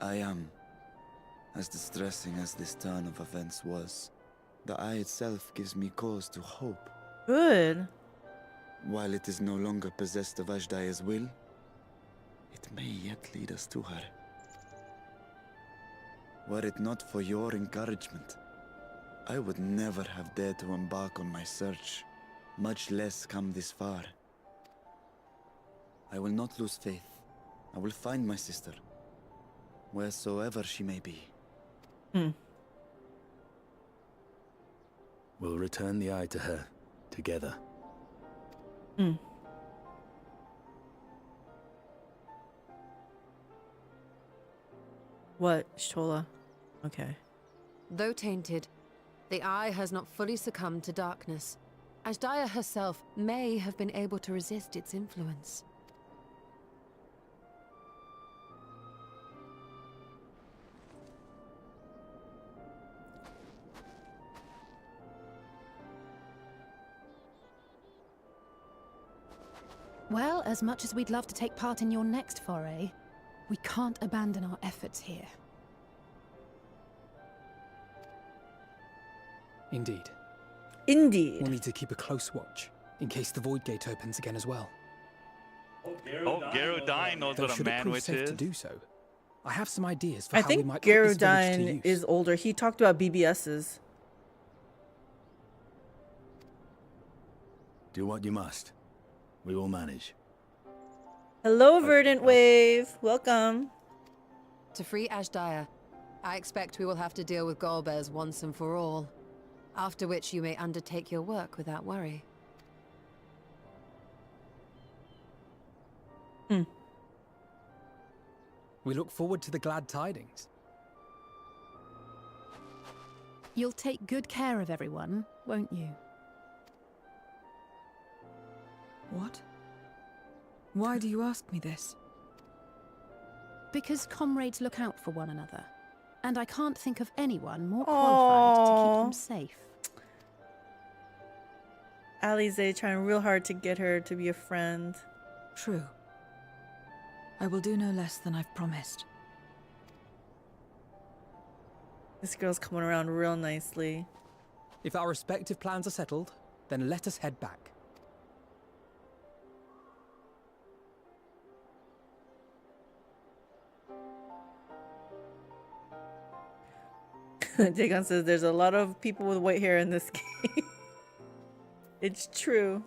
I am. As distressing as this turn of events was, the eye itself gives me cause to hope. Good. While it is no longer possessed of Ashdaya's will, it may yet lead us to her. Were it not for your encouragement, I would never have dared to embark on my search, much less come this far. I will not lose faith. I will find my sister, wheresoever she may be. We'll return the eye to her, together. What, Shtola? Okay. Though tainted, the eye has not fully succumbed to darkness. Ashdaya herself may have been able to resist its influence. Well, as much as we'd love to take part in your next foray, We can't abandon our efforts here. Indeed. Indeed. We'll need to keep a close watch, in case the Void Gate opens again as well. Oh, Garrodine knows Though what a should it man prove witch safe is. to do so, I have some ideas for I how we think might put this village to Garrodine use. is older. He talked about BBSs. Do what you must. We will manage. Hello, Verdant Wave. Welcome. To free Ashdaya, I expect we will have to deal with Golbez once and for all. After which you may undertake your work without worry. We look forward to the glad tidings. You'll take good care of everyone, won't you? What? Why do you ask me this? Because comrades look out for one another. And I can't think of anyone more qualified to keep them safe. Alize trying real hard to get her to be a friend. True. I will do no less than I've promised. This girl's coming around real nicely. If our respective plans are settled, then let us head back. Dagon says there's a lot of people with white hair in this game. It's true.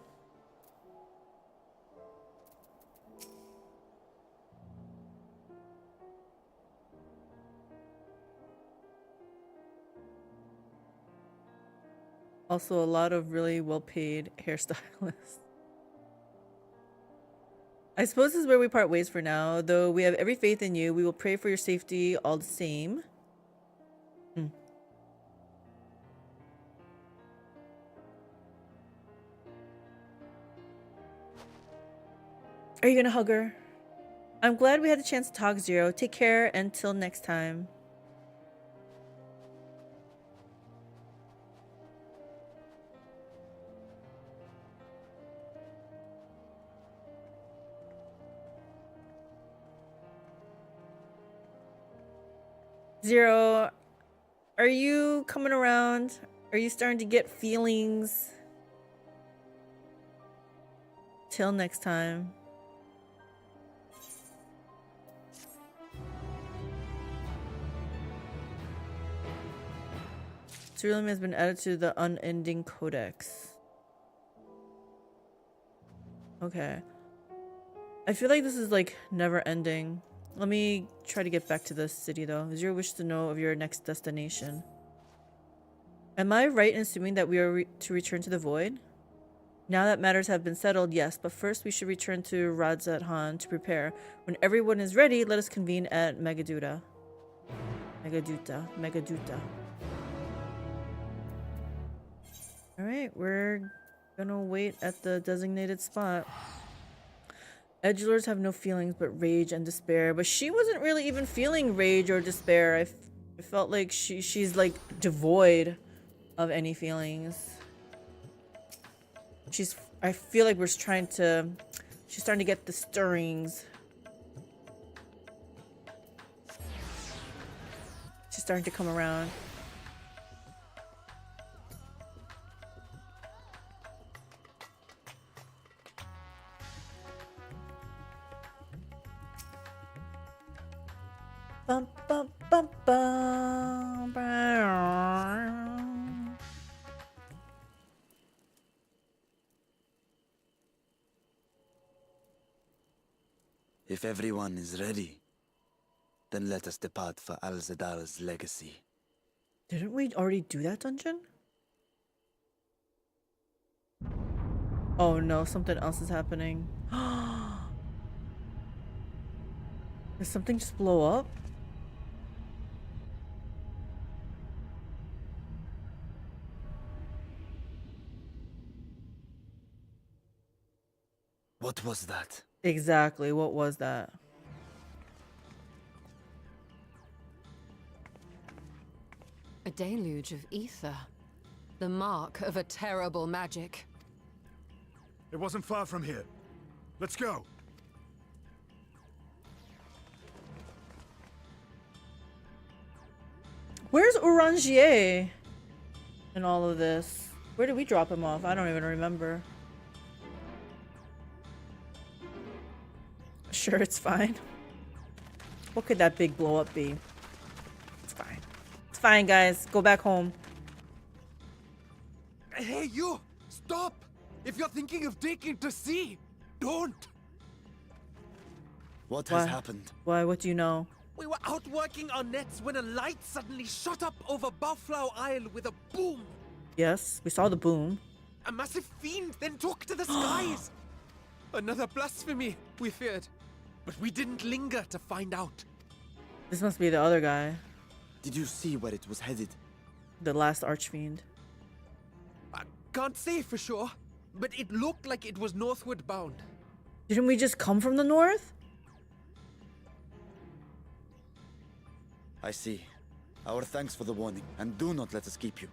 Also, a lot of really well-paid hairstylists. I suppose this is where we part ways for now. Though we have every faith in you, we will pray for your safety all the same. Are you gonna hug her? I'm glad we had the chance to talk, Zero. Take care until next time. Zero, are you coming around? Are you starting to get feelings? Till next time. Cerulean has been added to the unending codex. Okay. I feel like this is like never ending. Let me try to get back to this city though. Is your wish to know of your next destination? Am I right in assuming that we are to return to the Void? Now that matters have been settled, yes, but first we should return to Radzat Han to prepare. When everyone is ready, let us convene at Megaduta. Megaduta. Alright, we're gonna wait at the designated spot. Edgelords have no feelings but rage and despair, but she wasn't really even feeling rage or despair. I felt like she's like devoid of any feelings. I feel like she's starting to get the stirrings. She's starting to come around. Bum, bum, bum, bum, bum. If everyone is ready, then let us depart for Al-Zadal's legacy. Didn't we already do that dungeon? Oh no, something else is happening. Did something just blow up? What was that? Exactly, what was that? A deluge of ether. The mark of a terrible magic. It wasn't far from here. Let's go. Where's Orangier in all of this? Where did we drop him off? I don't even remember. Sure, it's fine. What could that big blow up be? It's fine. It's fine, guys. Go back home. Hey, you! Stop! If you're thinking of taking to sea, don't! What has happened? Why? What do you know? We were out working our nets when a light suddenly shot up over Buffalo Isle with a boom. Yes, we saw the boom. A massive fiend then took to the skies. Another blasphemy, we feared. But we didn't linger to find out. This must be the other guy. Did you see where it was headed? The last archfiend. I can't say for sure, but it looked like it was northward bound. Didn't we just come from the north? I see. Our thanks for the warning, and do not let us keep you.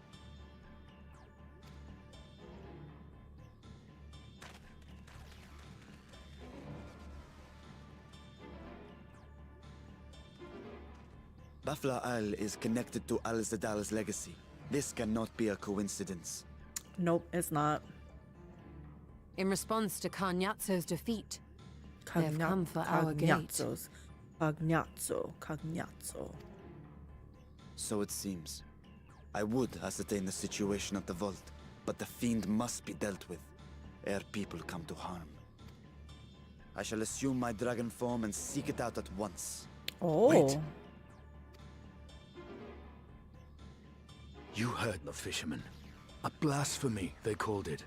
Buffalo Isle is connected to Al-Zadal's legacy. This cannot be a coincidence. Nope, it's not. In response to Carniazzo's defeat, they have come for our gate. Cagnazzo. So it seems. I would ascertain the situation at the vault, but the fiend must be dealt with, ere people come to harm. I shall assume my dragon form and seek it out at once. Oh. Wait. You heard the fisherman. A blasphemy, they called it.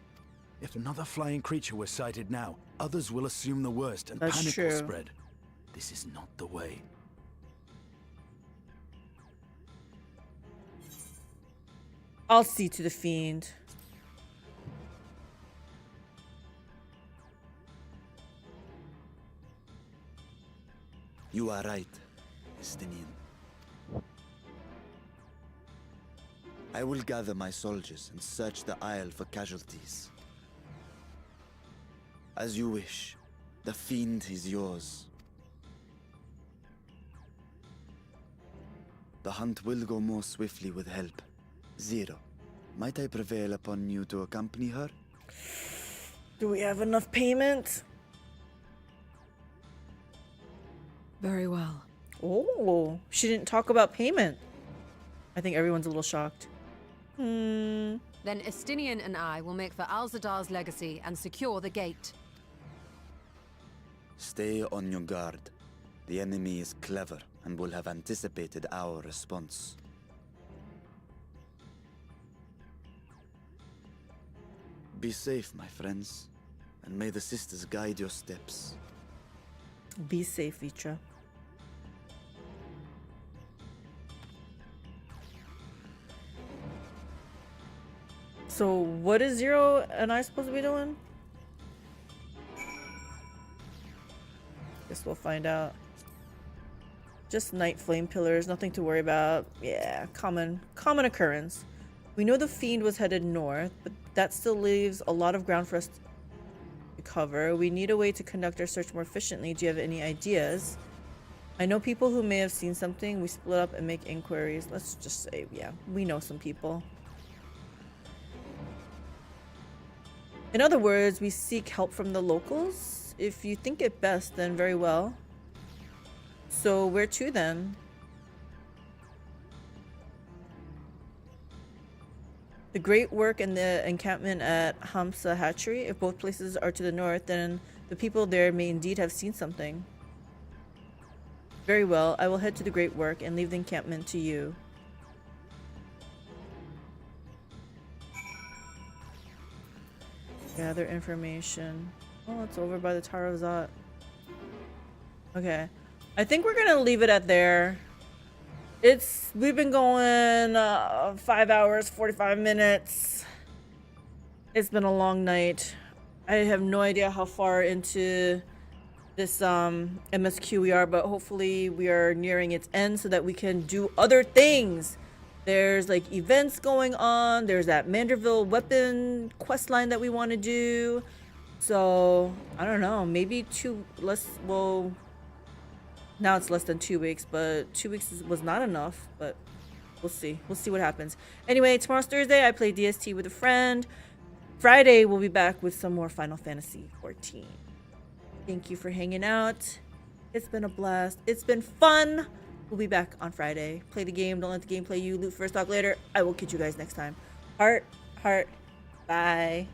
If another flying creature was sighted now, others will assume the worst and That's panic true. will spread. This is not the way. I'll see to the fiend. You are right, Estinian. I will gather my soldiers and search the Isle for casualties. As you wish. The fiend is yours. The hunt will go more swiftly with help. Zero, might I prevail upon you to accompany her? Do we have enough payment? Very well. Oh, she didn't talk about payment. I think everyone's a little shocked. Then Estinian and I will make for Al-Zadar's legacy and secure the gate. Stay on your guard. The enemy is clever and will have anticipated our response. Be safe, my friends, and may the sisters guide your steps. Be safe, Vitra. So, what is Zero and I supposed to be doing? Guess we'll find out. Just night flame pillars, nothing to worry about. Yeah, common occurrence. We know the fiend was headed north, but that still leaves a lot of ground for us to cover. We need a way to conduct our search more efficiently. Do you have any ideas? I know people who may have seen something. We split up and make inquiries. Let's just say, yeah, we know some people. In other words, we seek help from the locals. If you think it best, then very well. So where to then? The great work and the encampment at Hamsa Hatchery. If both places are to the north, then the people there may indeed have seen something. Very well, I will head to the great work and leave the encampment to you. Gather information. Oh, it's over by the Tower of Zot. Okay. I think we're gonna leave it at there. We've been going 5 hours, 45 minutes. It's been a long night. I have no idea how far into this MSQ we are, but hopefully we are nearing its end so that we can do other things. There's like events going on. There's that Manderville weapon quest line that we want to do. So I don't know, maybe now it's less than 2 weeks, but 2 weeks was not enough. But We'll see. We'll see what happens. Anyway, tomorrow's Thursday. I play DST with a friend. Friday, we'll be back with some more Final Fantasy 14. Thank you for hanging out. It's been a blast. It's been fun. We'll be back on Friday. Play the game. Don't let the game play you. Loot first, talk later. I will catch you guys next time. Heart. Bye.